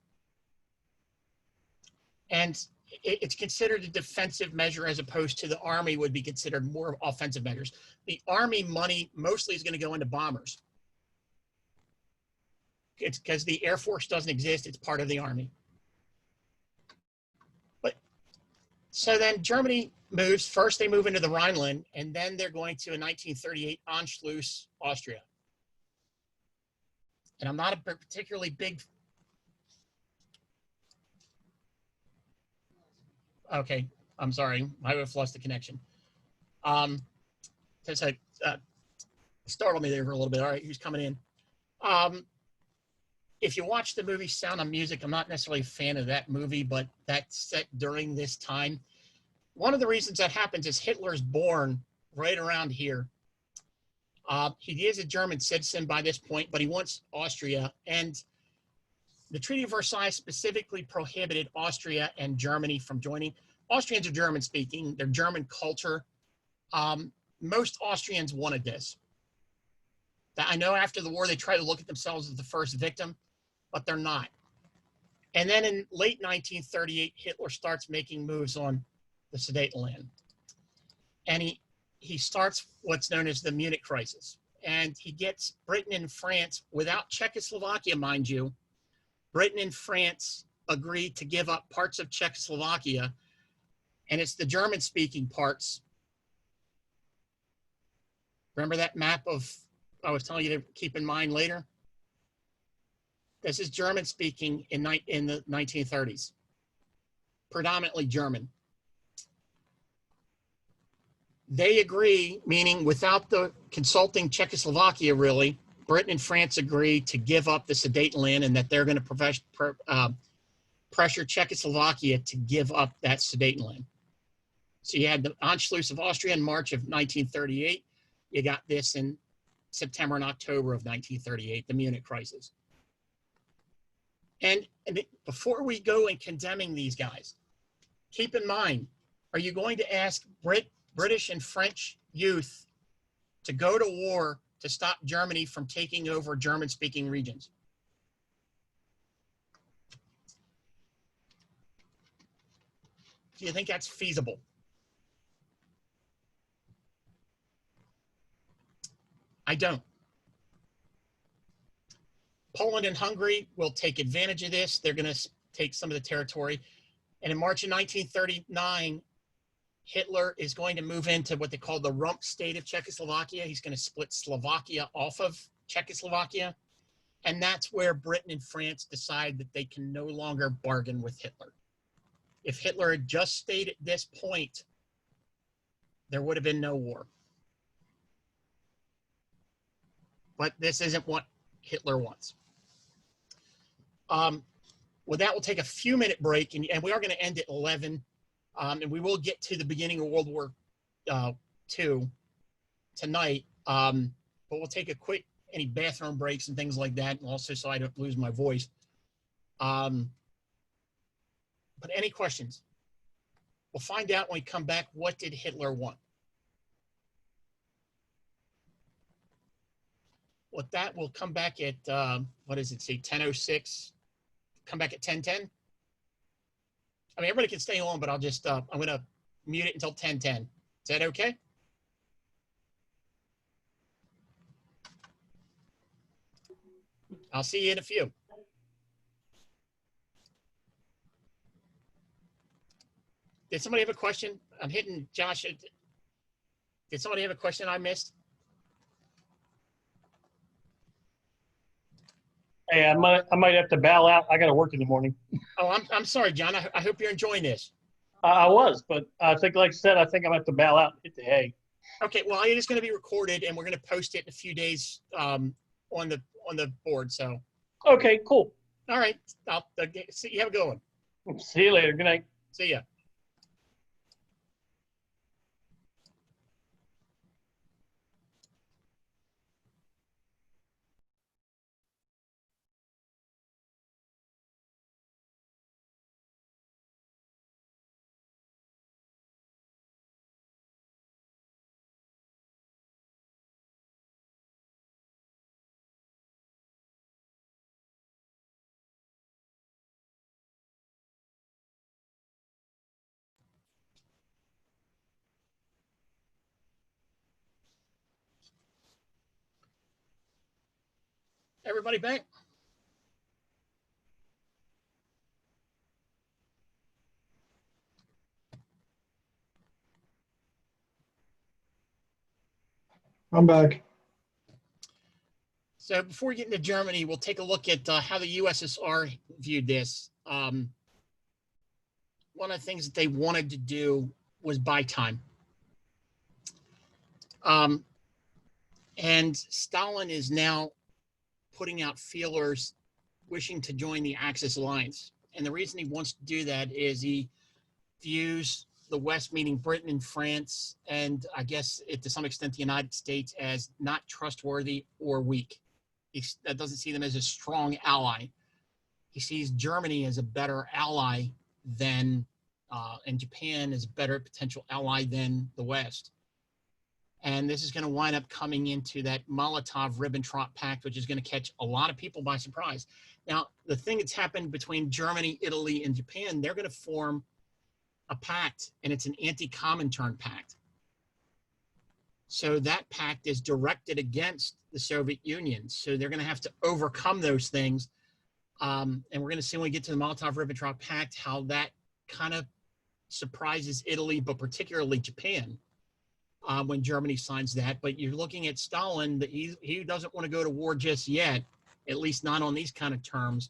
And it's considered a defensive measure, as opposed to the Army would be considered more offensive measures. The Army money mostly is going to go into bombers. It's because the Air Force doesn't exist. It's part of the Army. But so then Germany moves. First, they move into the Rhineland, and then they're going to, in 1938, Anschluss, Austria. And I'm not a particularly big. Okay, I'm sorry. I have lost the connection. Because I startled me there for a little bit. All right, who's coming in? If you watch the movie Sound of Music, I'm not necessarily a fan of that movie, but that's set during this time. One of the reasons that happens is Hitler's born right around here. He is a German citizen by this point, but he wants Austria. And the Treaty of Versailles specifically prohibited Austria and Germany from joining. Austrians are German speaking, they're German culture. Most Austrians wanted this. I know after the war, they try to look at themselves as the first victim, but they're not. And then in late 1938, Hitler starts making moves on the Sudetenland. And he starts what's known as the Munich crisis. And he gets Britain and France, without Czechoslovakia, mind you. Britain and France agreed to give up parts of Czechoslovakia, and it's the German-speaking parts. Remember that map of, I was telling you to keep in mind later? This is German-speaking in the 1930s, predominantly German. They agree, meaning without the consulting Czechoslovakia, really, Britain and France agree to give up the Sudetenland, and that they're going to pressure Czechoslovakia to give up that Sudetenland. So you had the Anschluss of Austria in March of 1938. You got this in September and October of 1938, the Munich crisis. And before we go in condemning these guys, keep in mind, are you going to ask British and French youth to go to war to stop Germany from taking over German-speaking regions? Do you think that's feasible? I don't. Poland and Hungary will take advantage of this. They're going to take some of the territory. And in March of 1939, Hitler is going to move into what they call the rump state of Czechoslovakia. He's going to split Slovakia off of Czechoslovakia. And that's where Britain and France decide that they can no longer bargain with Hitler. If Hitler had just stayed at this point, there would have been no war. But this isn't what Hitler wants. With that, we'll take a few-minute break, and we are going to end at 11. And we will get to the beginning of World War II tonight. But we'll take a quick, any bathroom breaks and things like that, and also so I don't lose my voice. But any questions? We'll find out when we come back, what did Hitler want? With that, we'll come back at, what does it say, 10:06? Come back at 10:10? I mean, everybody can stay on, but I'll just, I'm going to mute it until 10:10. Is that okay? I'll see you in a few. Did somebody have a question? I'm hitting Josh. Did somebody have a question I missed? Hey, I might have to bow out. I got to work in the morning. Oh, I'm sorry, John. I hope you're enjoying this. I was, but I think, like I said, I think I'm going to have to bow out and hit the hay. Okay, well, it is going to be recorded, and we're going to post it in a few days on the board. So, Okay, cool. all right. I'll see you. Have a good one. See you later. Good night. See ya. Everybody back? I'm back. So before we get into Germany, we'll take a look at how the USSR viewed this. One of the things that they wanted to do was buy time. And Stalin is now putting out feelers wishing to join the Axis alliance. And the reason he wants to do that is he views the West, meaning Britain and France, and I guess to some extent the United States, as not trustworthy or weak. That doesn't see them as a strong ally. He sees Germany as a better ally than, and Japan as a better potential ally than the West. And this is going to wind up coming into that Molotov-Ribbentrop Pact, which is going to catch a lot of people by surprise. Now, the thing that's happened between Germany, Italy, and Japan, they're going to form a pact, and it's an anti-Comintern pact. So that pact is directed against the Soviet Union. So they're going to have to overcome those things. And we're going to see when we get to the Molotov-Ribbentrop Pact how that kind of surprises Italy, but particularly Japan. When Germany signs that. But you're looking at Stalin, that he doesn't want to go to war just yet, at least not on these kind of terms.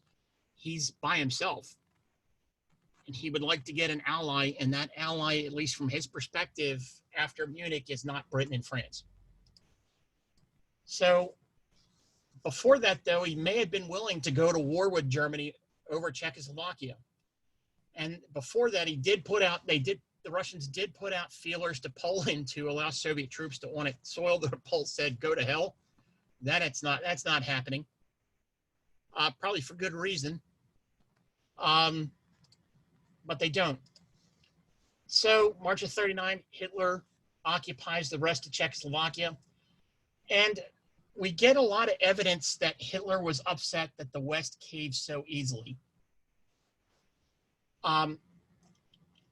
He's by himself. And he would like to get an ally, and that ally, at least from his perspective, after Munich, is not Britain and France. So before that, though, he may have been willing to go to war with Germany over Czechoslovakia. And before that, the Russians did put out feelers to Poland to allow Soviet troops to on its soil. The Poles said, "Go to hell." That's not happening. Probably for good reason. But they don't. So March of 39, Hitler occupies the rest of Czechoslovakia, and we get a lot of evidence that Hitler was upset that the West caved so easily.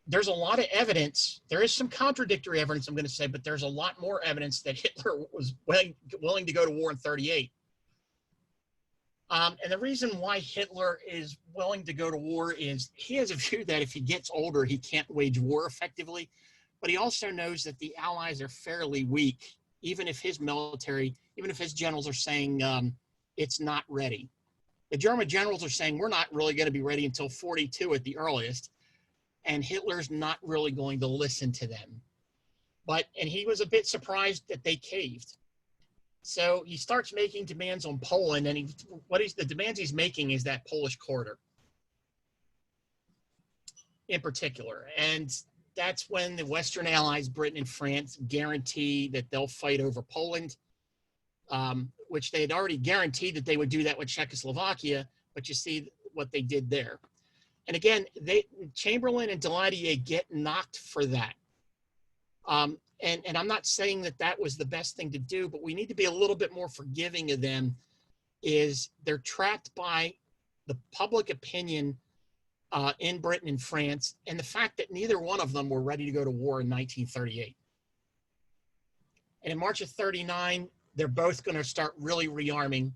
There's a lot of evidence. There is some contradictory evidence, I'm going to say, but there's a lot more evidence that Hitler was willing to go to war in 38. And the reason why Hitler is willing to go to war is he has a view that if he gets older, he can't wage war effectively. But he also knows that the Allies are fairly weak, even if his generals are saying it's not ready. The German generals are saying we're not really going to be ready until 42 at the earliest. And Hitler's not really going to listen to them. And he was a bit surprised that they caved. So he starts making demands on Poland, and the demands he's making is that Polish corridor in particular. And that's when the Western allies, Britain and France, guarantee that they'll fight over Poland, which they had already guaranteed that they would do that with Czechoslovakia, but you see what they did there. And again, Chamberlain and Daladier get knocked for that. And I'm not saying that was the best thing to do, but we need to be a little bit more forgiving of them. Is they're trapped by the public opinion in Britain and France, and the fact that neither one of them were ready to go to war in 1938. And in March of 39, they're both going to start really rearming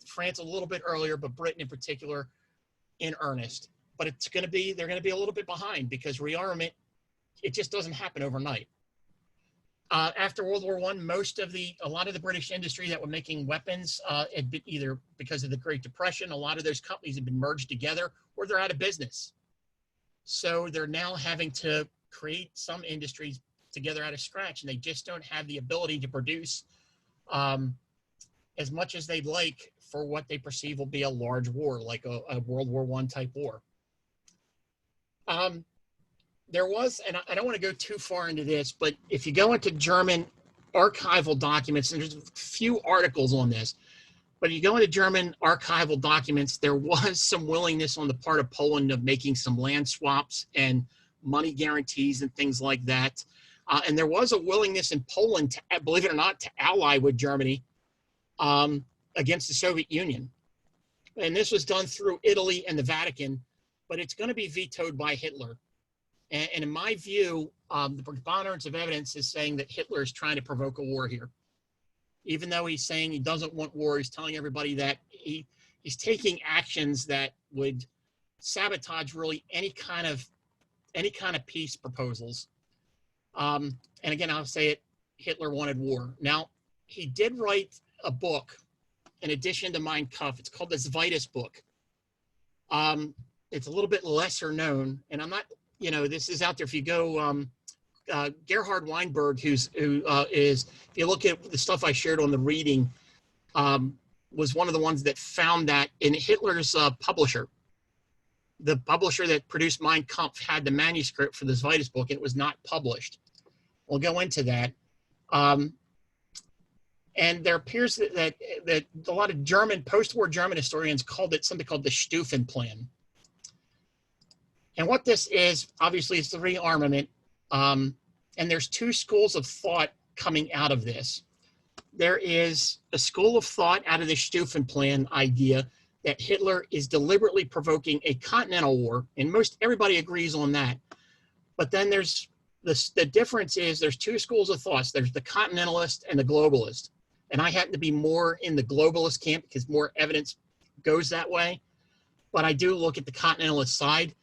France a little bit earlier, but Britain in particular in earnest. But they're going to be a little bit behind because rearmament, it just doesn't happen overnight. After World War I, a lot of the British industry that were making weapons had been either because of the Great Depression, a lot of those companies had been merged together, or they're out of business. So they're now having to create some industries together out of scratch, and they just don't have the ability to produce as much as they'd like for what they perceive will be a large war, like a World War I type war. There was, and I don't want to go too far into this, but if you go into German archival documents, and there's a few articles on this, but you go into German archival documents, there was some willingness on the part of Poland of making some land swaps and money guarantees and things like that. And there was a willingness in Poland to, believe it or not, to ally with Germany against the Soviet Union. And this was done through Italy and the Vatican, but it's going to be vetoed by Hitler. And in my view, the preponderance of evidence is saying that Hitler is trying to provoke a war here. Even though he's saying he doesn't want war, he's telling everybody that he's taking actions that would sabotage really any kind of peace proposals. And again, I'll say it, Hitler wanted war. Now, he did write a book in addition to Mein Kampf. It's called the Zweites book. It's a little bit lesser known, and I'm not, this is out there. If you go, Gerhard Weinberg, who is, if you look at the stuff I shared on the reading, was one of the ones that found that in Hitler's publisher. The publisher that produced Mein Kampf had the manuscript for the Zweites book, and it was not published. We'll go into that. And there appears that a lot of post-war German historians called it something called the Stufenplan. And what this is, obviously, it's the rearmament. And there's two schools of thought coming out of this. There is a school of thought out of the Stufenplan idea that Hitler is deliberately provoking a continental war, and everybody agrees on that. But then there's the difference is there's two schools of thoughts. There's the continentalist and the globalist. And I happen to be more in the globalist camp because more evidence goes that way. But I do look at the continentalist side.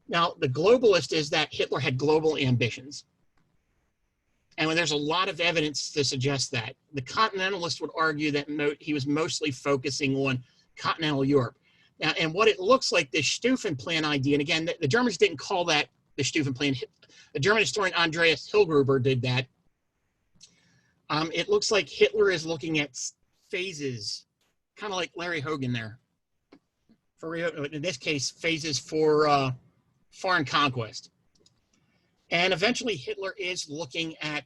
Now, the globalist is that Hitler had global ambitions. And there's a lot of evidence to suggest that. The continentalist would argue that he was mostly focusing on continental Europe. Now, and what it looks like, the Stufenplan idea, and again, the Germans didn't call that the Stufenplan. The German historian Andreas Hillgruber did that. It looks like Hitler is looking at phases, kind of like Larry Hogan there. In this case, phases for foreign conquest. And eventually Hitler is looking at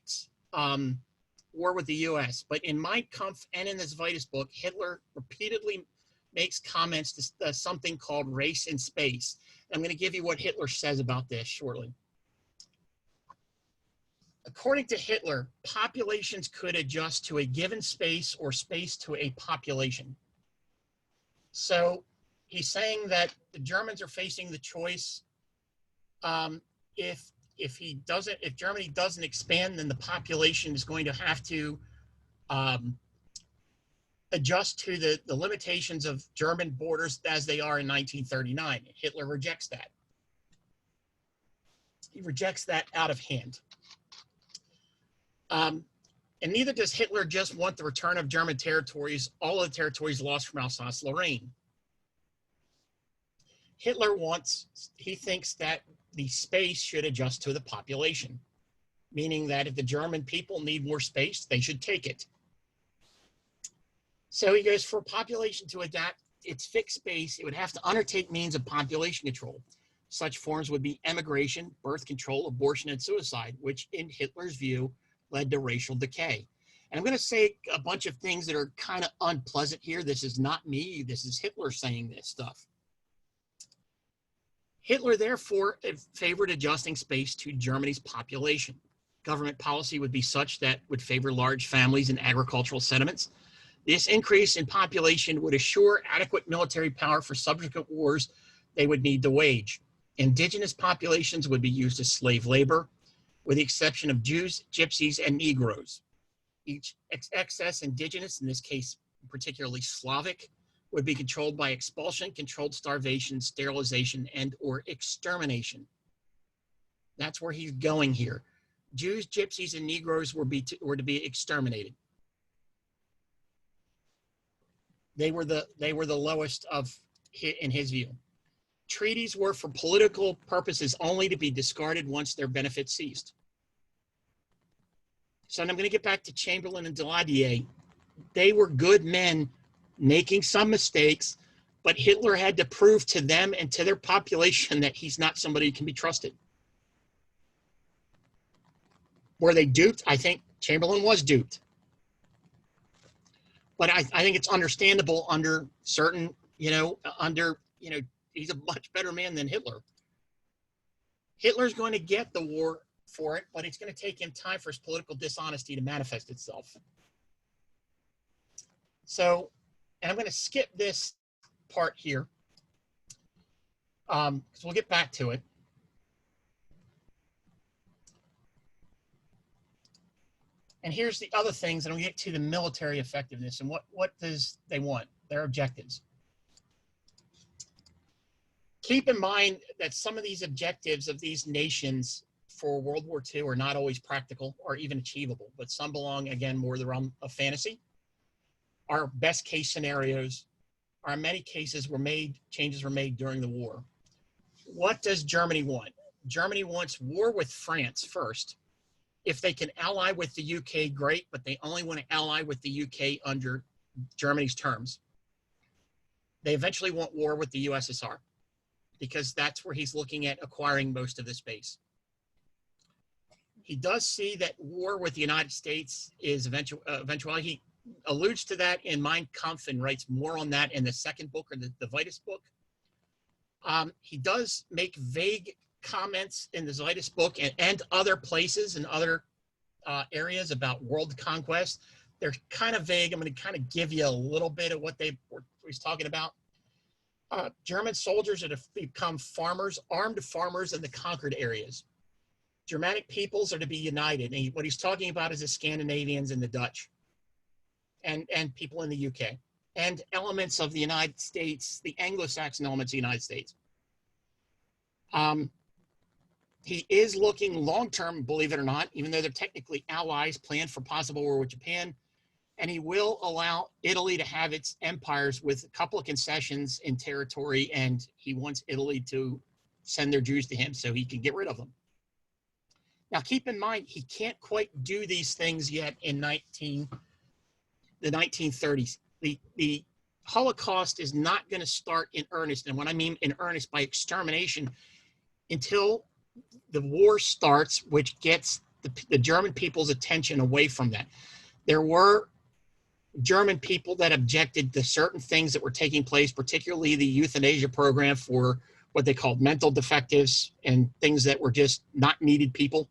war with the US. But in Mein Kampf and in this Zweites book, Hitler repeatedly makes comments to something called race in space. I'm going to give you what Hitler says about this shortly. According to Hitler, populations could adjust to a given space or space to a population. So he's saying that the Germans are facing the choice. If Germany doesn't expand, then the population is going to have to adjust to the limitations of German borders as they are in 1939. Hitler rejects that. He rejects that out of hand. And neither does Hitler just want the return of German territories, all of the territories lost from Alsace-Lorraine. Hitler he thinks that the space should adjust to the population, meaning that if the German people need more space, they should take it. So he goes, for population to adapt its fixed space, it would have to undertake means of population control. Such forms would be emigration, birth control, abortion, and suicide, which in Hitler's view led to racial decay. And I'm going to say a bunch of things that are kind of unpleasant here. This is not me. This is Hitler saying this stuff. Hitler, therefore, favored adjusting space to Germany's population. Government policy would be such that would favor large families and agricultural settlements. This increase in population would assure adequate military power for subsequent wars they would need to wage. Indigenous populations would be used as slave labor, with the exception of Jews, Gypsies, and Negroes. Each excess indigenous, in this case particularly Slavic, would be controlled by expulsion, controlled starvation, sterilization, and or extermination. That's where he's going here. Jews, gypsies, and Negroes were to be exterminated. They were the lowest in his view. Treaties were for political purposes only, to be discarded once their benefits ceased. So I'm going to get back to Chamberlain and Daladier. They were good men making some mistakes, but Hitler had to prove to them and to their population that he's not somebody who can be trusted. Were they duped? I think Chamberlain was duped. But I think it's understandable under certain, he's a much better man than Hitler. Hitler's going to get the war for it, but it's going to take him time for his political dishonesty to manifest itself. So, and I'm going to skip this part here, because we'll get back to it. And here's the other things, and we'll get to the military effectiveness and what does they want, their objectives. Keep in mind that some of these objectives of these nations for World War II are not always practical or even achievable, but some belong, again, more to the realm of fantasy. Our best case scenarios are, in many cases, changes were made during the war. What does Germany want? Germany wants war with France first. If they can ally with the UK, great, but they only want to ally with the UK under Germany's terms. They eventually want war with the USSR because that's where he's looking at acquiring most of the space. He does see that war with the United States is eventually. He alludes to that in Mein Kampf and writes more on that in the second book, or the Vitus book. He does make vague comments in the Vitus book and other places and other areas about world conquest. They're kind of vague. I'm going to kind of give you a little bit of what he's talking about. German soldiers are to become farmers, armed farmers in the conquered areas. Germanic peoples are to be united. And what he's talking about is the Scandinavians and the Dutch and people in the UK and elements of the United States, the Anglo-Saxon elements of the United States. He is looking long-term, believe it or not, even though they're technically allies, planned for possible war with Japan. And he will allow Italy to have its empires with a couple of concessions in territory, and he wants Italy to send their Jews to him so he can get rid of them. Now, keep in mind, he can't quite do these things yet in the 1930s. The Holocaust is not going to start in earnest, and what I mean in earnest by extermination, until the war starts, which gets the German people's attention away from that. There were German people that objected to certain things that were taking place, particularly the euthanasia program for what they called mental defectives and things that were just not needed people.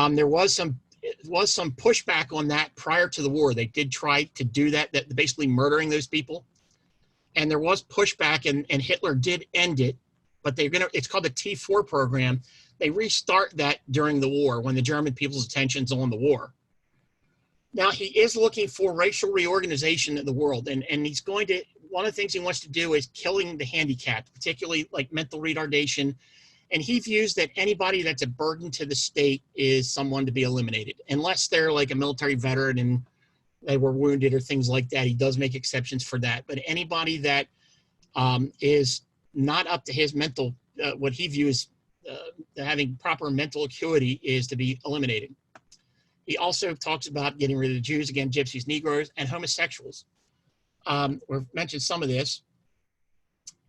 There was some pushback on that prior to the war. They did try to do that basically murdering those people. And there was pushback, and Hitler did end it, but it's called the T4 program. They restart that during the war when the German people's attention's on the war. Now, he is looking for racial reorganization in the world, and he's going to, one of the things he wants to do is killing the handicapped, particularly like mental retardation. And he views that anybody that's a burden to the state is someone to be eliminated, unless they're like a military veteran and they were wounded or things like that. He does make exceptions for that. But anybody that is not up to his mental, what he views having proper mental acuity is to be eliminated. He also talks about getting rid of the Jews, again, gypsies, Negroes, and homosexuals. We've mentioned some of this.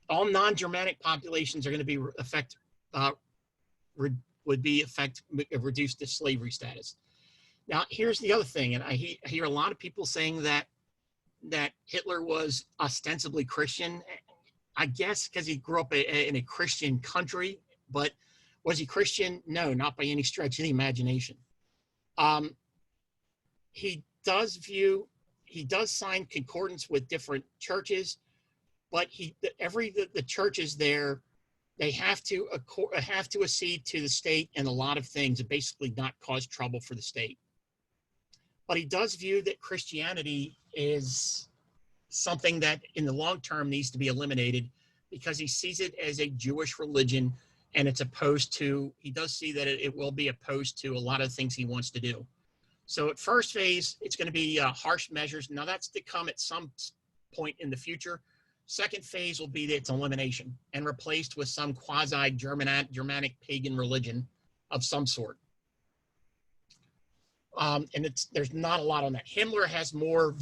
All non-Germanic populations are going to be reduced to slavery status. Now, here's the other thing, and I hear a lot of people saying that Hitler was ostensibly Christian. I guess because he grew up in a Christian country, but was he Christian? No, not by any stretch of the imagination. He does sign concordance with different churches, but the churches there, they have to accede to the state and a lot of things and basically not cause trouble for the state. But he does view that Christianity is something that in the long term needs to be eliminated because he sees it as a Jewish religion, and it's opposed to, he does see that it will be opposed to a lot of things he wants to do. So at first phase, it's going to be harsh measures. Now that's to come at some point in the future. Second phase will be its elimination and replaced with some quasi-Germanic pagan religion of some sort. And there's not a lot on that. Himmler has more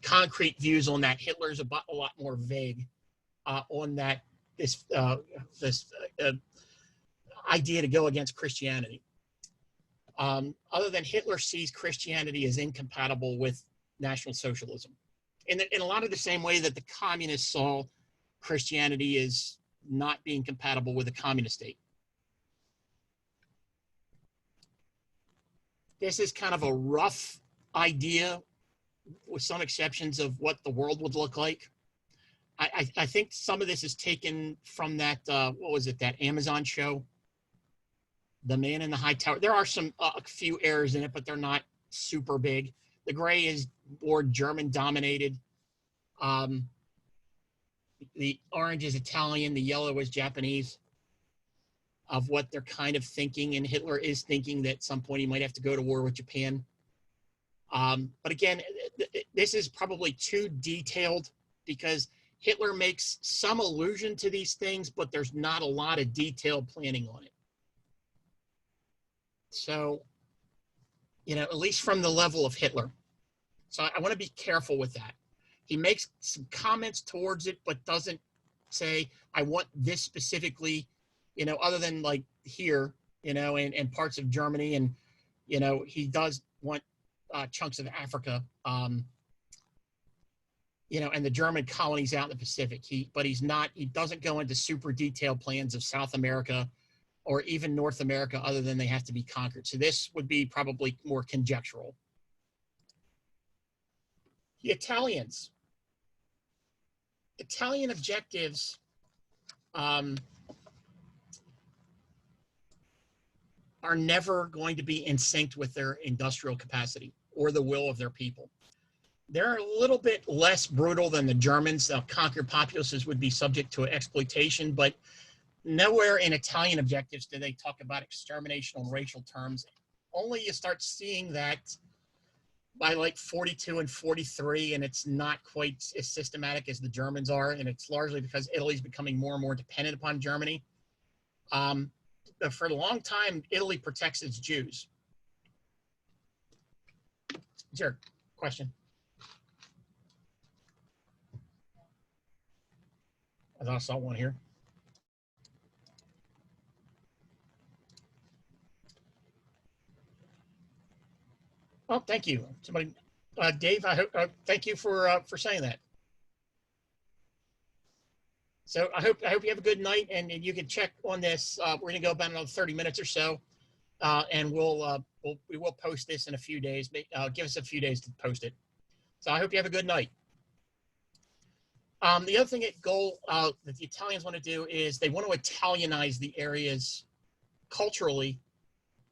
concrete views on that. Hitler's a lot more vague on that. This idea to go against Christianity. Other than Hitler sees Christianity as incompatible with National Socialism, in a lot of the same way that the communists saw Christianity as not being compatible with a communist state. This is kind of a rough idea, with some exceptions, of what the world would look like. I think some of this is taken from that, what was it, that Amazon show, The Man in the High Tower. There are a few errors in it, but they're not super big. The gray is more German dominated. The orange is Italian. The yellow is Japanese, of what they're kind of thinking. And Hitler is thinking that at some point he might have to go to war with Japan. But again, this is probably too detailed because Hitler makes some allusion to these things, but there's not a lot of detailed planning on it. So, at least from the level of Hitler. So I want to be careful with that. He makes some comments towards it, but doesn't say, I want this specifically, other than like here, and parts of Germany. And, he does want chunks of Africa, and the German colonies out in the Pacific. He doesn't go into super detailed plans of South America or even North America, other than they have to be conquered. So this would be probably more conjectural. The Italian objectives are never going to be in sync with their industrial capacity or the will of their people. They're a little bit less brutal than the Germans. Conquered populaces would be subject to exploitation, but nowhere in Italian objectives do they talk about extermination on racial terms. Only you start seeing that by like 42 and 43, and it's not quite as systematic as the Germans are, and it's largely because Italy's becoming more and more dependent upon Germany. For a long time, Italy protects its Jews. Is there a question? I thought I saw one here. Oh, thank you. Somebody, Dave. Thank you for saying that. So I hope you have a good night, and you can check on this. We're going to go about another 30 minutes or so, and we will post this in a few days. Give us a few days to post it. So I hope you have a good night. The other thing that the Italians want to do is they want to Italianize the areas culturally,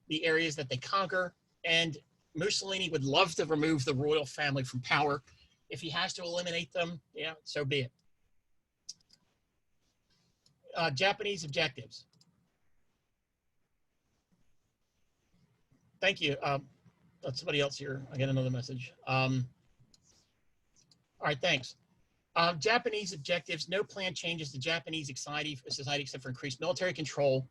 the areas that they conquer, and Mussolini would love to remove the royal family from power. If he has to eliminate them, yeah, so be it. Japanese objectives. Thank you. That's somebody else here. I got another message. All right, thanks. Japanese objectives, no plan changes the Japanese society except for increased military control.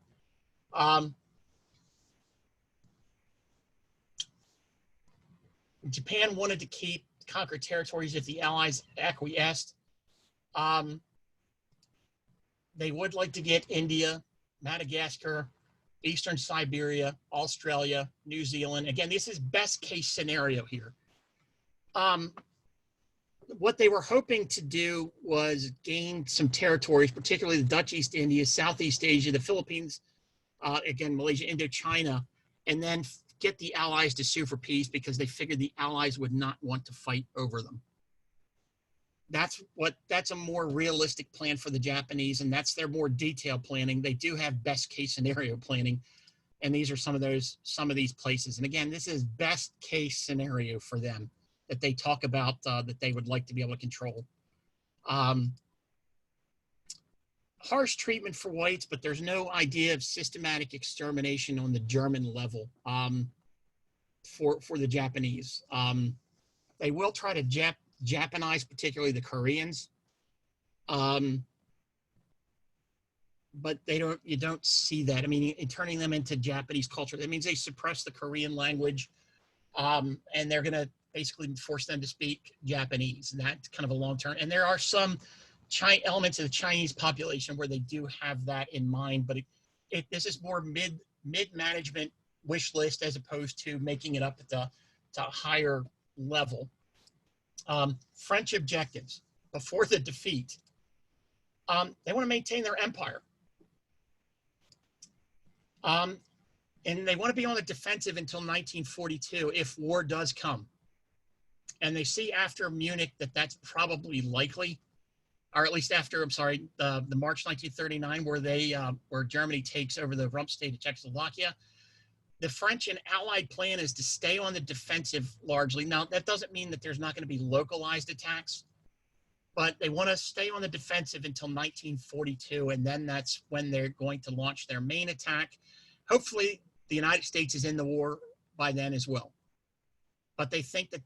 Japan wanted to keep conquered territories if the Allies acquiesced. They would like to get India, Madagascar, Eastern Siberia, Australia, New Zealand. Again, this is best case scenario here. What they were hoping to do was gain some territories, particularly the Dutch East Indies, Southeast Asia, the Philippines, again, Malaysia, Indochina, and then get the Allies to sue for peace because they figured the Allies would not want to fight over them. That's a more realistic plan for the Japanese, and that's their more detailed planning. They do have best case scenario planning, and these are some of these places. And again, this is best case scenario for them. that they talk about that they would like to be able to control. Harsh treatment for whites, but there's no idea of systematic extermination on the German level for the Japanese. They will try to Japanize, particularly the Koreans, but you don't see that. I mean, in turning them into Japanese culture, that means they suppress the Korean language, and they're going to basically force them to speak Japanese. And that's kind of a long term. And there are some elements of the Chinese population where they do have that in mind, but this is more mid management wish list as opposed to making it up at the higher level. French objectives before the defeat. They want to maintain their empire. And they want to be on the defensive until 1942 if war does come. And they see after Munich that that's probably likely, or at least after, the March 1939 where Germany takes over the rump state of Czechoslovakia. The French and Allied plan is to stay on the defensive largely. Now, that doesn't mean that there's not going to be localized attacks, but they want to stay on the defensive until 1942, and then that's when they're going to launch their main attack. Hopefully, the United States is in the war by then as well. But they think that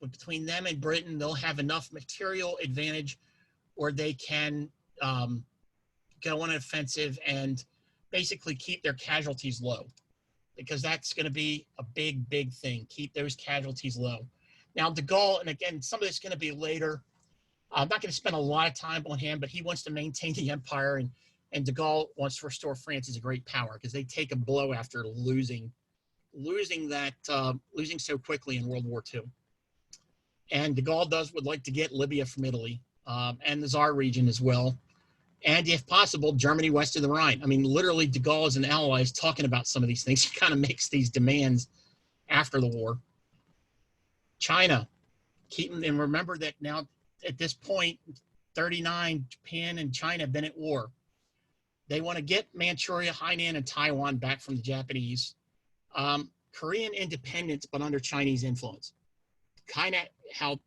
between them and Britain, they'll have enough material advantage where they can go on an offensive and basically keep their casualties low, because that's going to be a big, big thing. Keep those casualties low. Now, de Gaulle, and again, some of this is going to be later. I'm not going to spend a lot of time on him, but he wants to maintain the empire, and de Gaulle wants to restore France as a great power because they take a blow after losing so quickly in World War II. And de Gaulle would like to get Libya from Italy and the Tsar region as well. And if possible, Germany west of the Rhine. I mean, literally, de Gaulle as an ally is talking about some of these things. He kind of makes these demands after the war. China, and remember that now at this point, 39, Japan and China have been at war. They want to get Manchuria, Hainan, and Taiwan back from the Japanese. Korean independence, but under Chinese influence. Kind of how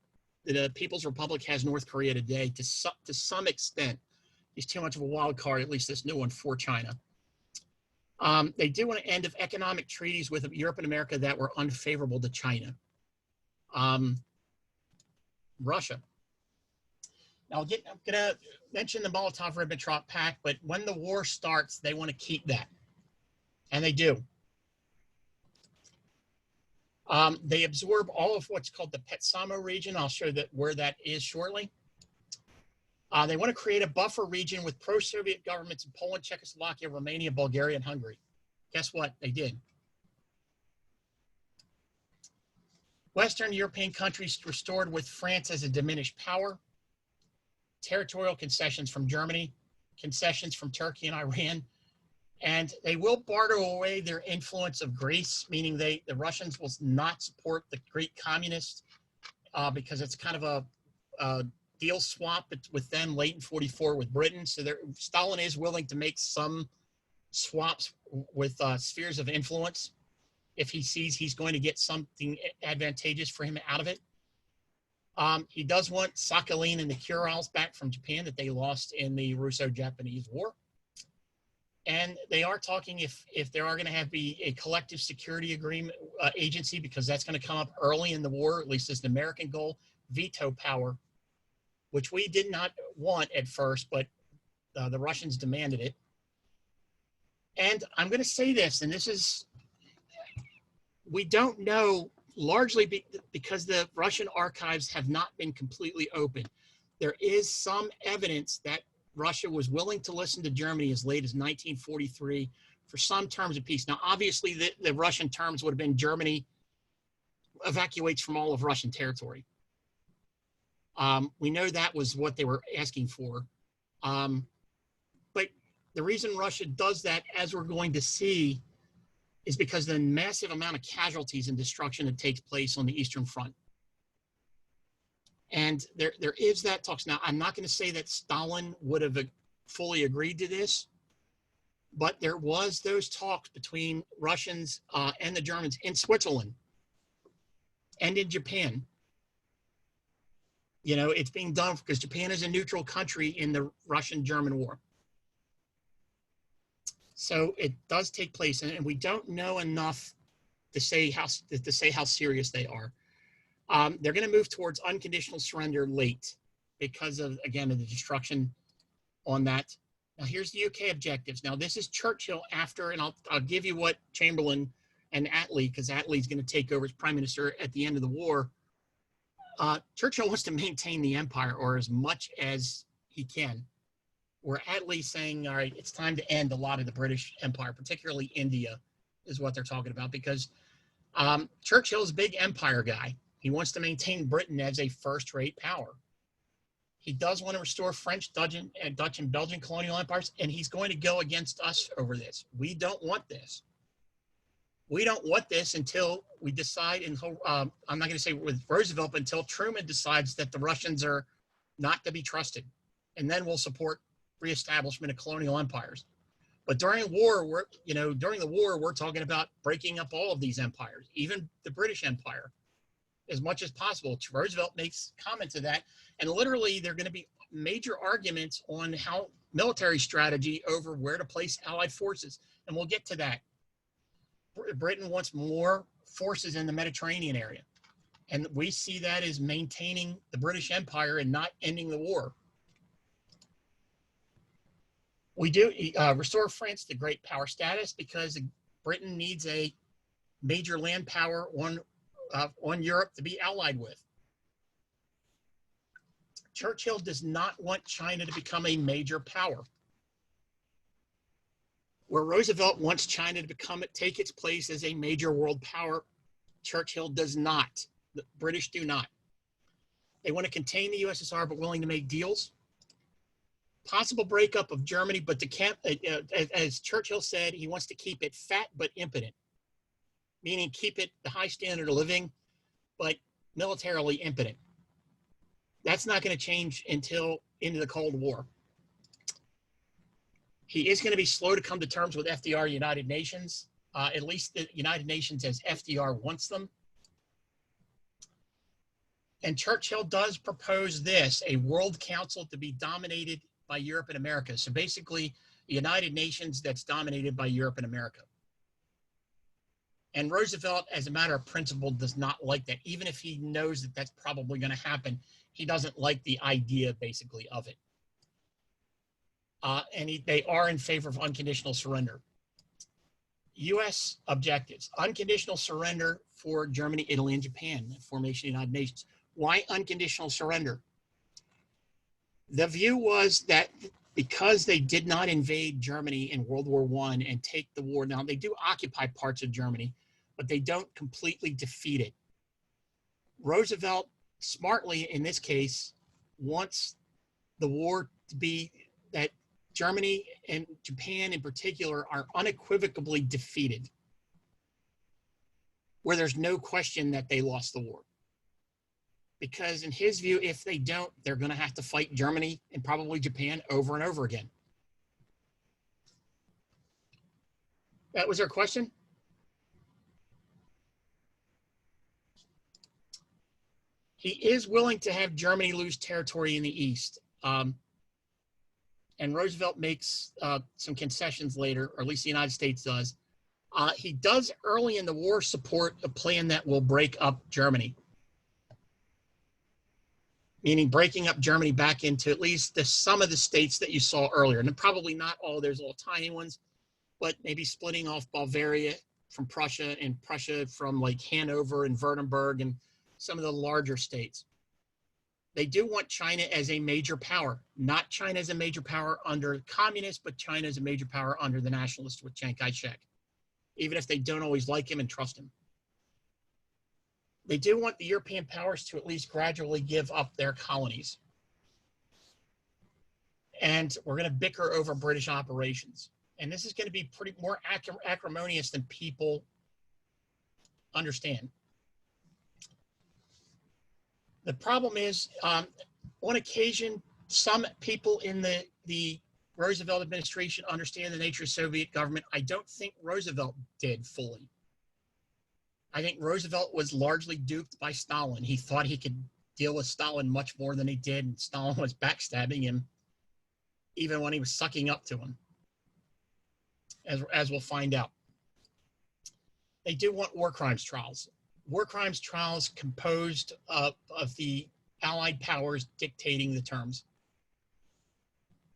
the People's Republic has North Korea today to some extent. He's too much of a wild card, at least this new one, for China. They do want to end of economic treaties with Europe and America that were unfavorable to China. Russia. Now, I'm going to mention the Molotov-Ribbentrop Pact, but when the war starts, they want to keep that. And they do. They absorb all of what's called the Petsamo region. I'll show where that is shortly. They want to create a buffer region with pro-Soviet governments in Poland, Czechoslovakia, Romania, Bulgaria, and Hungary. Guess what? They did. Western European countries restored with France as a diminished power. Territorial concessions from Germany, concessions from Turkey and Iran. And they will barter away their influence of Greece, meaning the Russians will not support the Greek communists because it's kind of a deal swap with them late in 44 with Britain. So Stalin is willing to make some swaps with spheres of influence if he sees he's going to get something advantageous for him out of it. He does want Sakhalin and the Kurils back from Japan that they lost in the Russo-Japanese War. And they are talking if there are going to be a collective security agreement agency, because that's going to come up early in the war, at least as an American goal, veto power, which we did not want at first, but the Russians demanded it. And I'm going to say this, and this is, we don't know, largely because the Russian archives have not been completely open. There is some evidence that Russia was willing to listen to Germany as late as 1943 for some terms of peace. Now, obviously, the Russian terms would have been Germany evacuates from all of Russian territory. We know that was what they were asking for. But the reason Russia does that, as we're going to see, is because of the massive amount of casualties and destruction that takes place on the Eastern Front. And there is that talks. Now, I'm not going to say that Stalin would have fully agreed to this, but there was those talks between Russians and the Germans in Switzerland and in Japan. You know, it's being done because Japan is a neutral country in the Russian-German war. So it does take place, and we don't know enough to say how serious they are. They're going to move towards unconditional surrender late because of, again, of the destruction on that. Now, here's the UK objectives. Now, this is Churchill after, and I'll give you what Chamberlain and Attlee, because Attlee's going to take over as prime minister at the end of the war. Churchill wants to maintain the empire, or as much as he can. Where Attlee's saying, all right, it's time to end a lot of the British Empire, particularly India, is what they're talking about, because Churchill's a big empire guy. He wants to maintain Britain as a first-rate power. He does want to restore French, Dutch, and Belgian colonial empires, and he's going to go against us over this. We don't want this. We don't want this until we decide, I'm not going to say with Roosevelt, but until Truman decides that the Russians are not to be trusted. And then we'll support reestablishment of colonial empires. But during war, during the war, we're talking about breaking up all of these empires, even the British Empire, as much as possible. Roosevelt makes comments of that. And literally, there are going to be major arguments on how military strategy over where to place Allied forces. And we'll get to that. Britain wants more forces in the Mediterranean area. And we see that as maintaining the British Empire and not ending the war. We do restore France to great power status because Britain needs a major land power on Europe to be allied with. Churchill does not want China to become a major power. Where Roosevelt wants China to take its place as a major world power, Churchill does not. The British do not. They want to contain the USSR, but willing to make deals. Possible breakup of Germany, but as Churchill said, he wants to keep it fat but impotent, meaning keep it the high standard of living, but militarily impotent. That's not going to change until into the Cold War. He is going to be slow to come to terms with FDR United Nations, at least the United Nations as FDR wants them. And Churchill does propose this, a world council to be dominated by Europe and America. So basically, the United Nations that's dominated by Europe and America. And Roosevelt, as a matter of principle, does not like that. Even if he knows that that's probably going to happen, he doesn't like the idea, basically, of it. They are in favor of unconditional surrender. U.S. objectives: unconditional surrender for Germany, Italy, and Japan, the formation of the United Nations. Why unconditional surrender? The view was that because they did not invade Germany in World War I and take the war, now they do occupy parts of Germany, but they don't completely defeat it. Roosevelt, smartly in this case, wants the war to be that Germany and Japan in particular are unequivocally defeated, where there's no question that they lost the war. Because in his view, if they don't, they're going to have to fight Germany and probably Japan over and over again. That was our question? He is willing to have Germany lose territory in the East. And Roosevelt makes some concessions later, or at least the United States does. He does early in the war support a plan that will break up Germany, meaning breaking up Germany back into at least some of the states that you saw earlier. And probably not all, there's little tiny ones, but maybe splitting off Bavaria from Prussia and Prussia from like Hanover and Württemberg and some of the larger states. They do want China as a major power, not China as a major power under communists, but China as a major power under the nationalists with Chiang Kai-shek, even if they don't always like him and trust him. They do want the European powers to at least gradually give up their colonies. And we're going to bicker over British operations. And this is going to be pretty more acrimonious than people understand. The problem is, on occasion, some people in the Roosevelt administration understand the nature of Soviet government. I don't think Roosevelt did fully. I think Roosevelt was largely duped by Stalin. He thought he could deal with Stalin much more than he did, and Stalin was backstabbing him even when he was sucking up to him, as we'll find out. They do want war crimes trials. War crimes trials composed of the Allied powers dictating the terms.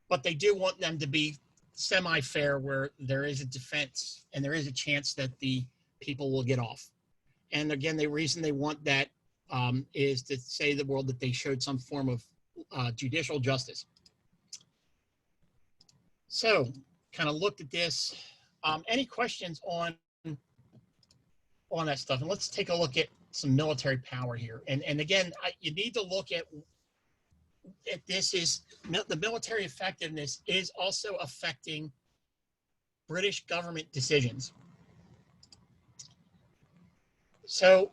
But they do want them to be semi-fair, where there is a defense and there is a chance that the people will get off. And again, the reason they want that is to say to the world that they showed some form of judicial justice. So, kind of looked at this. Any questions on that stuff? And let's take a look at some military power here. And again, you need to look at this is the military effectiveness is also affecting British government decisions. So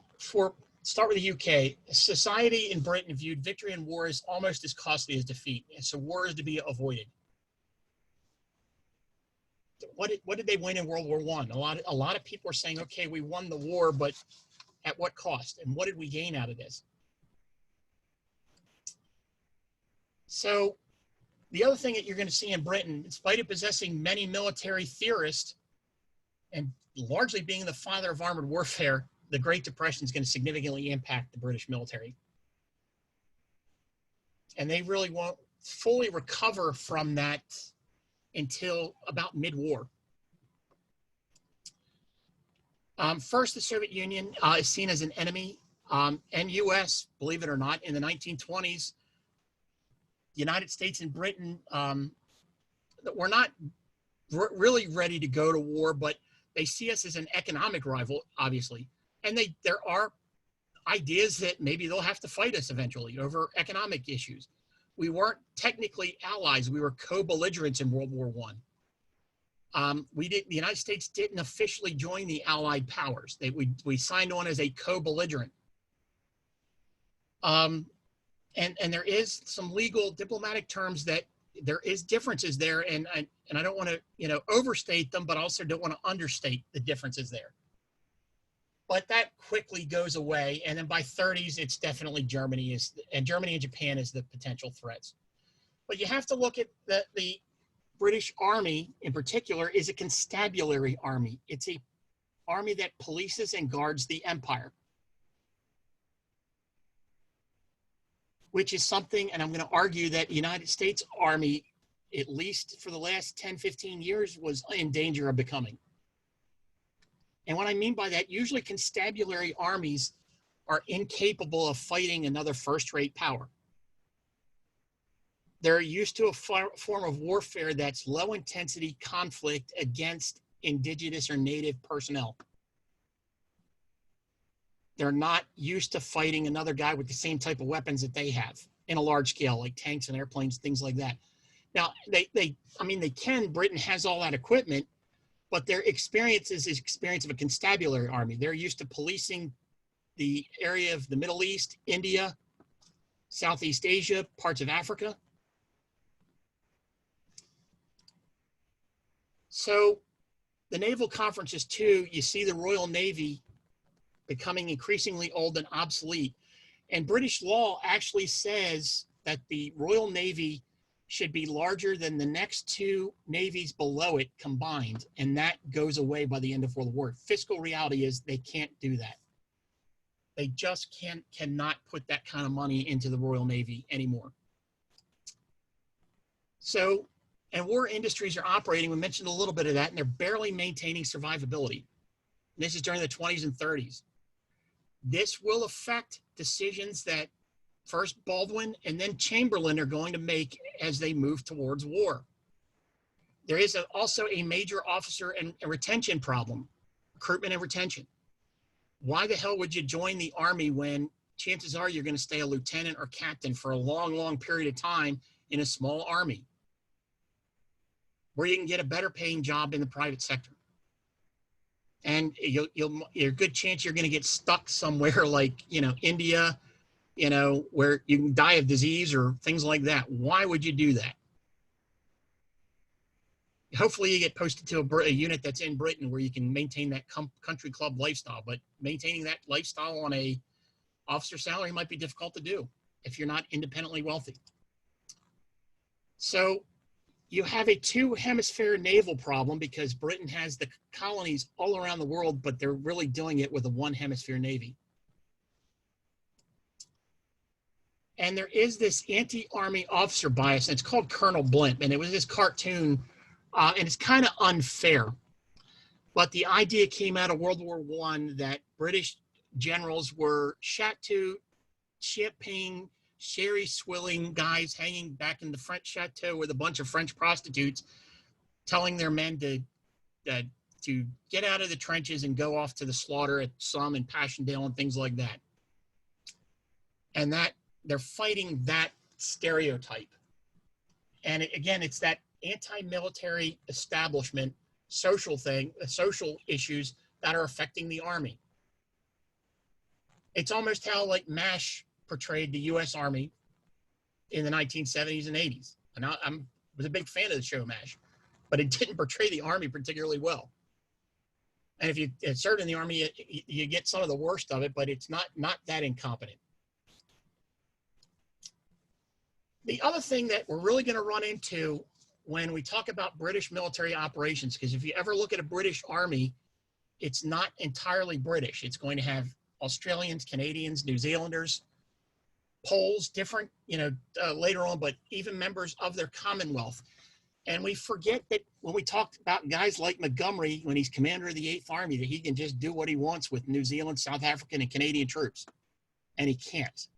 start with the UK. Society in Britain viewed victory in war as almost as costly as defeat. And so war is to be avoided. What did they win in World War I? A lot of people are saying, okay, we won the war, but at what cost? And what did we gain out of this? So the other thing that you're going to see in Britain, in spite of possessing many military theorists and largely being the father of armored warfare, the Great Depression is going to significantly impact the British military. And they really won't fully recover from that until about mid-war. First, the Soviet Union is seen as an enemy, and U.S., believe it or not, in the 1920s, the United States and Britain were not really ready to go to war, but they see us as an economic rival, obviously. And there are ideas that maybe they'll have to fight us eventually over economic issues. We weren't technically allies. We were co-belligerents in World War I. The United States didn't officially join the Allied powers. We signed on as a co-belligerent. And there is some legal diplomatic terms that there is differences there, and I don't want to overstate them, but also don't want to understate the differences there. But that quickly goes away, and then by 30s, it's definitely Germany and Japan is the potential threats. But you have to look at the British Army in particular is a constabulary army. It's a army that polices and guards the empire, which is something, and I'm going to argue that the United States Army, at least for the last 10, 15 years, was in danger of becoming. And what I mean by that, usually constabulary armies are incapable of fighting another first-rate power. They're used to a form of warfare that's low-intensity conflict against indigenous or native personnel. They're not used to fighting another guy with the same type of weapons that they have in a large scale, like tanks and airplanes, things like that. Now, they can. Britain has all that equipment, but their experience is the experience of a constabulary army. They're used to policing the area of the Middle East, India, Southeast Asia, parts of Africa. So the naval conferences too, you see the Royal Navy becoming increasingly old and obsolete. And British law actually says that the Royal Navy should be larger than the next two navies below it combined, and that goes away by the end of World War. Fiscal reality is they can't do that. They just cannot put that kind of money into the Royal Navy anymore. So, and war industries are operating, we mentioned a little bit of that, and they're barely maintaining survivability. And this is during the 20s and 30s. This will affect decisions that first Baldwin and then Chamberlain are going to make as they move towards war. There is also a major officer and retention problem, recruitment and retention. Why the hell would you join the Army when chances are you're going to stay a lieutenant or captain for a long, long period of time in a small army, where you can get a better paying job in the private sector? And you're a good chance you're going to get stuck somewhere like, India, where you can die of disease or things like that. Why would you do that? Hopefully you get posted to a unit that's in Britain where you can maintain that country club lifestyle, but maintaining that lifestyle on a officer salary might be difficult to do if you're not independently wealthy. So you have a two-hemisphere naval problem because Britain has the colonies all around the world, but they're really doing it with a one-hemisphere navy. And there is this anti-army officer bias, and it's called Colonel Blimp, and it was this cartoon, and it's kind of unfair. But the idea came out of World War I that British generals were chateau, champagne, sherry swilling guys hanging back in the French chateau with a bunch of French prostitutes, telling their men to get out of the trenches and go off to the slaughter at Somme and Passchendaele and things like that. And that they're fighting that stereotype. And again, it's that anti-military establishment social issues that are affecting the Army. It's almost how like MASH portrayed the U.S. Army in the 1970s and 80s. And I was a big fan of the show MASH, but it didn't portray the Army particularly well. And if you served in the Army, you get some of the worst of it, but it's not that incompetent. The other thing that we're really going to run into when we talk about British military operations, because if you ever look at a British Army, it's not entirely British. It's going to have Australians, Canadians, New Zealanders, Poles, different, later on, but even members of their Commonwealth. And we forget that when we talk about guys like Montgomery, when he's commander of the 8th Army, that he can just do what he wants with New Zealand, South African, and Canadian troops. And he can't.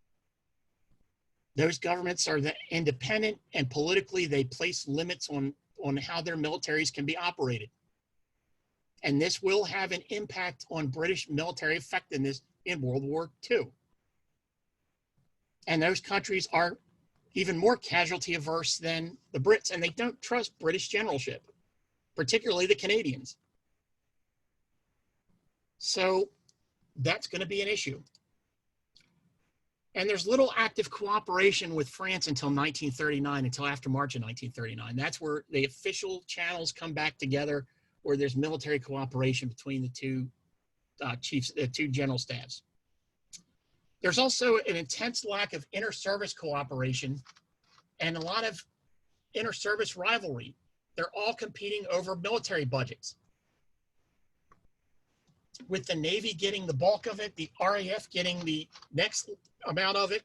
Those governments are independent, and politically they place limits on how their militaries can be operated. And this will have an impact on British military effectiveness in World War II. And those countries are even more casualty averse than the Brits, and they don't trust British generalship, particularly the Canadians. So that's going to be an issue. And there's little active cooperation with France until 1939, until after March of 1939. That's where the official channels come back together, where there's military cooperation between the two two general staffs. There's also an intense lack of inter-service cooperation and a lot of inter-service rivalry. They're all competing over military budgets, with the Navy getting the bulk of it, the RAF getting the next amount of it,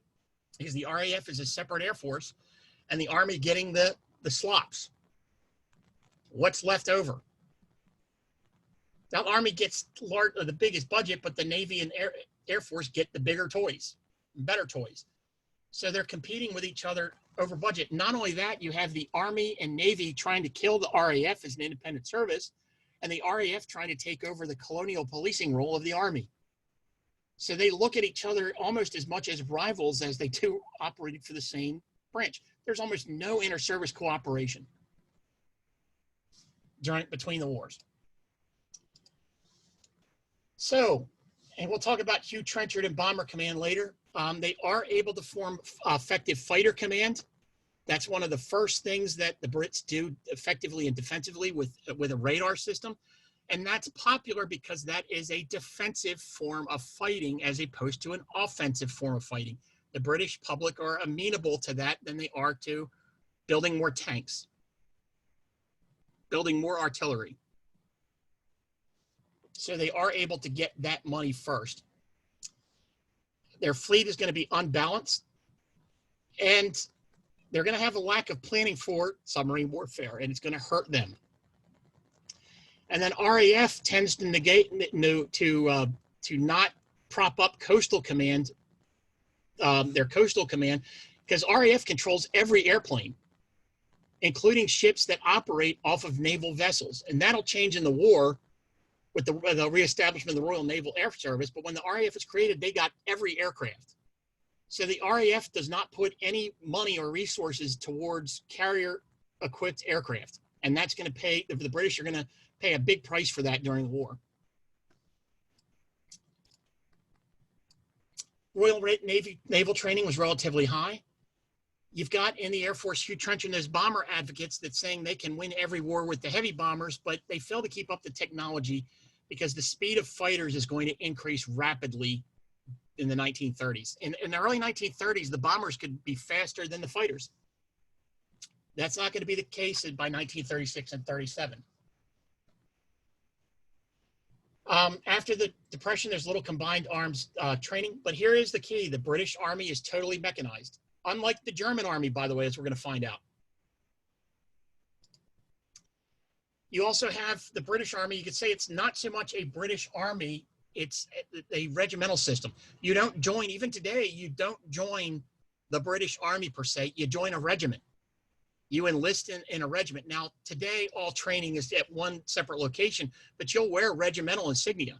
because the RAF is a separate air force, and the Army getting the slops. What's left over? Now, the Army gets the biggest budget, but the Navy and Air Force get the bigger toys, better toys. So they're competing with each other over budget. Not only that, you have the Army and Navy trying to kill the RAF as an independent service, and the RAF trying to take over the colonial policing role of the Army. So they look at each other almost as much as rivals as they do operating for the same branch. There's almost no inter-service cooperation between the wars. So, and we'll talk about Hugh Trenchard and Bomber Command later. They are able to form effective fighter command. That's one of the first things that the Brits do effectively and defensively with a radar system. And that's popular because that is a defensive form of fighting as opposed to an offensive form of fighting. The British public are amenable to that than they are to building more tanks, building more artillery. So they are able to get that money first. Their fleet is going to be unbalanced, and they're going to have a lack of planning for submarine warfare, and it's going to hurt them. And then RAF tends to to not prop up coastal command, their coastal command, because RAF controls every airplane, including ships that operate off of naval vessels. And that'll change in the war with the reestablishment of the Royal Naval Air Service. But when the RAF was created, they got every aircraft. So the RAF does not put any money or resources towards carrier-equipped aircraft. And that's going to pay, the British are going to pay a big price for that during the war. Royal Naval training was relatively high. You've got in the Air Force Hugh Trenchard and those bomber advocates that saying they can win every war with the heavy bombers, but they fail to keep up the technology because the speed of fighters is going to increase rapidly in the 1930s. In the early 1930s, the bombers could be faster than the fighters. That's not going to be the case by 1936 and 37. After the Depression, there's little combined arms training, but here is the key. The British Army is totally mechanized, unlike the German Army, by the way, as we're going to find out. You also have the British Army. You could say it's not so much a British Army, it's a regimental system. You don't join, even today, you don't join the British Army per se, you join a regiment. You enlist in a regiment. Now, today, all training is at one separate location, but you'll wear regimental insignia.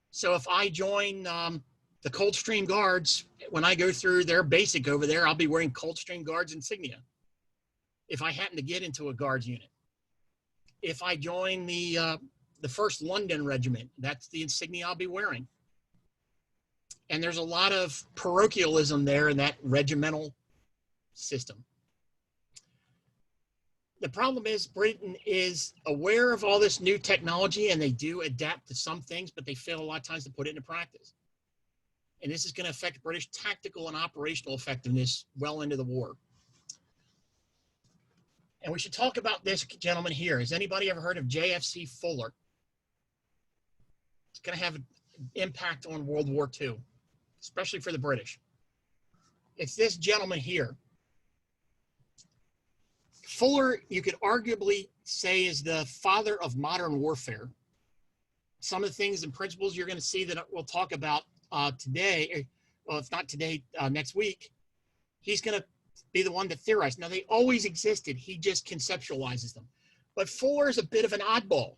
So if I join the Coldstream Guards, when I go through their basic over there, I'll be wearing Coldstream Guards insignia if I happen to get into a Guards unit. If I join the 1st London Regiment, that's the insignia I'll be wearing. And there's a lot of parochialism there in that regimental system. The problem is Britain is aware of all this new technology and they do adapt to some things, but they fail a lot of times to put it into practice. And this is going to affect British tactical and operational effectiveness well into the war. And we should talk about this gentleman here. Has anybody ever heard of JFC Fuller? It's going to have an impact on World War II, especially for the British. It's this gentleman here. Fuller, you could arguably say, is the father of modern warfare. Some of the things and principles you're going to see that we'll talk about today, well, if not today, next week, he's going to be the one to theorize. Now, they always existed. He just conceptualizes them. But Fuller is a bit of an oddball.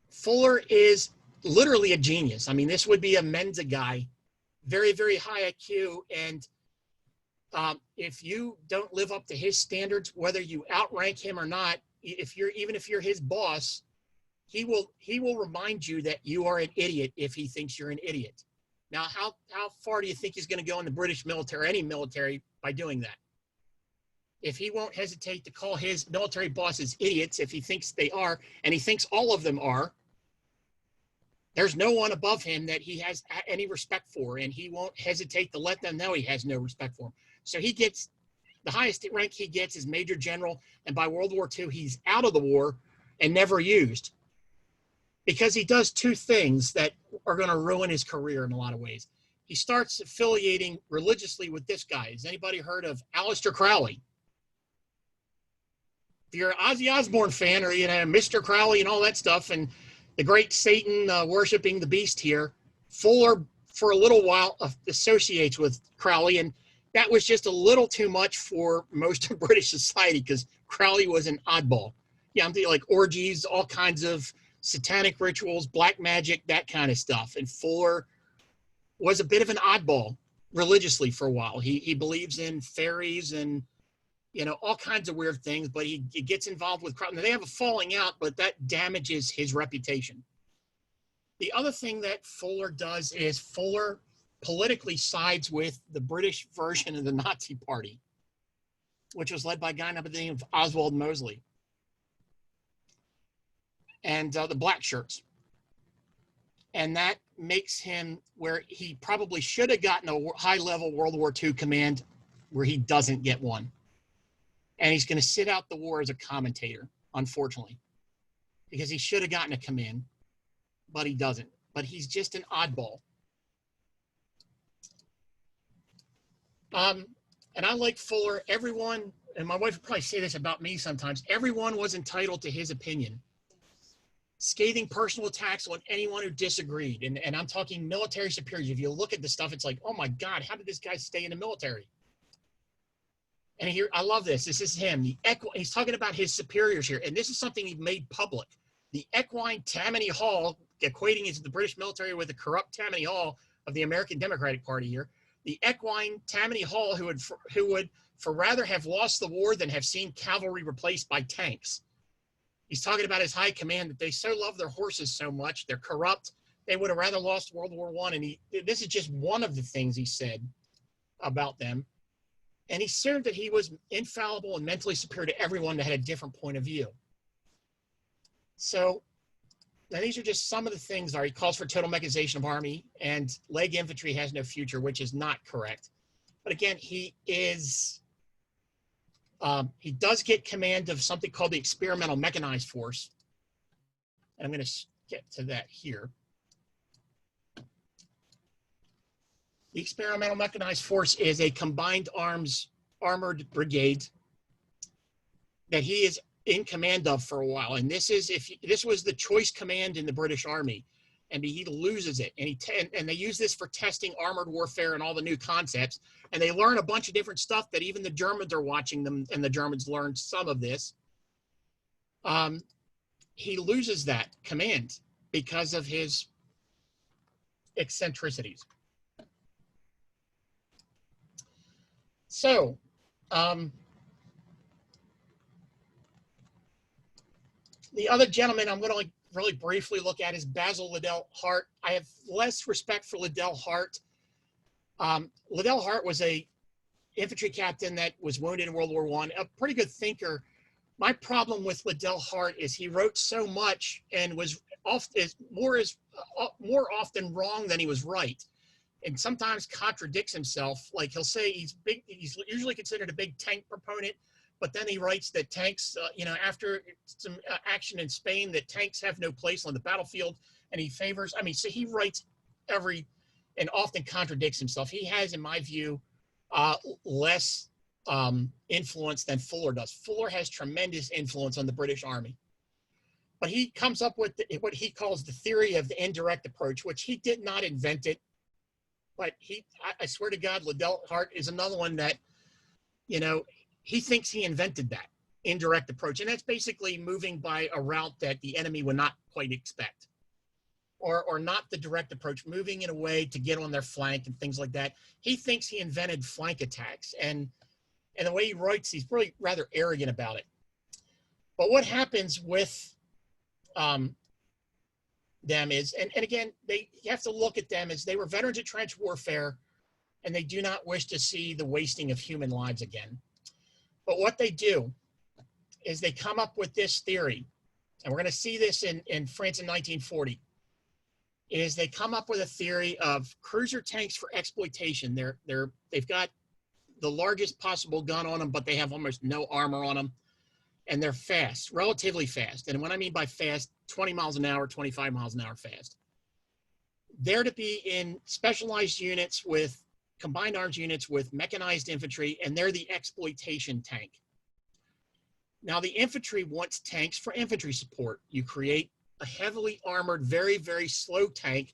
Fuller is literally a genius. I mean, this would be a Mensa guy, very, very high IQ, and if you don't live up to his standards, whether you outrank him or not, even if you're his boss, he will remind you that you are an idiot if he thinks you're an idiot. Now, how far do you think he's going to go in the British military, or any military, by doing that? If he won't hesitate to call his military bosses idiots if he thinks they are, and he thinks all of them are, there's no one above him that he has any respect for, and he won't hesitate to let them know he has no respect for him. So he gets, the highest rank he gets is Major General, and by World War II, he's out of the war and never used. Because he does two things that are going to ruin his career in a lot of ways. He starts affiliating religiously with this guy. Has anybody heard of Aleister Crowley? If you're an Ozzy Osbourne fan, or Mr. Crowley and all that stuff, and the great Satan worshiping the beast here, Fuller for a little while associates with Crowley, and that was just a little too much for most of British society because Crowley was an oddball. Yeah, I'm thinking like orgies, all kinds of satanic rituals, black magic, that kind of stuff. And Fuller was a bit of an oddball religiously for a while. He believes in fairies and all kinds of weird things, but he gets involved with Crowley. Now, they have a falling out, but that damages his reputation. The other thing that Fuller does is Fuller politically sides with the British version of the Nazi Party, which was led by a guy by the name of Oswald Mosley, and the black shirts. And that makes him where he probably should have gotten a high-level World War II command where he doesn't get one. And he's going to sit out the war as a commentator, unfortunately, because he should have gotten a command, but he doesn't. But he's just an oddball. And I like Fuller. Everyone, and my wife would probably say this about me sometimes, everyone was entitled to his opinion. Scathing personal attacks on anyone who disagreed. And I'm talking military superiors. If you look at the stuff, it's like, oh my God, how did this guy stay in the military? And here, I love this. This is him. He's talking about his superiors here. And this is something he made public. The equine Tammany Hall, equating into the British military with the corrupt Tammany Hall of the American Democratic Party here. The equine Tammany Hall who would rather have lost the war than have seen cavalry replaced by tanks. He's talking about his high command, that they so love their horses so much, they're corrupt, they would have rather lost World War I. And this is just one of the things he said about them. And he assumed that he was infallible and mentally superior to everyone that had a different point of view. So Now, these are just some of the things. He calls for total mechanization of army, and leg infantry has no future, which is not correct. But again, he does get command of something called the experimental mechanized force. And I'm going to get to that here. The experimental mechanized force is a combined arms armored brigade that he is in command of for a while. And this was the choice command in the British Army, and he loses it. And they use this for testing armored warfare and all the new concepts. And they learn a bunch of different stuff that even the Germans are watching them, and the Germans learned some of this. He loses that command because of his eccentricities. So, the other gentleman I'm going to really briefly look at is Basil Liddell Hart. I have less respect for Liddell Hart. Liddell Hart was a infantry captain that was wounded in World War I, a pretty good thinker. My problem with Liddell Hart is he wrote so much and was more often wrong than he was right, and sometimes contradicts himself. Like he'll say he's usually considered a big tank proponent, but then he writes that tanks, after some action in Spain, that tanks have no place on the battlefield, and he favors. So he writes and often contradicts himself. He has, in my view, less influence than Fuller does. Fuller has tremendous influence on the British Army, but he comes up with what he calls the theory of the indirect approach, which he did not invent it, but I swear to God, Liddell Hart is another one that, he thinks he invented that indirect approach. And that's basically moving by a route that the enemy would not quite expect, or not the direct approach, moving in a way to get on their flank and things like that. He thinks he invented flank attacks, and the way he writes, he's really rather arrogant about it. But what happens with them is, and again, you have to look at them as they were veterans of trench warfare, and they do not wish to see the wasting of human lives again. But what they do is they come up with this theory, and we're going to see this in France in 1940, is they come up with a theory of cruiser tanks for exploitation. They've got the largest possible gun on them, but they have almost no armor on them, and they're fast, relatively fast. And what I mean by fast, 20 miles an hour, 25 miles an hour fast. They're to be in specialized units with combined arms units with mechanized infantry, and they're the exploitation tank. Now, the infantry wants tanks for infantry support. You create a heavily armored, very, very slow tank.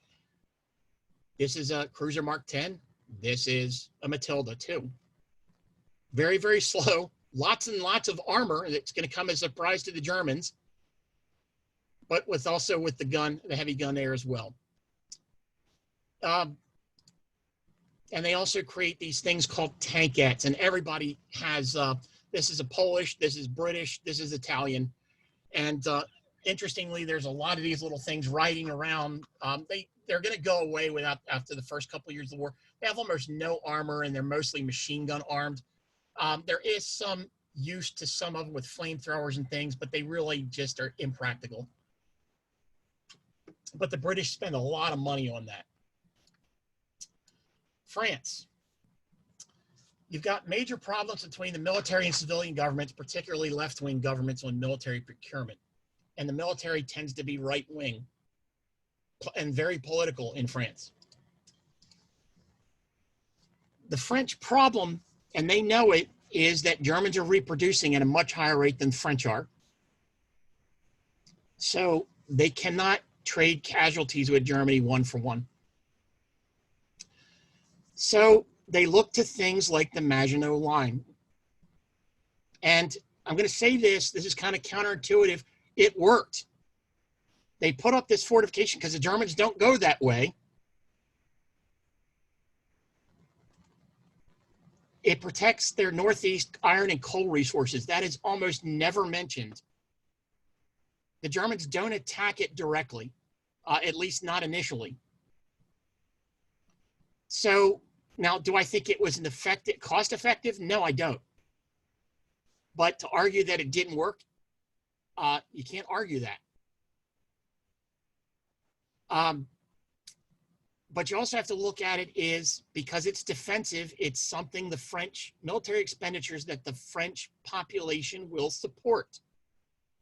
This is a Cruiser Mark 10. This is a Matilda 2. Very, very slow. Lots and lots of armor that's going to come as a surprise to the Germans, but with the heavy gun there as well. And they also create these things called tankettes, and everybody has, this is a Polish, this is British, this is Italian. And interestingly, there's a lot of these little things riding around. They're going to go away after the first couple of years of the war. They have almost no armor, and they're mostly machine gun armed. There is some use to some of them with flamethrowers and things, but they really just are impractical. But the British spend a lot of money on that. France. You've got major problems between the military and civilian governments, particularly left-wing governments on military procurement. And the military tends to be right-wing and very political in France. The French problem, and they know it, is that Germans are reproducing at a much higher rate than French are. So they cannot trade casualties with Germany one for one. So they look to things like the Maginot Line. And I'm going to say this is kind of counterintuitive. It worked. They put up this fortification because the Germans don't go that way. It protects their northeast iron and coal resources. That is almost never mentioned. The Germans don't attack it directly, at least not initially. So now, do I think it was cost effective? No, I don't. But to argue that it didn't work, you can't argue that. But you also have to look at it is because it's defensive, it's something the French military expenditures that the French population will support,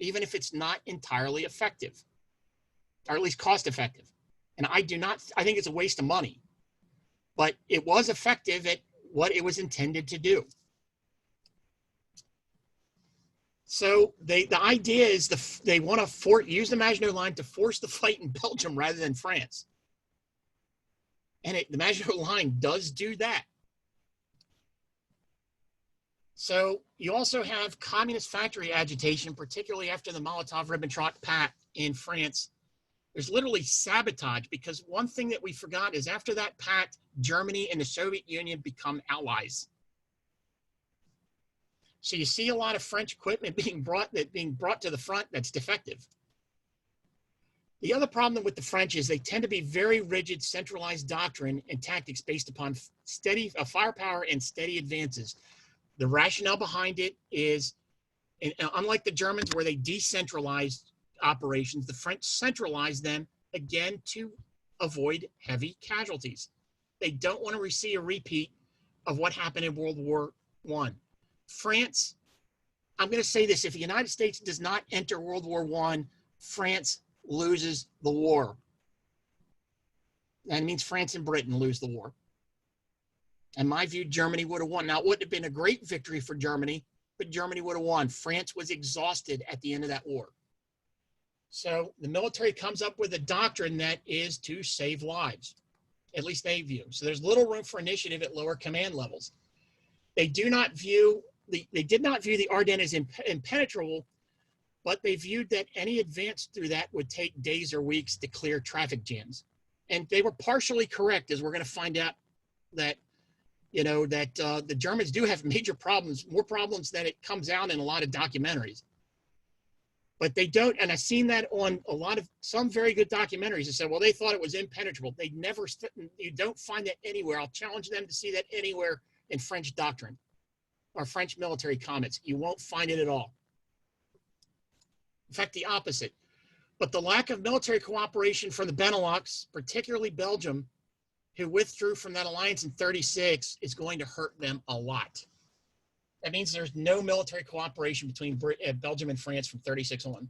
even if it's not entirely effective, or at least cost effective. And I think it's a waste of money, but it was effective at what it was intended to do. So the idea is they want to use the Maginot Line to force the fight in Belgium rather than France. And the Maginot Line does do that. So you also have communist factory agitation, particularly after the Molotov-Ribbentrop Pact in France. There's literally sabotage, because one thing that we forgot is after that pact, Germany and the Soviet Union become allies. So you see a lot of French equipment being brought to the front that's defective. The other problem with the French is they tend to be very rigid, centralized doctrine and tactics based upon steady firepower and steady advances. The rationale behind it is, and unlike the Germans where they decentralized operations, the French centralized them, again, to avoid heavy casualties. They don't want to see a repeat of what happened in World War I. France, I'm going to say this, if the United States does not enter World War I, France loses the war. That means France and Britain lose the war. In my view, Germany would have won. Now, it wouldn't have been a great victory for Germany, but Germany would have won. France was exhausted at the end of that war. So the military comes up with a doctrine that is to save lives, at least they view. So there's little room for initiative at lower command levels. They did not view the Ardennes as impenetrable, but they viewed that any advance through that would take days or weeks to clear traffic jams. And they were partially correct, as we're going to find out that, the Germans do have major problems, more problems than it comes out in a lot of documentaries. But they don't, and I've seen that on some very good documentaries that said, well, they thought it was impenetrable. You don't find that anywhere. I'll challenge them to see that anywhere in French doctrine or French military comments. You won't find it at all. In fact, the opposite. But the lack of military cooperation from the Benelux, particularly Belgium, who withdrew from that alliance in 1936, is going to hurt them a lot. That means there's no military cooperation between Belgium and France from 1936 on.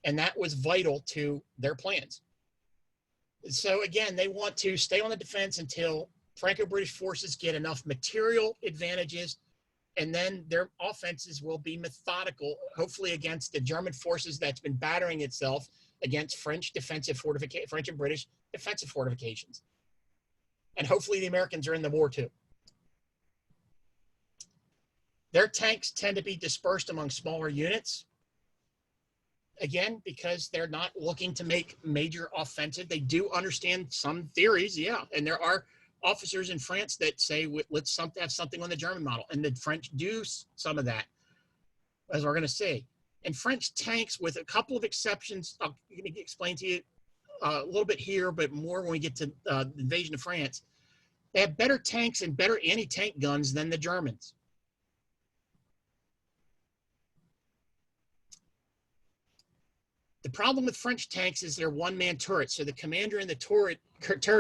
And that was vital to their plans. So again, they want to stay on the defense until Franco-British forces get enough material advantages, and then their offenses will be methodical, hopefully against the German forces that's been battering itself against French French and British defensive fortifications. And hopefully the Americans are in the war too. Their tanks tend to be dispersed among smaller units. Again, because they're not looking to make major offensive. They do understand some theories, yeah. And there are officers in France that say, let's have something on the German model. And the French do some of that, as we're going to see. And French tanks, with a couple of exceptions, I'm going to explain to you a little bit here, but more when we get to the invasion of France. They have better tanks and better anti-tank guns than the Germans. The problem with French tanks is they're one-man turrets. So the commander in the turret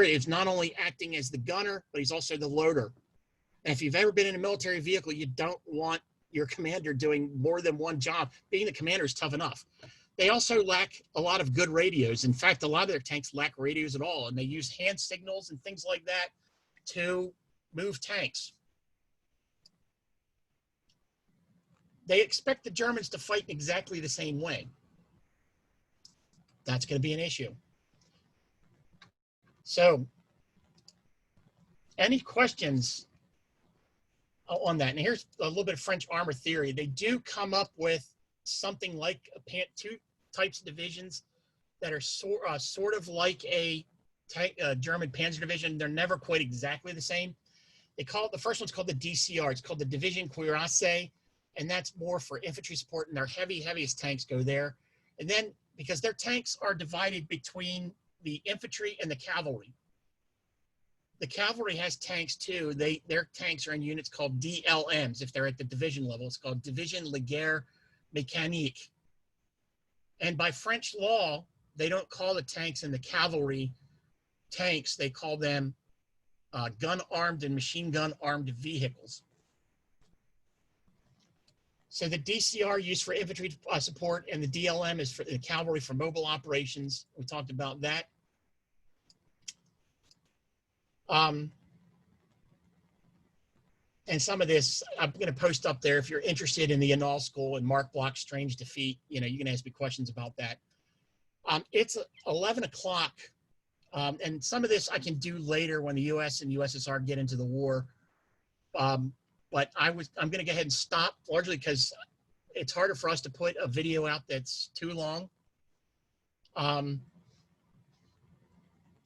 is not only acting as the gunner, but he's also the loader. And if you've ever been in a military vehicle, you don't want your commander doing more than one job. Being the commander is tough enough. They also lack a lot of good radios. In fact, a lot of their tanks lack radios at all, and they use hand signals and things like that to move tanks. They expect the Germans to fight in exactly the same way. That's going to be an issue. So, any questions on that? And here's a little bit of French armor theory. They do come up with something like two types of divisions that are sort of like a German Panzer division. They're never quite exactly the same. They call it, the first one's called the DCR. It's called the Division Cuirassé, and that's more for infantry support, and their heaviest tanks go there. And then, because their tanks are divided between the infantry and the cavalry. The cavalry has tanks too. Their tanks are in units called DLMs. If they're at the division level, it's called Division Légère Mécanique. And by French law, they don't call the tanks in the cavalry tanks. They call them gun-armed and machine gun-armed vehicles. So the DCR used for infantry support, and the DLM is for the cavalry for mobile operations. We talked about that. And some of this I'm going to post up there if you're interested in the Annal School and Mark Bloch's Strange Defeat. You know, you can ask me questions about that. It's 11 o'clock, and some of this I can do later when the U.S. and USSR get into the war. But I'm going to go ahead and stop, largely because it's harder for us to put a video out that's too long. And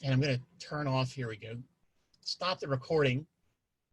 I'm going to turn off, here we go, stop the recording.